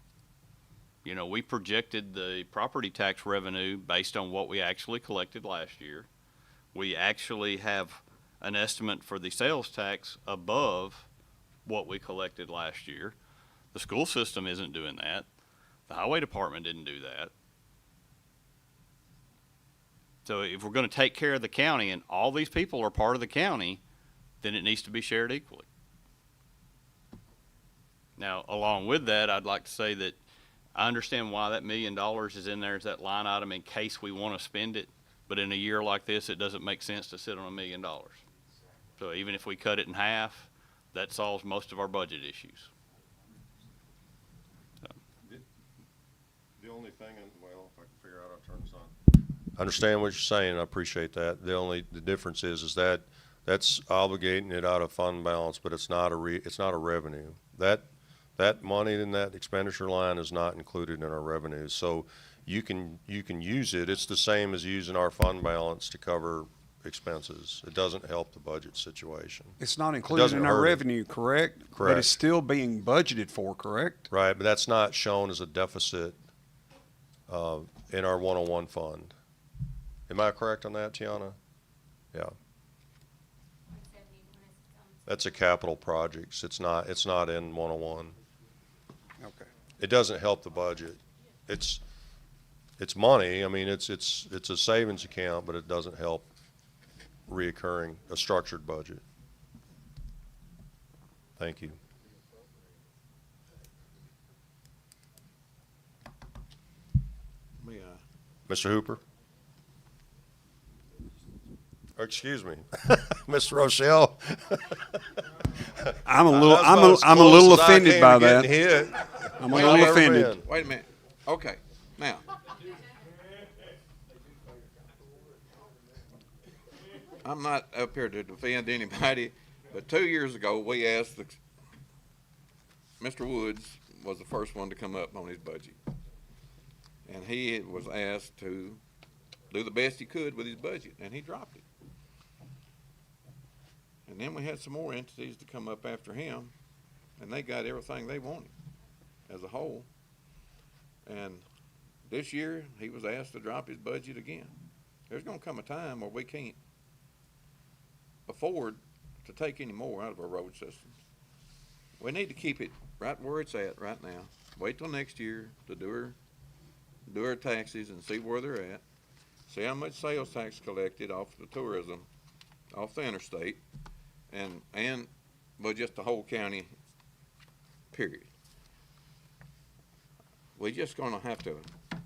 We projected the property tax revenue based on what we actually collected last year. We actually have an estimate for the sales tax above what we collected last year. The school system isn't doing that. The highway department didn't do that. So if we're going to take care of the county and all these people are part of the county, then it needs to be shared equally. Now, along with that, I'd like to say that I understand why that $1 million is in there as that line item in case we want to spend it. But in a year like this, it doesn't make sense to sit on $1 million. So even if we cut it in half, that solves most of our budget issues. The only thing, well, if I can figure out how to turn this on. I understand what you're saying, I appreciate that. The difference is that that's obligating it out of fund balance, but it's not a revenue. That money in that expenditure line is not included in our revenues. So you can use it. It's the same as using our fund balance to cover expenses. It doesn't help the budget situation. It's not included in our revenue, correct? Correct. But it's still being budgeted for, correct? Right, but that's not shown as a deficit in our 101 fund. Am I correct on that, Tiana? Yeah. That's a capital projects. It's not in 101. Okay. It doesn't help the budget. It's money. I mean, it's a savings account, but it doesn't help reoccurring a structured budget. Thank you. Mr. Hooper? Or excuse me, Mr. Rochelle. I'm a little offended by that. I'm a little offended. Wait a minute. Okay, now. I'm not up here to defend anybody, but 2 years ago, we asked Mr. Woods was the first one to come up on his budget. And he was asked to do the best he could with his budget, and he dropped it. And then we had some more entities to come up after him, and they got everything they wanted as a whole. And this year, he was asked to drop his budget again. There's gonna come a time where we can't afford to take any more out of our road systems. We need to keep it right where it's at right now. Wait till next year to do our taxes and see where they're at. See how much sales tax collected off the tourism, off the interstate, and well, just the whole county, period. We're just gonna have to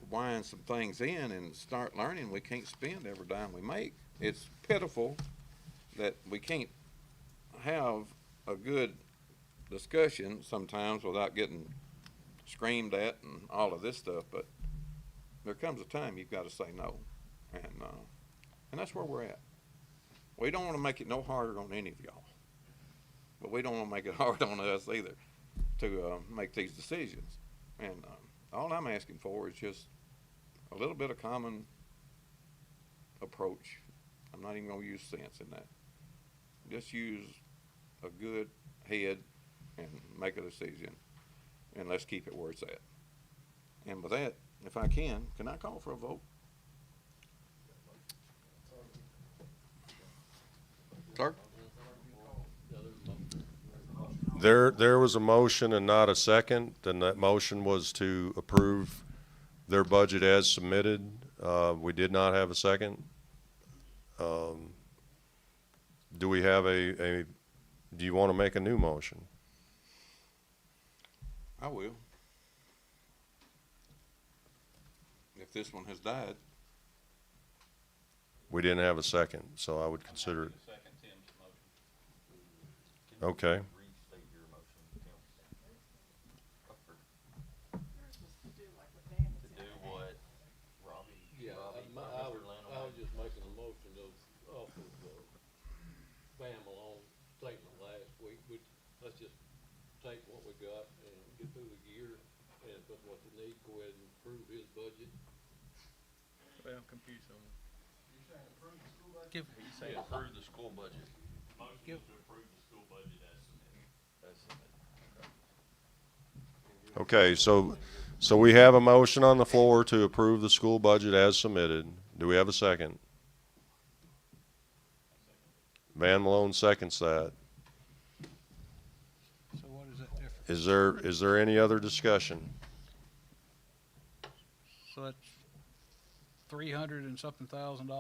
wind some things in and start learning we can't spend every dime we make. It's pitiful that we can't have a good discussion sometimes without getting screamed at and all of this stuff, but there comes a time you've got to say no, and that's where we're at. We don't want to make it no harder on any of y'all, but we don't want to make it hard on us either to make these decisions. And all I'm asking for is just a little bit of common approach. I'm not even going to use sense in that. Just use a good head and make a decision, and let's keep it where it's at. And with that, if I can I call for a vote? Clerk? There was a motion and not a second, and that motion was to approve their budget as submitted. We did not have a second. Do we have do you want to make a new motion? I will. If this one has died. We didn't have a second, so I would consider it. Okay. I was just making a motion off of Van Malone statement last week. Let's just take what we got and get through the year, and if that's what they need, go ahead and approve his budget. Well, I'm confused on. You're saying approve the school budget? You're saying approve the school budget. Motion to approve the school budget as submitted. Okay, so we have a motion on the floor to approve the school budget as submitted. Do we have a second? Van Malone seconds that. So what is that difference? Is there any other discussion? So that's $300 and something thousand.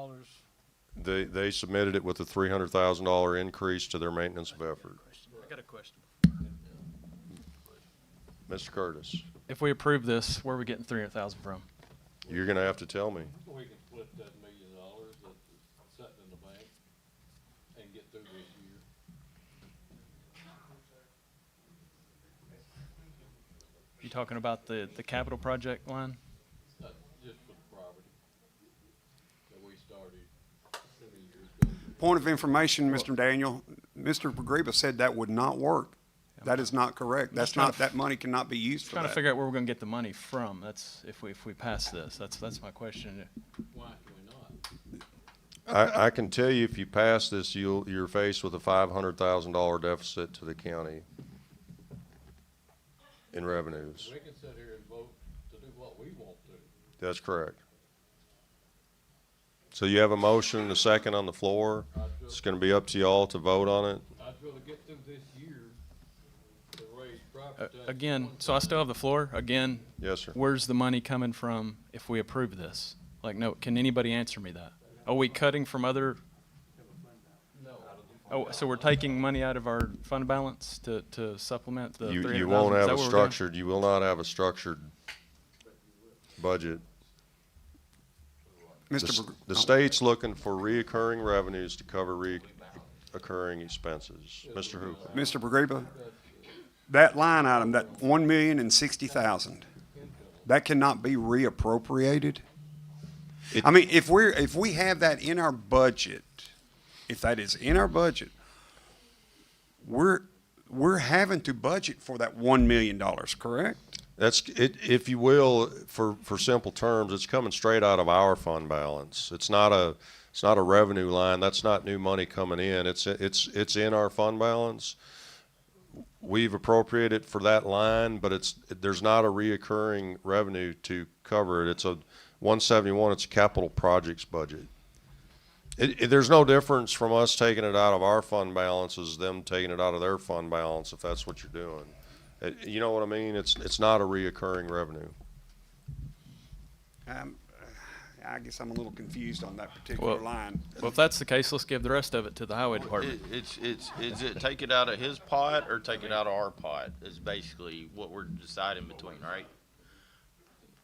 They submitted it with a $300,000 increase to their maintenance of effort. I got a question. Mr. Curtis, If we approve this, where are we getting 300,000 from? you're gonna have to tell me. We can split that $1 million that's sitting in the bank and get through this year. You talking about the capital project line? Just for the property that we started 2 years ago. Point of information, Mr. Daniel, Mr. Pagriba said that would not work. That is not correct. That's trying not, to that money cannot be used for Trying to that. figure out where we're going to get the money from. That's if we pass this. That's my question. Why can we not? I can tell you if you pass this, you're faced with a $500,000 deficit to the county in revenues. We can sit here and vote to do what we want to. That's correct. So you have a motion and a second on the floor. It's gonna be up to y'all to vote on it. I'd rather get through this year to raise property tax. Again, so I still have the floor. Again, Yes, sir. where's the money coming from if we approve this? Like, no, can anybody answer me that? Are we cutting from other? Oh, so we're taking money out of our fund balance to supplement the You 300,000? won't Is have that a what we're doing? structured, you will not have a structured budget. The state's looking for reoccurring revenues to cover reoccurring expenses. Mr. Hooper. Mr. Pagriba, that line item, that $1,060,000, that cannot be reappropriated? I mean, if we have that in our budget, if that is in our budget, we're having to budget for that $1 million, correct? That's it, if you will, for simple terms, it's coming straight out of our fund balance. It's not a revenue line. That's not new money coming in. It's in our fund balance. We've appropriated for that line, but there's not a reoccurring revenue to cover it. It's a 171. It's a capital projects budget. There's no difference from us taking it out of our fund balance as them taking it out of their fund balance, if that's what you're doing. You know what I mean? It's not a reoccurring revenue. I guess I'm a little confused on that particular line. Well, if that's the case, let's give the rest of it to the highway department. Is it take it out of his pot or take it out of our pot is basically what we're deciding between, right?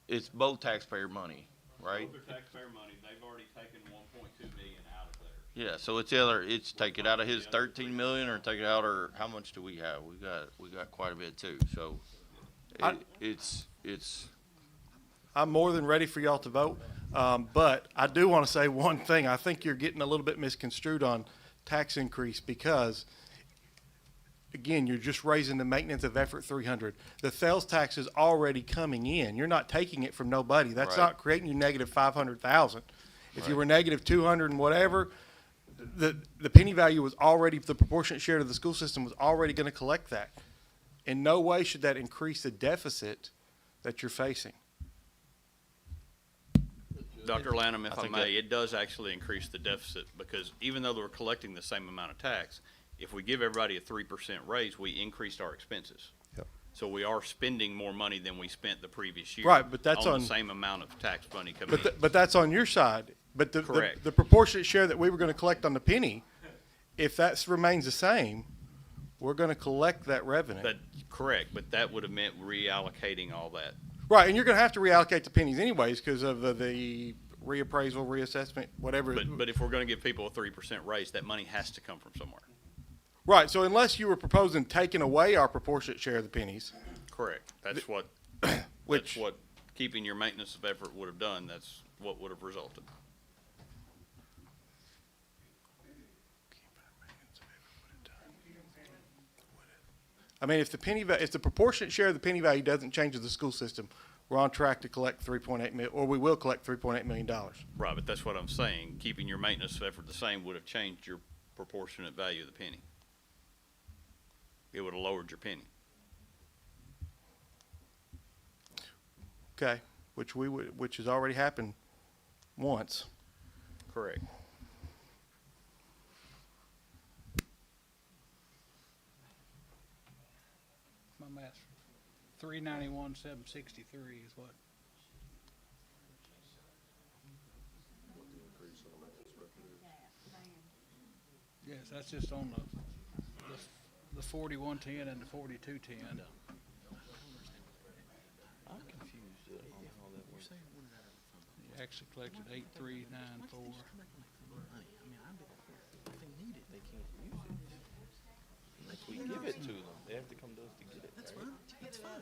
It's both taxpayer money, right? Both are taxpayer money. They've already taken 1.2 million out of there. Yeah, so it's take it out of his 13 million or take it out, or how much do we have? We got quite a bit too, so it's. I'm more than ready for y'all to vote, but I do want to say one thing. I think you're getting a little bit misconstrued on tax increase because, again, you're just raising the maintenance of effort 300. The sales tax is already coming in. You're not taking it from nobody. That's Right. not creating you negative 500,000. If you were negative 200 and whatever, the penny value was already, the proportionate share to the school system was already going to collect that. In no way should that increase the deficit that you're facing. Dr. Lanham, if I I think may, it does actually increase the deficit because even though we're collecting the same amount of tax, if we give everybody a 3% raise, we increased our expenses. Yep. So we are spending more money than we spent the previous year. Right, but that's on on- the same amount of tax money coming in. But that's on your side. But Correct. the proportionate share that we were going to collect on the penny, if that remains the same, we're going to collect that revenue. Correct, but that would have meant reallocating all that. Right, and you're going to have to reallocate the pennies anyways because of the reappraisal, reassessment, whatever. But if we're going to give people a 3% raise, that money has to come from somewhere. Right, so unless you were proposing taking away our proportionate share of the pennies. Correct. That's what, Which- that's what keeping your maintenance of effort would have done. That's what would have resulted. I mean, if the proportionate share of the penny value doesn't change in the school system, we're on track to collect 3.8 million, or we will collect $3.8 million. Right, but that's what I'm saying. Keeping your maintenance of effort the same would have changed your proportionate value of the penny. It would have lowered your penny. Okay, which has already happened once. Correct. My math, 391,763 is what? Yes, that's just on the 4110 and the 4210. actually collected 8394. We give it to them. They have to come to us to get it. That's fine. That's fine.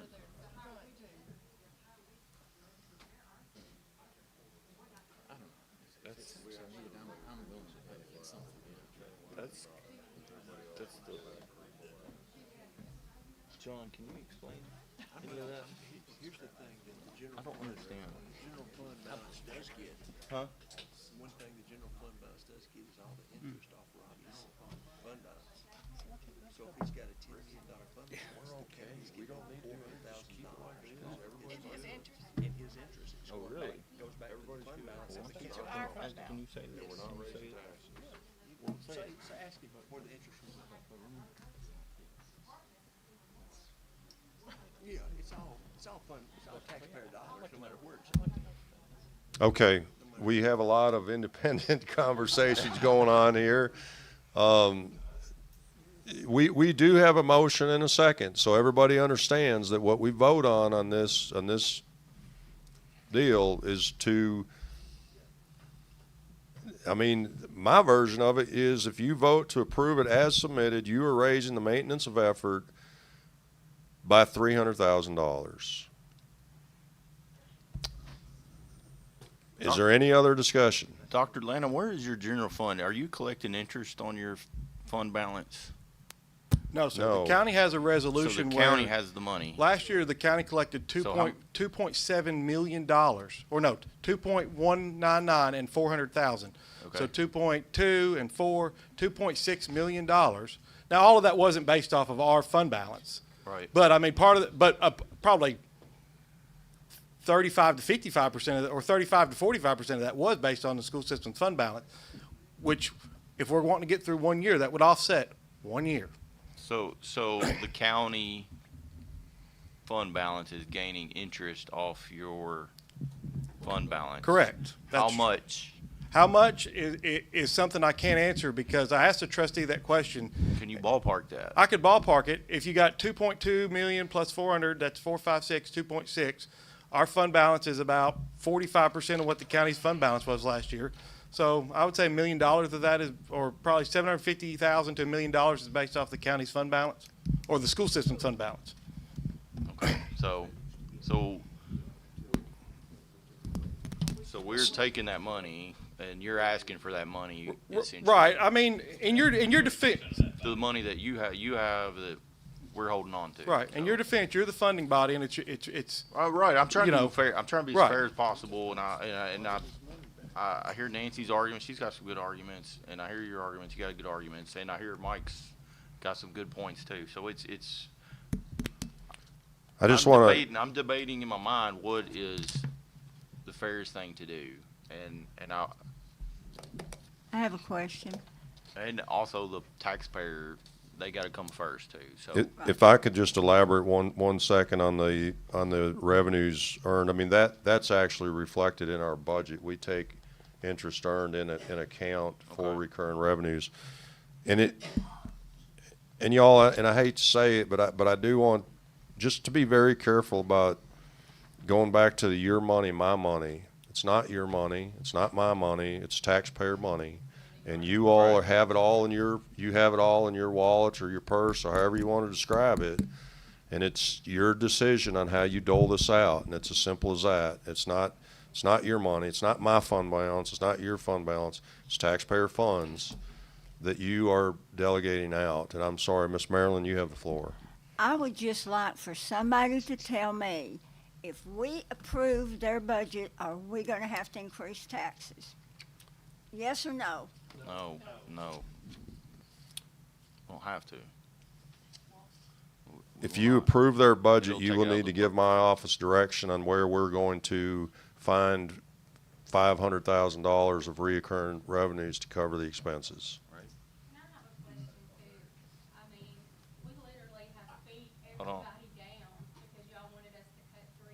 That's the. John, can you explain any of that? Here's the thing that the general. I don't understand. General fund balance does get. Huh? One thing the general fund balance does get is all the interest off Robbie's fund balance. So if he's got a $10 million fund balance, We're okay. We don't need to $400,000 In his interest? in his interest. It's Oh, going really? back- Goes back to the fund balance. Well, and the kids To are- our fund Can you say that? We're not raising taxes. Well, say ask him where the interest was. Yeah, it's all fun, it's all taxpayer dollars, no matter where it's. Okay, we have a lot of independent conversations going on here. We do have a motion and a second, so everybody understands that what we vote on this deal is to, I mean, my version of it is if you vote to approve it as submitted, you are raising the maintenance of effort by $300,000. Is there any other discussion? Dr. Lanham, where is your general fund? Are you collecting interest on your fund balance? No, sir. No. The county has a So resolution the where. county has the money. Last year, the county collected So how- $2.7 million, or no, 2.199 and 400,000. So Okay. 2.2 and 4, $2.6 million. Now, all of that wasn't based off of our fund balance. Right. But I mean, part of it, but probably 35 to 55% of it, or 35 to 45% of that was based on the school system's fund balance, which if we're wanting to get through 1 year, that would offset 1 year. So the county fund balance is gaining interest off your fund balance. Correct. How That's- much? How much is something I can't answer because I asked the trustee that question. Can you ballpark that? I could ballpark it. If you got 2.2 million plus 400, that's 456, 2.6. Our fund balance is about 45% of what the county's fund balance was last year. So I would say $1 million of that is, or probably $750,000 to $1 million is based off the county's fund balance or the school system's fund balance. Okay. So we're taking that money and you're asking for that money essentially. Right. I mean, in your defense. The money that you have that we're holding on to. Right. In your defense, you're the funding body, and it's. Right. I'm trying you to know, be fair. I'm trying to be right. as fair as possible, and I hear Nancy's arguments. She's got some good arguments, and I hear your arguments. You got good arguments, and I hear Mike's got some good points too. So it's. I just want to. I'm debating in my mind what is the fairest thing to do, and I have a question. and also the taxpayer, they got to come first too. So If I could just elaborate 1 second on the revenues earned, I mean, that's actually reflected in our budget. We take interest earned in account for recurring revenues. And y'all, and I hate to say it, but I do want just to be very careful about going back to the your money, my money. It's not your money. It's not my money. It's taxpayer money. And you all have it all in your wallet or your purse or however you want to describe it. And it's your decision on how you dole this out. And it's as simple as that. It's not your money. It's not my fund balance. It's not your fund balance. It's taxpayer funds that you are delegating out. And I'm sorry, Miss Marilyn, you have the floor. I would just like for somebody to tell me, if we approve their budget, are we gonna have to increase taxes? Yes or no? No. Don't have to. If you approve their budget, It'll you take will it out need of to the give my office direction on where we're going to find $500,000 of reoccurring revenues to cover the expenses. Can I have a question too? I mean, we literally have beat Hold on. everybody down because y'all wanted us to cut 3%.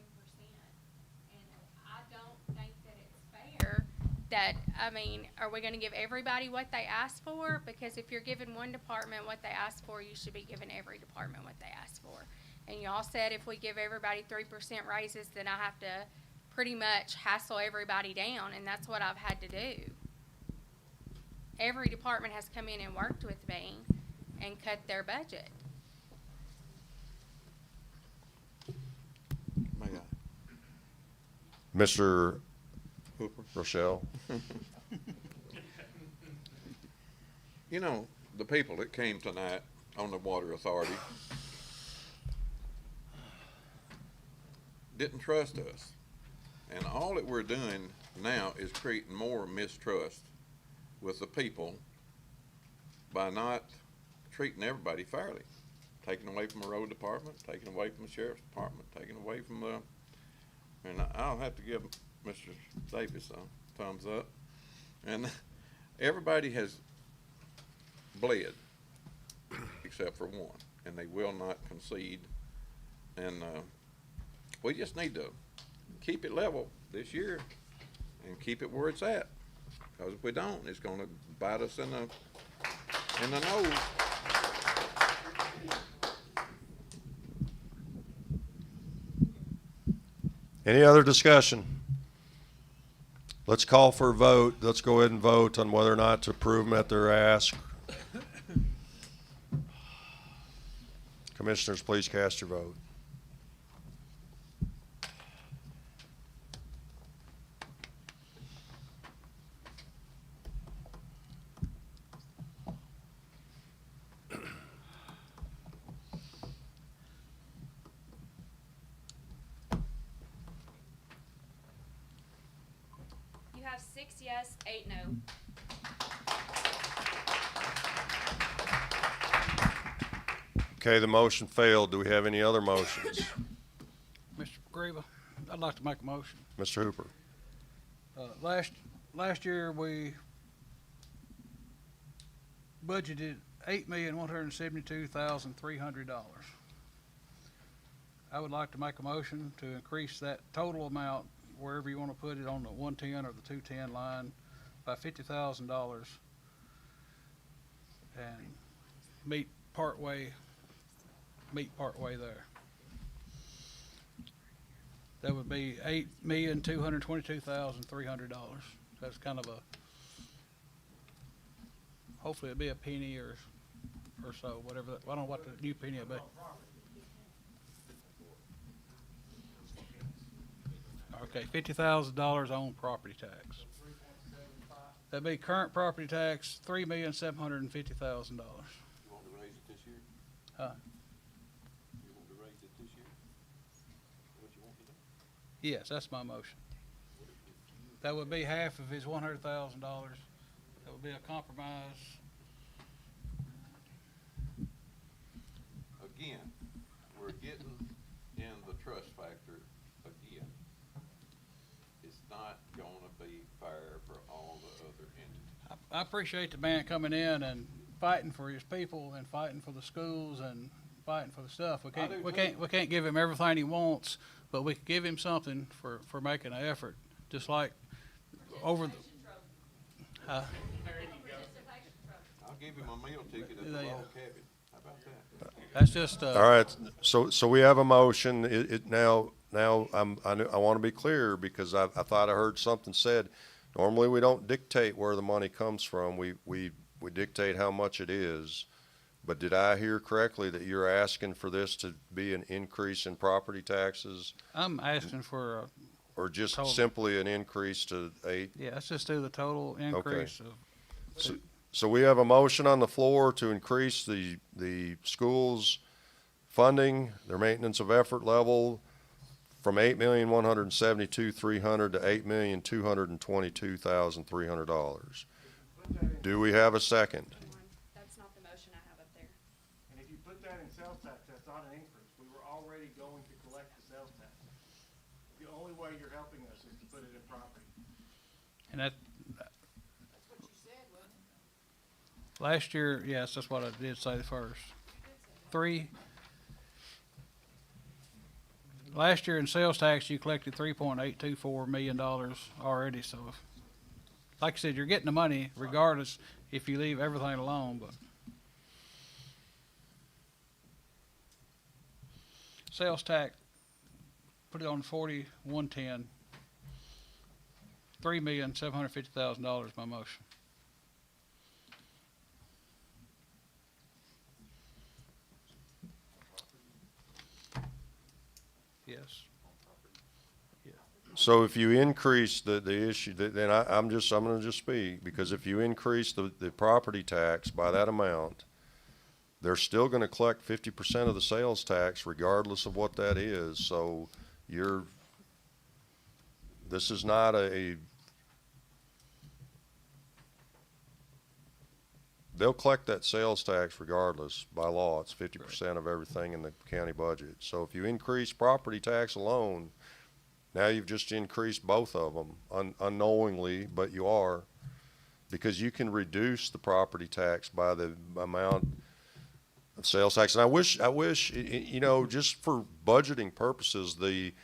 And I don't think that it's fair that, I mean, are we gonna give everybody what they asked for? Because if you're giving one department what they asked for, you should be giving every department what they asked for. And y'all said if we give everybody 3% raises, then I have to pretty much hassle everybody down, and that's what I've had to do. Every department has come in and worked with me and cut their budget. My God. Mr. Hooper. Rochelle? You know, the people that came tonight on the Water Authority didn't trust us. And all that we're doing now is creating more mistrust with the people by not treating everybody fairly. Taking away from the road department, taking away from the sheriff's department, taking away from the, and I'll have to give Mr. Davis a thumbs up. And everybody has bled, except for one, and they will not concede. And we just need to keep it level this year and keep it where it's at. Because if we don't, it's going to bite us in the nose. Any other discussion? Let's call for a vote. Let's go ahead and vote on whether or not to approve them at their ask. Commissioners, please cast your vote. You have 6 yes, 8 no. Okay, the motion failed. Do we have any other motions? Mr. Greva, I'd like to make a motion. Mr. Hooper? Last year, we budgeted $8,172,300. I would like to make a motion to increase that total amount, wherever you want to put it, on the 110 or the 210 line, by $50,000 and meet partway there. That would be $8,222,300. That's kind of a, hopefully it'd be a penny or so, whatever that, I don't know what the new penny will be. Okay, $50,000 on property tax. That'd be current property tax, $3,750,000. You want to raise it this year? Huh? You want to raise it this year? What you want to do? Yes, that's my motion. That would be half of his $100,000. That would be a compromise. Again, we're getting in the trust factor again. It's not gonna be fair for all the other entities. I appreciate the man coming in and fighting for his people and fighting for the schools and fighting for the stuff. We can't give him everything he wants, but we can give him something for making an effort, just like over the. I'll give him a meal ticket at the log cabin. How about that? That's just. All right, so we have a motion. Now I want to be clear because I thought I heard something said. Normally, we don't dictate where the money comes from. We dictate how much it is. But did I hear correctly that you're asking for this to be an increase in property taxes? I'm asking for or just total. simply an increase to 8? Yeah, let's just do the total increase of. So we have a motion on the floor to increase the schools' funding, their maintenance of effort level, from $8,172,300 to $8,222,300. Do we have a second? That's not the motion I have up there. And if you put that in sales tax, that's not an increase. We were already going to collect the sales tax. The only way you're helping us is to put it in property. And that. Last year, yes, that's what I did say first. Last year in sales tax, you collected $3.824 million already, so like I said, you're getting the money regardless if you leave everything alone, but. Sales tax, put it on 4110, $3,750,000 my motion. Yes. So if you increase the issue, then I'm gonna just speak, because if you increase the property tax by that amount, they're still gonna collect 50% of the sales tax regardless of what that is, so this is not they'll collect that sales tax regardless. By law, it's 50% of everything in the county budget. So if you increase property tax alone, now you've just increased both of them unknowingly, but you are, because you can reduce the property tax by the amount of sales tax. And I wish, you know, just for budgeting purposes, it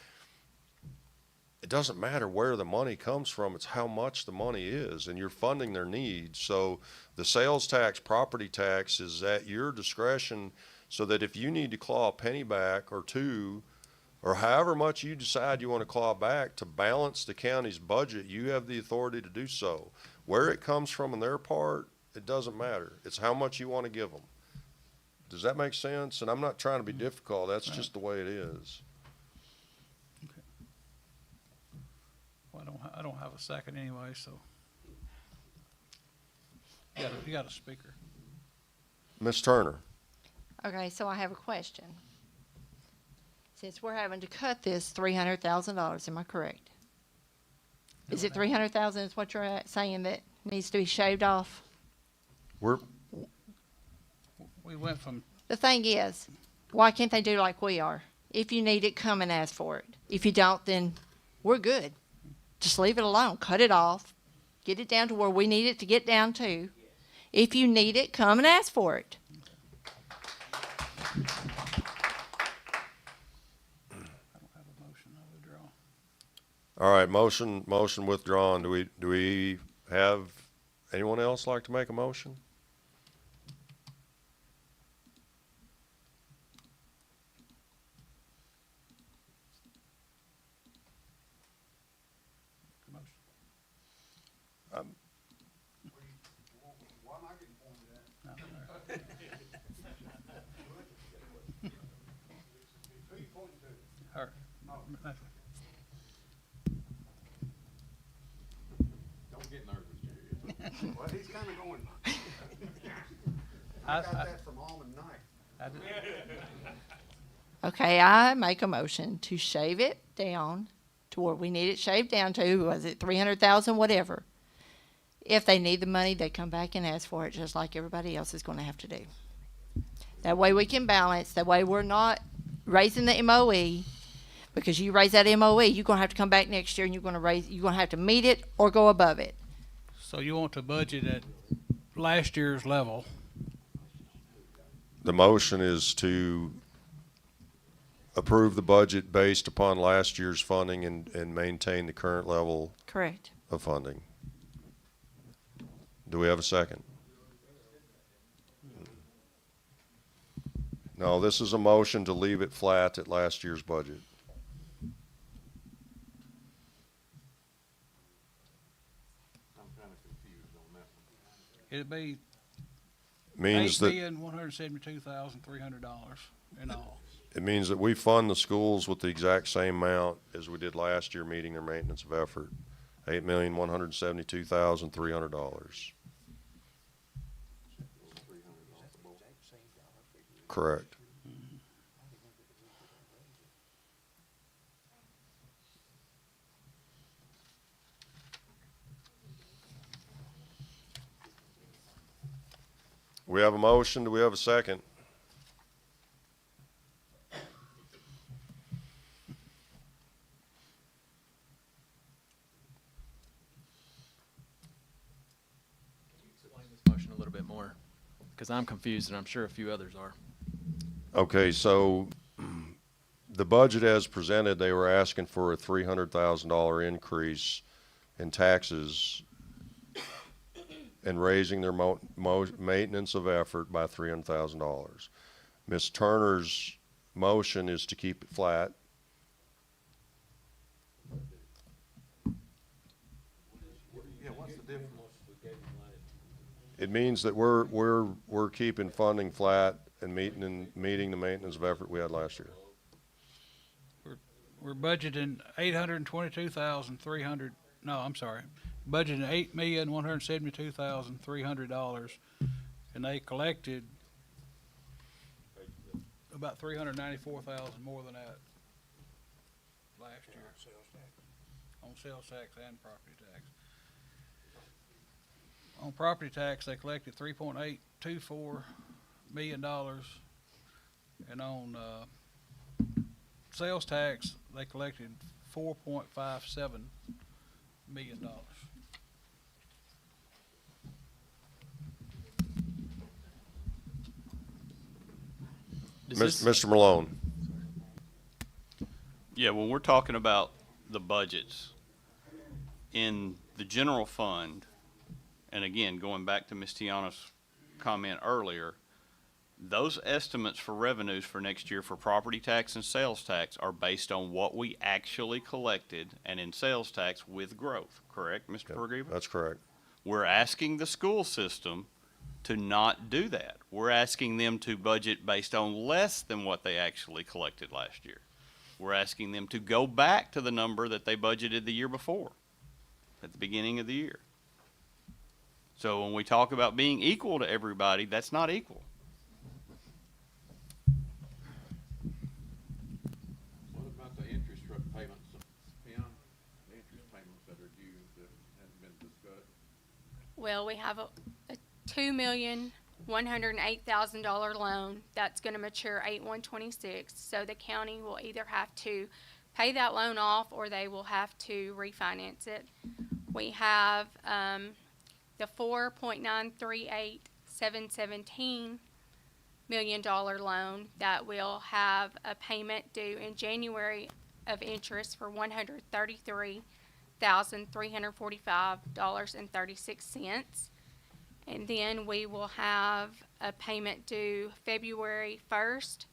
doesn't matter where the money comes from, it's how much the money is, and you're funding their needs. So the sales tax, property tax is at your discretion, so that if you need to claw a penny back or two, or however much you decide you want to claw back to balance the county's budget, you have the authority to do so. Where it comes from on their part, it doesn't matter. It's how much you want to give them. Does that make sense? And I'm not trying to be difficult, that's just the way it is. Well, I don't have a second anyway, so. You got a speaker. Ms. Turner. Okay, so I have a question. Since we're having to cut this $300,000, am I correct? Is it 300,000 is what you're saying that needs to be shaved off? We went from. The thing is, why can't they do like we are? If you need it, come and ask for it. If you don't, then we're good. Just leave it alone. Cut it off. Get it down to where we need it to get down to. If you need it, come and ask for it. All right, motion withdrawn. Do we have anyone else like to make a motion? Don't get nervous, Jerry. Well, he's kind of going. I got that from Almond Night. Okay, I make a motion to shave it down to where we need it shaved down to, was it 300,000, whatever. If they need the money, they come back and ask for it, just like everybody else is going to have to do. That way we can balance. That way we're not raising the MOE, because you raise that MOE, you're going to have to come back next year and you're going to have to meet it or go above it. So you want to budget at last year's level? The motion is to approve the budget based upon last year's funding and maintain the current level. Correct. Of funding. Do we have a second? No, this is a motion to leave it flat at last year's budget. I'm kind of confused on that one. It'd be Means that $8,172,300 in all. it means that we fund the schools with the exact same amount as we did last year, meeting their maintenance of effort, $8,172,300. Correct. We have a motion. Do we have a second? Explain this motion a little bit more, because I'm confused and I'm sure a few others are. Okay, so the budget as presented, they were asking for a $300,000 increase in taxes and raising their maintenance of effort by $300,000. Ms. Turner's motion is to keep it flat. It means that we're keeping funding flat and meeting the maintenance of effort we had last year. We're budgeting $822,300, no, I'm sorry, budgeting $8,172,300, and they collected about $394,000 more than that last year. On sales tax and property tax. On property tax, they collected $3.824 million, and on, sales tax, they collected $4.57 million. Mr. Malone. Yeah, when we're talking about the budgets in the general fund, and again, going back to Ms. Tiana's comment earlier, those estimates for revenues for next year for property tax and sales tax are based on what we actually collected and in sales tax with growth, correct, Mr. Pergeva? That's correct. We're asking the school system to not do that. We're asking them to budget based on less than what they actually collected last year. We're asking them to go back to the number that they budgeted the year before, at the beginning of the year. So when we talk about being equal to everybody, that's not equal. What about the interest payments, Pam? The interest payments that are due that haven't been discussed? Well, we have a $2,108,000 loan that's going to mature 8/1/26. So the county will either have to pay that loan off or they will have to refinance it. We have the $4.938717 million loan that will have a payment due in January of interest for $133,345.36. And then we will have a payment due February 1st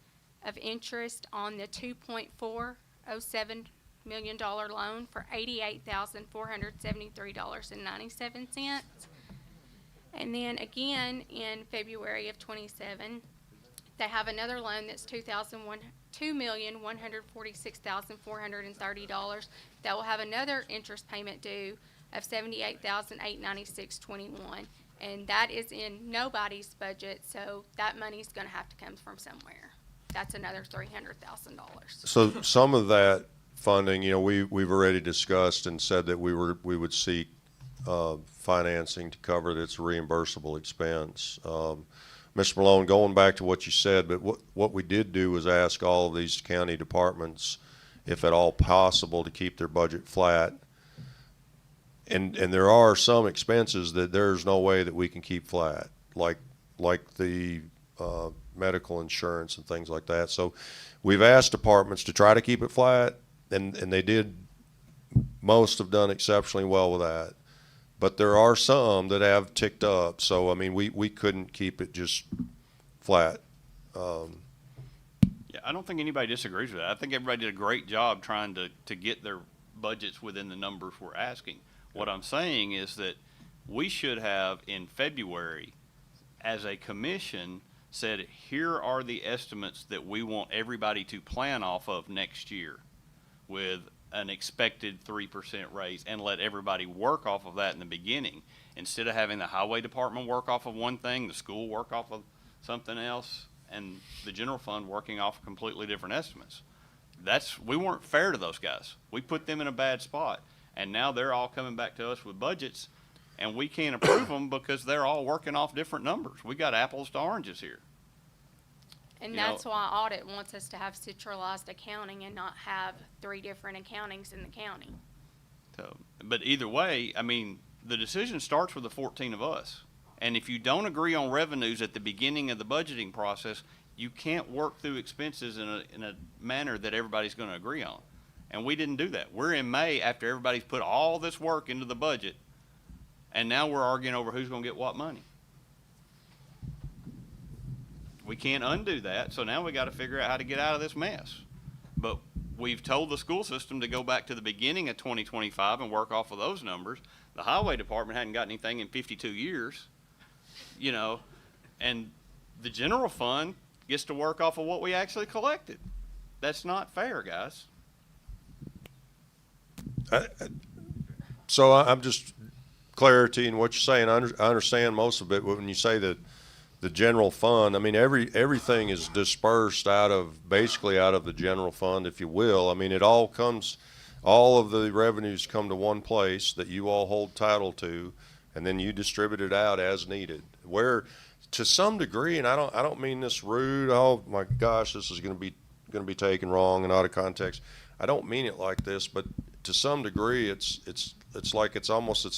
of interest on the $2.407 million loan for $88,473.97. And then again in February of 27, they have another loan that's $2,146,430 that will have another interest payment due of $78,896.21. And that is in nobody's budget, so that money's gonna have to come from somewhere. That's another $300,000. So some of that funding, we've already discussed and said that we would seek financing to cover its reimbursable expense. Mr. Malone, going back to what you said, but what we did do was ask all of these county departments, if at all possible, to keep their budget flat. And there are some expenses that there's no way that we can keep flat, like the medical insurance and things like that. So we've asked departments to try to keep it flat, and they did. Most have done exceptionally well with that. But there are some that have ticked up. So, I mean, we couldn't keep it just flat. Yeah, I don't think anybody disagrees with that. I think everybody did a great job trying to get their budgets within the numbers we're asking. What I'm saying is that we should have in February, as a commission, said, here are the estimates that we want everybody to plan off of next year with an expected 3% raise, and let everybody work off of that in the beginning. Instead of having the highway department work off of one thing, the school work off of something else, and the general fund working off completely different estimates. We weren't fair to those guys. We put them in a bad spot. And now they're all coming back to us with budgets, and we can't approve them because they're all working off different numbers. We got apples to oranges here. And that's why audit wants us to have centralized accounting and not have 3 different accountings in the county. So, but either way, I mean, the decision starts with the 14 of us. And if you don't agree on revenues at the beginning of the budgeting process, you can't work through expenses in a manner that everybody's going to agree on. And we didn't do that. We're in May after everybody's put all this work into the budget, and now we're arguing over who's going to get what money. We can't undo that, so now we got to figure out how to get out of this mess. But we've told the school system to go back to the beginning of 2025 and work off of those numbers. The highway department hadn't got anything in 52 years. you know, and the general fund gets to work off of what we actually collected. That's not fair, guys. So I'm just clarity in what you're saying. I understand most of it. When you say that the general fund, I mean, everything is dispersed basically out of the general fund, if you will. I mean, all of the revenues come to one place that you all hold title to, and then you distribute it out as needed. Where, to some degree, and I don't mean this rude. Oh my gosh, this is going to be taken wrong and out of context. I don't mean it like this, but to some degree, it's like it's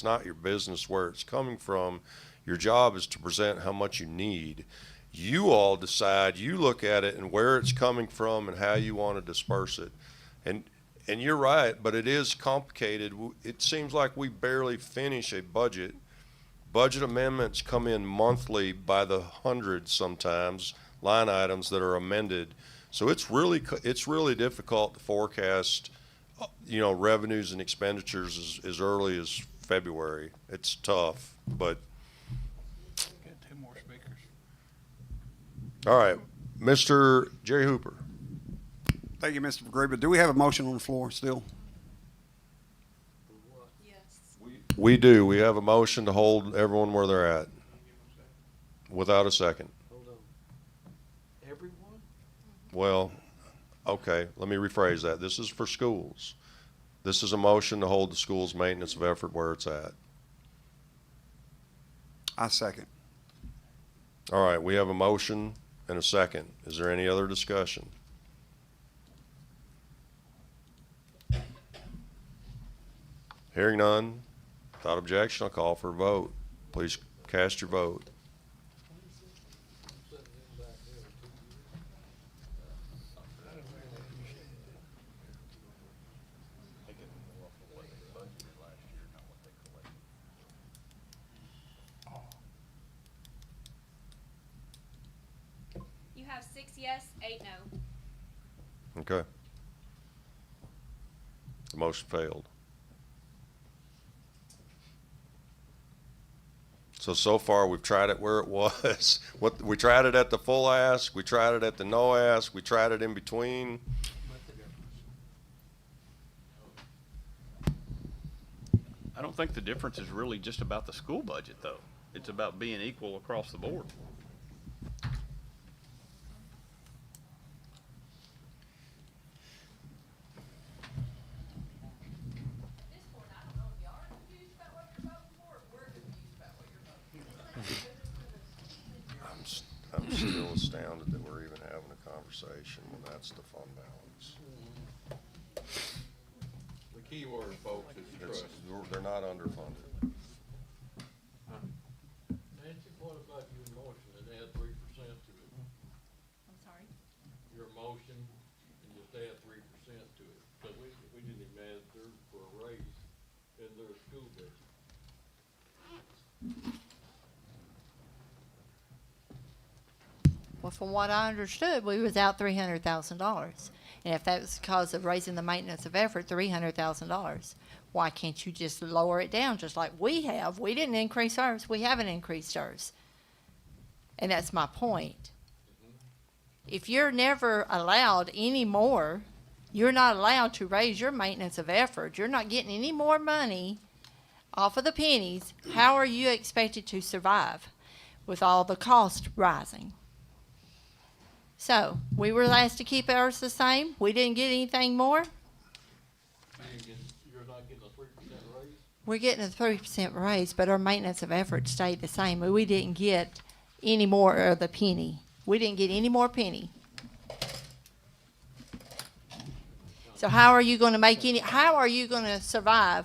not your business where it's coming from. Your job is to present how much you need. You all decide, you look at it and where it's coming from and how you want to disperse it. And you're right, but it is complicated. It seems like we barely finish a budget. Budget amendments come in monthly by the hundreds sometimes, line items that are amended. So it's really difficult to forecast, revenues and expenditures as early as February. It's tough, but. Got two more speakers. All right, Mr. Jerry Hooper. Thank you, Mr. McGreevy. Do we have a motion on the floor still? We do. We have a motion to hold everyone where they're at without a second. Hold on. Everyone? Well, okay, let me rephrase that. This is for schools. This is a motion to hold the school's maintenance of effort where it's at. I second. All right, we have a motion and a second. Is there any other discussion? Hearing none, without objection, I'll call for a vote. Please cast your vote. You have 6 yes, 8 no. Okay. The motion failed. So far, we've tried it where it was. We tried it at the full ask, we tried it at the no ask, we tried it in between. I don't think the difference is really just about the school budget, though. It's about being equal across the board. I'm still astounded that we're even having a conversation when that's the fund balance. The key word, folks, is trust. They're not underfunded. Nancy, what about your motion and add 3% to it? I'm sorry? Your motion and just add 3% to it, because we didn't even add theirs for a raise in their school budget. Well, from what I understood, we was out $300,000. And if that was because of raising the maintenance of effort, $300,000, why can't you just lower it down just like we have? We didn't increase ours. We haven't increased ours. And that's my point. If you're never allowed any more, you're not allowed to raise your maintenance of effort. You're not getting any more money off of the pennies. How are you expected to survive with all the cost rising? So, we were asked to keep ours the same. We didn't get anything more. You're not getting a 3% raise? We're getting a 3% raise, but our maintenance of effort stayed the same. We didn't get any more of the penny. We didn't get any more penny. So how are you going to how are you going to survive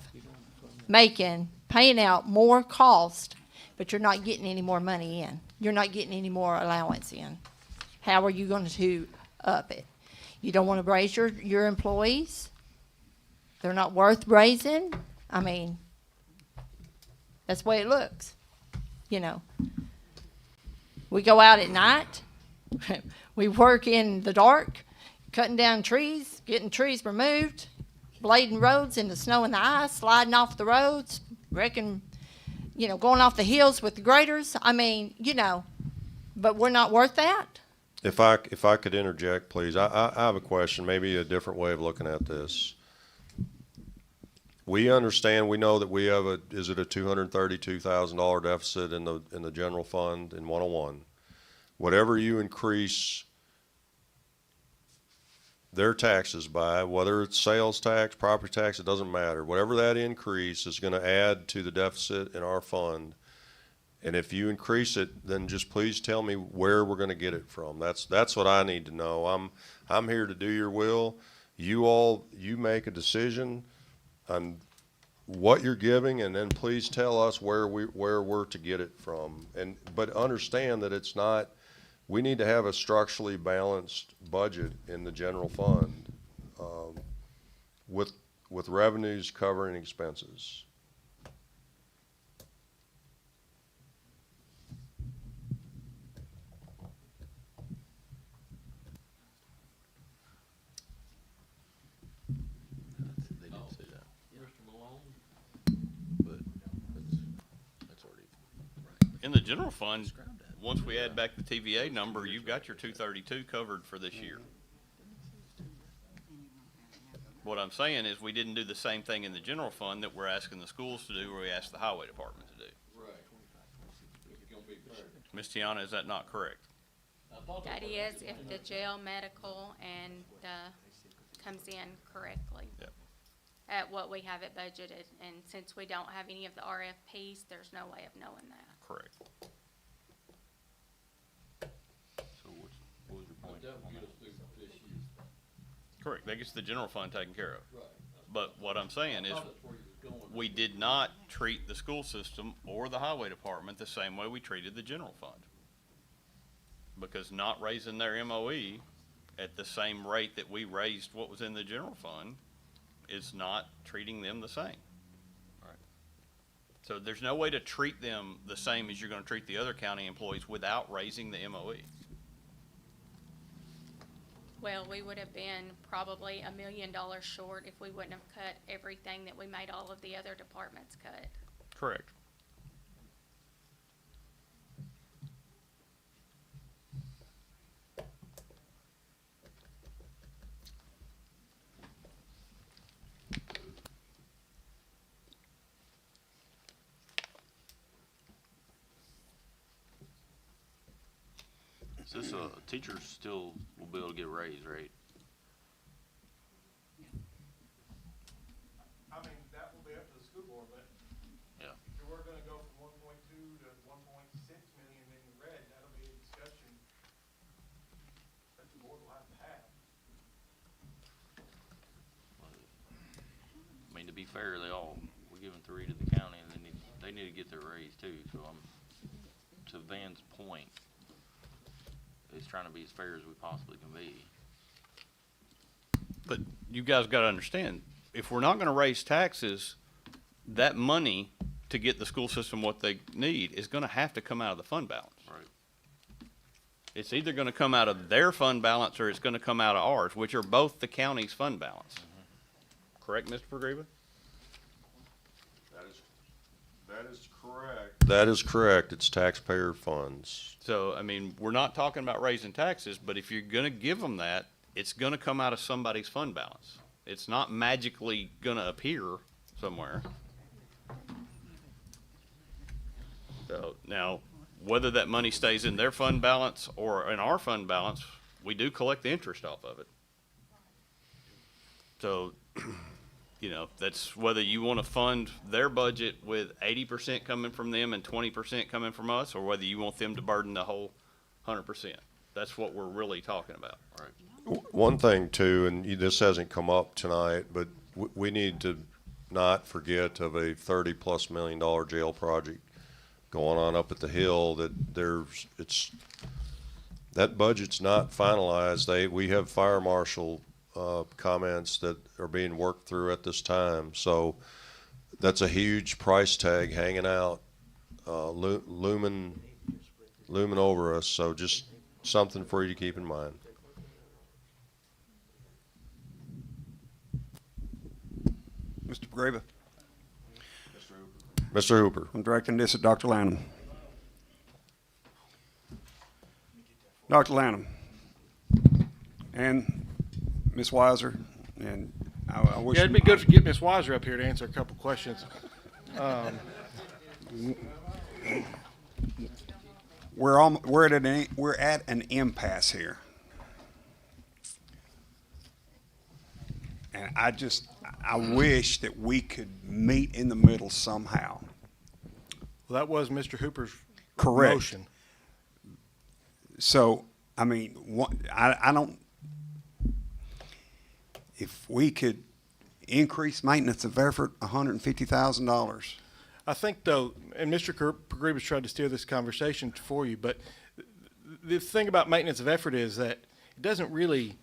paying out more cost, but you're not getting any more money in? You're not getting any more allowance in. How are you going to up it? You don't want to raise your employees? They're not worth raising? I mean, that's the way it looks. We go out at night. We work in the dark, cutting down trees, getting trees removed, blading roads in the snow and the ice, sliding off the roads, wrecking you know, going off the hills with the graders. I mean, you know, but we're not worth that. If I could interject, please, I have a question, maybe a different way of looking at this. We understand, we know that we have is it a $232,000 deficit in the general fund in 101. Whatever you increase their taxes by, whether it's sales tax, property tax, it doesn't matter. Whatever that increase is going to add to the deficit in our fund. And if you increase it, then just please tell me where we're going to get it from. That's what I need to know. I'm here to do your will. You make a decision on what you're giving, and then please tell us where we're to get it from. But understand that it's not. We need to have a structurally balanced budget in the general fund, with revenues covering expenses. They didn't say that. Mr. Malone, but that's already. In the general fund, once we add back the TVA number, you've got your 232 covered for this year. What I'm saying is we didn't do the same thing in the general fund that we're asking the schools to do, or we asked the highway department to do. Right. Ms. Tiana, is that not correct? That is if the jail medical and, comes in correctly. Yep. At what we have it budgeted, and since we don't have any of the RFPs, there's no way of knowing that. Correct. So what was your point? That will get us through this year. Correct. That gets the general fund taken care of. Right. But what I'm saying is, I thought that's where you was going. we did not treat the school system or the highway department the same way we treated the general fund. Because not raising their MOE at the same rate that we raised what was in the general fund is not treating them the same. Right. So there's no way to treat them the same as you're gonna treat the other county employees without raising the MOE. Well, we would have been probably $1 million short if we wouldn't have cut everything that we made all of the other departments cut. Correct. So this, teachers still will be able to get a raise, right? I mean, that will be up to the school board, but Yeah. if we're gonna go from 1.2 to 1.6 million in the red, that'll be a discussion that the board will have to have. I mean, to be fair, we're giving 3 to the county, and they need to get their raise too, so to Van's point, is trying to be as fair as we possibly can be. But you guys gotta understand, if we're not gonna raise taxes, that money to get the school system what they need is gonna have to come out of the fund balance. Right. It's either gonna come out of their fund balance or it's gonna come out of ours, which are both the county's fund balance. Correct, Mr. Pergreva? That is correct. That is correct. It's taxpayer funds. So, I mean, we're not talking about raising taxes, but if you're gonna give them that, it's gonna come out of somebody's fund balance. It's not magically gonna appear somewhere. So, now, whether that money stays in their fund balance or in our fund balance, we do collect the interest off of it. So, you know, that's whether you want to fund their budget with 80% coming from them and 20% coming from us, or whether you want them to burden the whole 100%. That's what we're really talking about. Right. One thing too, and this hasn't come up tonight, but we need to not forget of a $30+ million jail project going on up at the Hill. That budget's not finalized. We have fire marshal comments that are being worked through at this time. So that's a huge price tag hanging out, looming over us. So just something for you to keep in mind. Mr. Grava. Mr. Hooper. I'm directing this at Dr. Lanham. Dr. Lanham and Ms. Weiser, and I wish. Yeah, it'd be good to get Ms. Weiser up here to answer a couple questions. We're at an impasse here. And I wish that we could meet in the middle somehow. Well, that was Mr. Hooper's Correct. motion. So, I mean, I don't, if we could increase maintenance of effort $150,000. I think, though, and Mr. Pagreebas tried to steer this conversation for you, but the thing about maintenance of effort is that it doesn't really,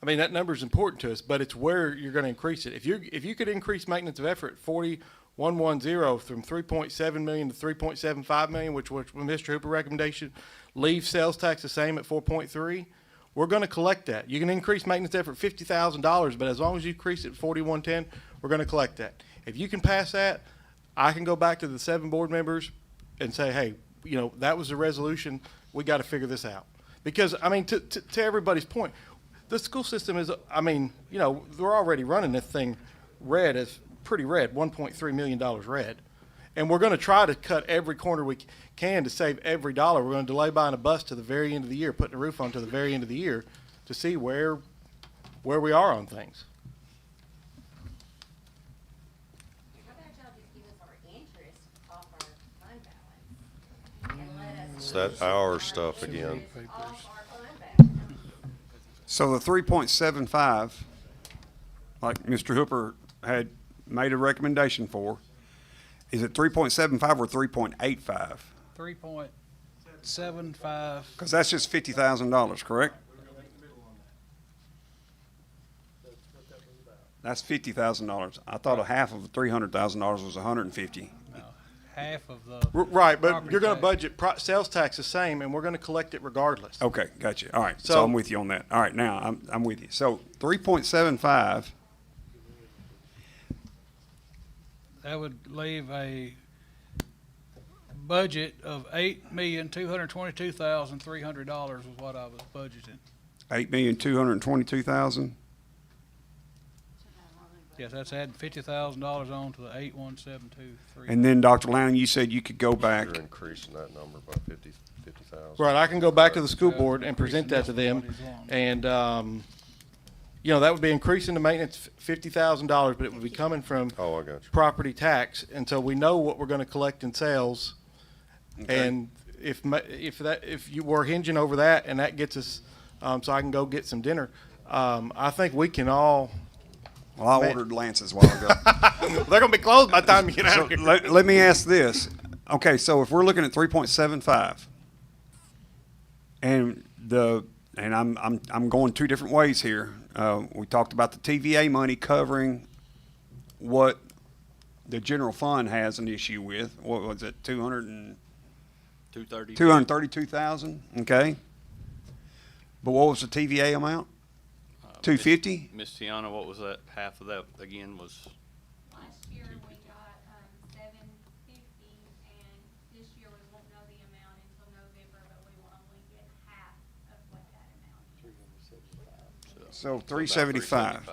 I mean, that number is important to us, but it's where you're going to increase it. If you could increase maintenance of effort 40110 from 3.7 million to 3.75 million, which was Mr. Hooper's recommendation, leave sales tax the same at 4.3, we're going to collect that. You can increase maintenance effort $50,000, but as long as you increase it 4110, we're going to collect that. If you can pass that, I can go back to the 7 board members and say, hey, you know, that was the resolution. We got to figure this out. Because, I mean, to everybody's point, the school system is, I mean, you know, we're already running this thing red, as pretty red, $1.3 million red. And we're going to try to cut every corner we can to save every dollar. We're going to delay buying a bus to the very end of the year, putting a roof on to the very end of the year to see where we are on things. It's that hour stuff again. So the 3.75, like Mr. Hooper had made a recommendation for, is it 3.75 or 3.85? 3.75. Because that's just $50,000, correct? That's $50,000. I thought a half of $300,000 was $150,000. Half of the. Right, but property you're going to tax. budget sales tax the same, and we're going to collect it regardless. Okay, gotcha. All right, so So- I'm with you on that. All right, now I'm with you. So 3.75. That would leave a budget of $8,222,300 was what I was budgeting. $8,222,000. Yes, that's adding $50,000 on to the 8,172,300. And then Dr. Lanham, you said you could go back. You're increasing that number by 50,000. Right, I can go back to the school board and present that to them, and, you know, that would be increasing the maintenance $50,000, but it would be coming from Oh, I got you. property tax, and so we know what we're gonna collect in sales. Okay. And if you were hinging over that, and that gets us, so I can go get some dinner, I think we can all. Well, I ordered Lance's a while ago. They're gonna be closed by the time you get out So of here. let me ask this. Okay, so if we're looking at 3.75, and I'm going 2 different ways here. We talked about the TVA money covering what the general fund has an issue with. What was it, 232,000? Okay. But what was the TVA amount? 250? Miss Tiana, what was that? Half of that again was. Last year we got, $750, and this year we won't know the amount until November, but we will only get half of what that amount is. So about 375.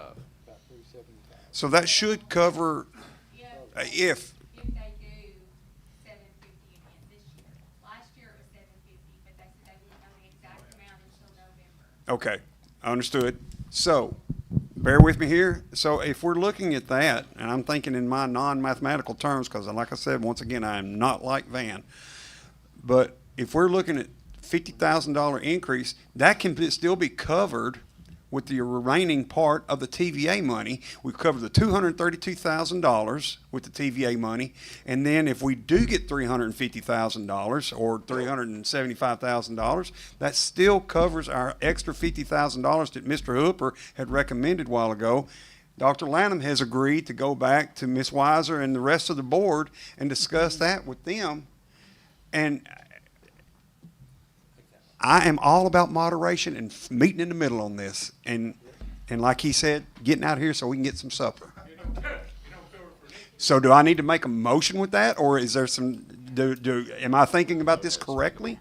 So that should cover if. If they do $750 again this year. Last year it was $750, but they said they wouldn't know the exact amount until November. Okay, understood. So, bear with me here. So if we're looking at that, and I'm thinking in my non-mathematical terms, because like I said, once again, I am not like Van. But if we're looking at $50,000 increase, that can still be covered with the remaining part of the TVA money. We've covered the $232,000 with the TVA money, and then if we do get $350,000 or $375,000, that still covers our extra $50,000 that Mr. Hooper had recommended a while ago. Dr. Lanham has agreed to go back to Ms. Weiser and the rest of the board and discuss that with them. And I am all about moderation and meeting in the middle on this. And like he said, getting out here so we can get some supper. So do I need to make a motion with that, or is there some, am I thinking about this correctly?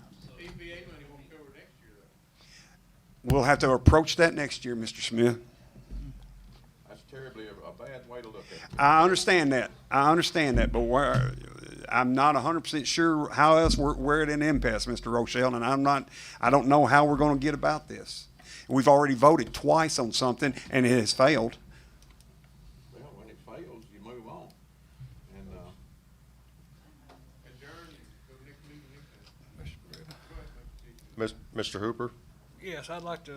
We'll have to approach that next year, Mr. Smith. That's terribly a bad way to look at it. I understand that, but I'm not 100% sure how else we're at an impasse, Mr. Rochelle, and I don't know how we're going to get about this. We've already voted twice on something, and it has failed. Well, when it fails, you move on. And, Mr. Hooper? Yes, I'd like to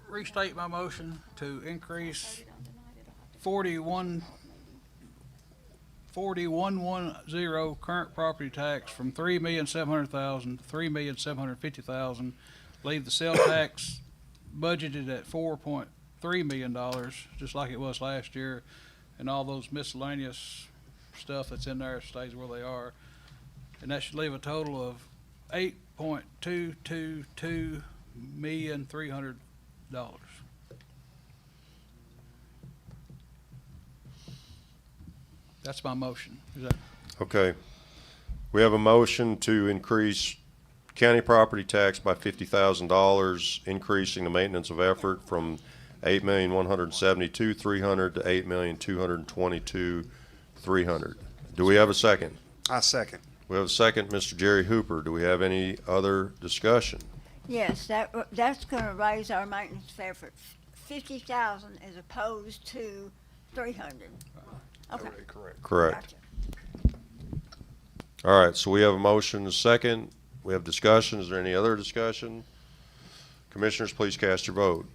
restate my motion to increase 4110 current property tax from 3,700,000 to 3,750,000. Leave the sales tax budgeted at $4.3 million, just like it was last year, and all those miscellaneous stuff that's in there stays where they are. And that should leave a total of $8.222,300,000. That's my motion. Is that? Okay. We have a motion to increase county property tax by $50,000, increasing the maintenance of effort from $8,172,300 to $8,222,300. Do we have a second? I second. We have a second, Mr. Jerry Hooper. Do we have any other discussion? Yes, that's gonna raise our maintenance effort, 50,000 as opposed to 300. Okay. Correct. All right, so we have a motion, a second. We have discussion. Is there any other discussion? Commissioners, please cast your vote.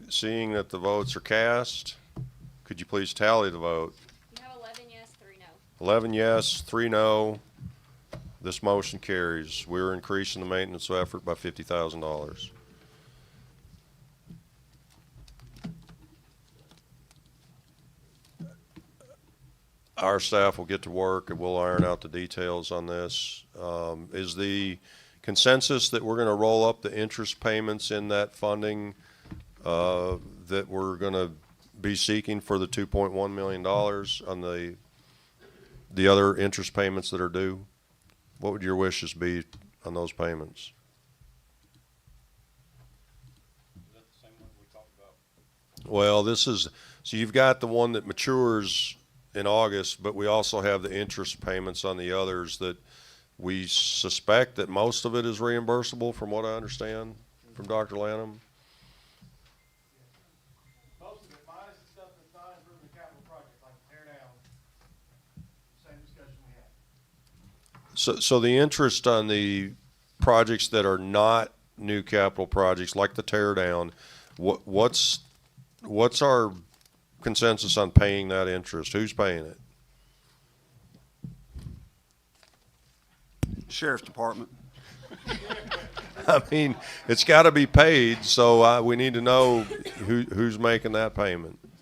Seeing that the votes are cast, could you please tally the vote? You have 11 yes, 3 no. 11 yes, 3 no. This motion carries. We're increasing the maintenance effort by $50,000. Our staff will get to work and we'll iron out the details on this. Is the consensus that we're going to roll up the interest payments in that funding that we're going to be seeking for the $2.1 million on the other interest payments that are due? What would your wishes be on those payments? Well, so you've got the one that matures in August, but we also have the interest payments on the others that we suspect that most of it is reimbursable, from what I understand from Dr. Lanham. Most of it, minus the stuff that's not improving the capital project, like tear down, same discussion we had. So the interest on the projects that are not new capital projects, like the tear down, what's our consensus on paying that interest? Who's paying it? Sheriff's Department. I mean, it's got to be paid, so we need to know who's making that payment. That's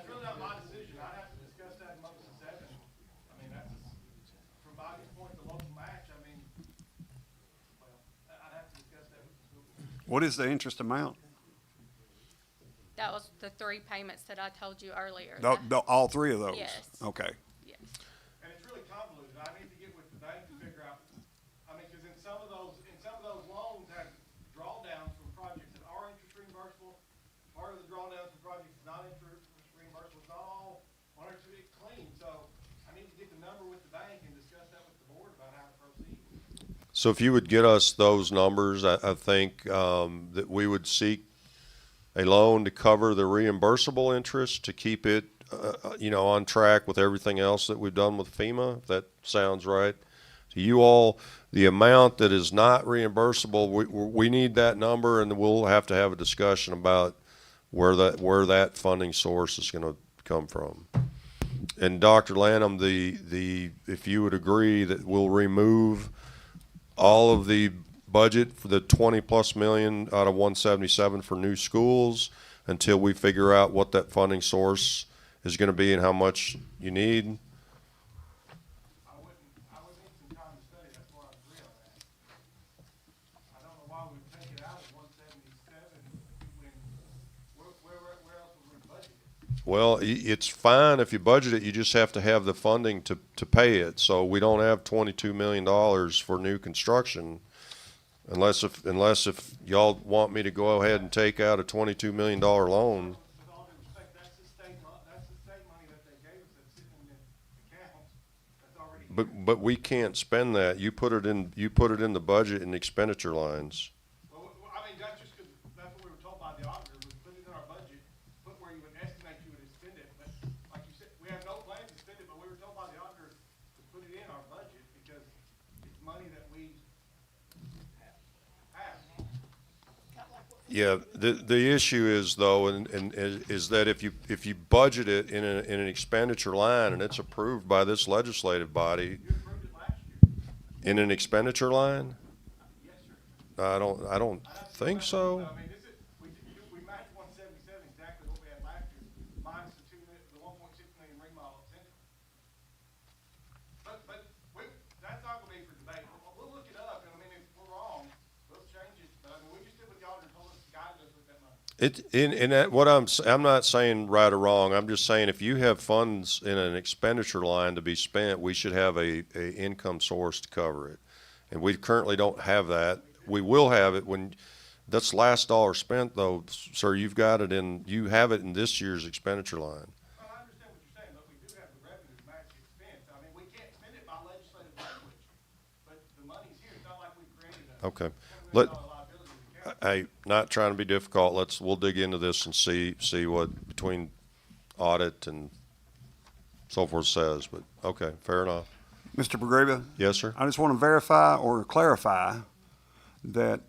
really not my decision. I'd have to discuss that amongst the seven. I mean, that's, from my point, the local match, I mean, well, I'd have to discuss that with the school. What is the interest amount? That was the 3 payments that I told you earlier. All 3 of those? Yes. Okay. Yes. And it's really convoluted. I need to get with the bank to figure out, I mean, because in some of those loans have drawdowns from projects that are interest reimbursable. Part of the drawdowns from projects is not interest reimbursable. It's not all 100% clean. So I need to get the number with the bank and discuss that with the board about how to proceed. So if you would get us those numbers, I think that we would seek a loan to cover the reimbursable interest to keep it, on track with everything else that we've done with FEMA, if that sounds right. So you all, the amount that is not reimbursable, we need that number, and we'll have to have a discussion about where that funding source is going to come from. And Dr. Lanham, if you would agree that we'll remove all of the budget for the 20+ million out of 177 for new schools until we figure out what that funding source is going to be and how much you need. Well, it's fine if you budget it. You just have to have the funding to pay it. So we don't have $22 million for new construction, unless if y'all want me to go ahead and take out a $22 million loan. But we can't spend that. You put it in the budget and expenditure lines. Yeah, the issue is though, and is that if you budget it in an expenditure line and it's approved by this legislative body in an expenditure line, I don't think so. I'm not saying right or wrong. I'm just saying if you have funds in an expenditure line to be spent, we should have a income source to cover it. And we currently don't have that. We will have it when that's last dollar spent though, sir. You have it in this year's expenditure line. Okay. Not trying to be difficult. We'll dig into this and see what between audit and so forth says. But okay, fair enough. Mr. Bergreva? Yes, sir. I just want to verify or clarify that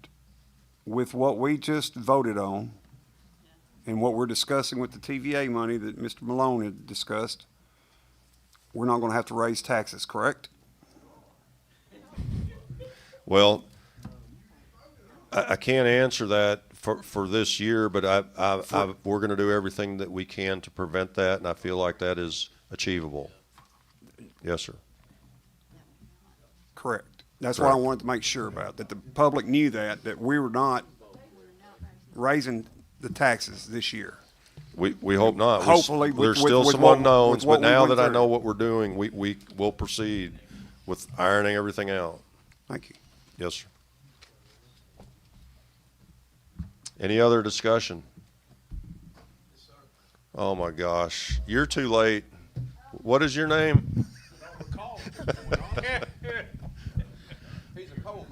with what we just voted on and what we're discussing with the TVA money that Mr. Malone had discussed, we're not going to have to raise taxes, correct? Well, I can't answer that for this year, but we're going to do everything that we can to prevent that, and I feel like that is achievable. Yes, sir. Correct. That's what I wanted to make sure about, that the public knew that we were not raising the taxes this year. We hope not. Hopefully, there's still some unknowns, but now that I know what we're doing, we will proceed with ironing everything out. Thank you. Yes, sir. Any other discussion? Oh my gosh, you're too late. What is your name? He's a Coleman.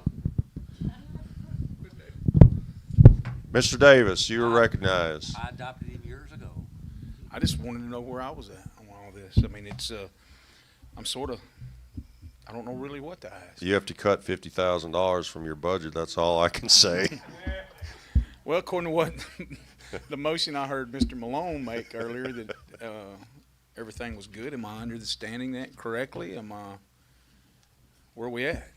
Mr. Davis, you are recognized. I adopted him years ago. I just wanted to know where I was at on all this. I mean, it's I don't know really what to ask. You have to cut $50,000 from your budget. That's all I can say. Well, according to what the motion I heard Mr. Malone make earlier, that everything was good. Am I understanding that correctly? Where are we at?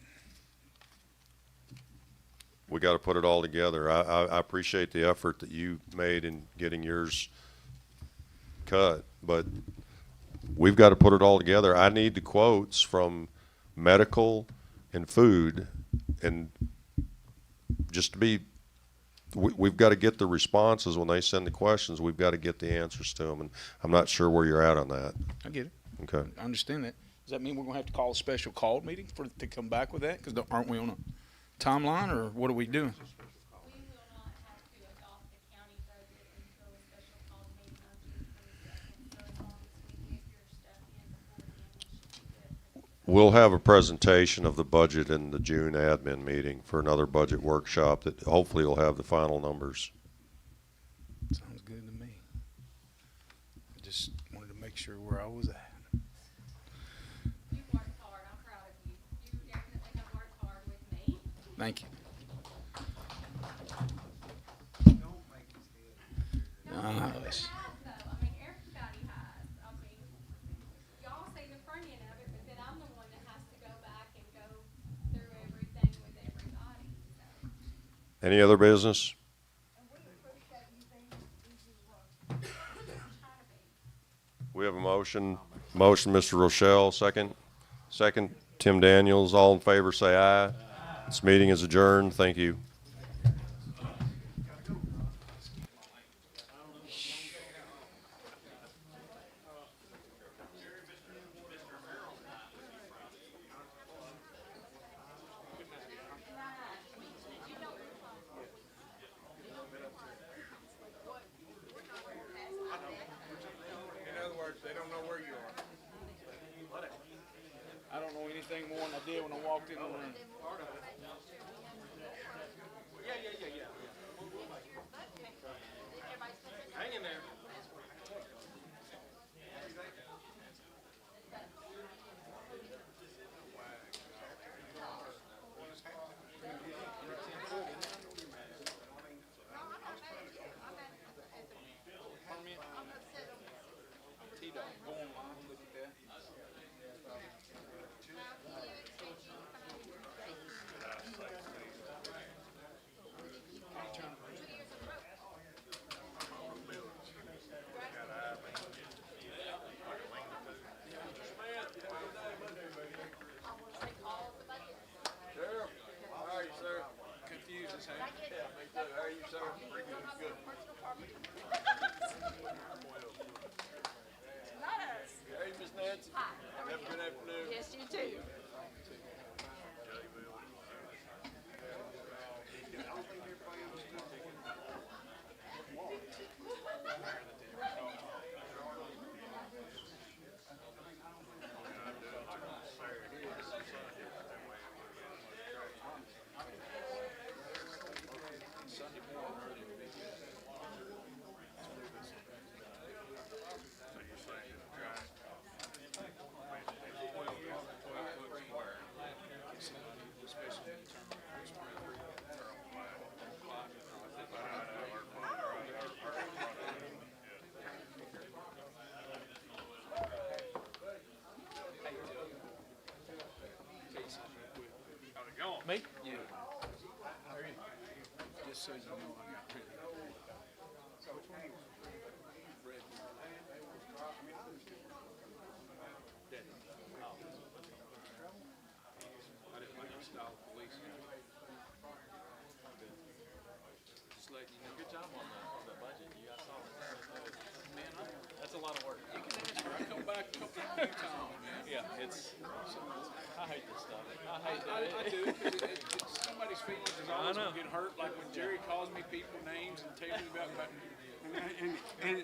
We got to put it all together. I appreciate the effort that you made in getting yours cut, but we've got to put it all together. I need the quotes from medical and food, and just to be, we've got to get the responses when they send the questions. We've got to get the answers to them, and I'm not sure where you're at on that. I get it. Okay. I understand that. Does that mean we're going to have to call a special call meeting to come back with that? Because aren't we on a timeline, or what are we doing? We'll have a presentation of the budget in the June admin meeting for another budget workshop that hopefully will have the final numbers. Sounds good to me. I just wanted to make sure where I was at. You've worked hard. I'm proud of you. You definitely have worked hard with me. Thank you. Hush. though. I mean, everybody has. I mean, y'all see the front end of it, but then I'm the one that has to go back and go through everything with everybody. Any other business? We have a motion. Motion, Mr. Rochelle, second. Second, Tim Daniels. All in favor, say aye. This meeting is adjourned. Thank you. In other words, they don't know where you are. I don't know anything more than I did when I walked in the room. Yeah. Hang in there. T-Dog, go on, look at that. Sheriff, how are you, sir? Confused as heck. Me too. How are you, sir? Pretty good. Good. Hey, Miss Nancy. Have a good afternoon. Yes, you too. Me? Yeah. How are you? Just so you know, I got rid of it. So which one? Red. Daddy. Oh. I didn't like your style of police. Just letting you know. Good job on the budget. You guys saw it. Man, that's a lot of work. You can ask her. I come back a couple of times, man. Yeah, it's. I hate this stuff. I hate that. I do. Somebody's feelings is always going to get hurt. Like when Jerry calls me people names and tells me about. And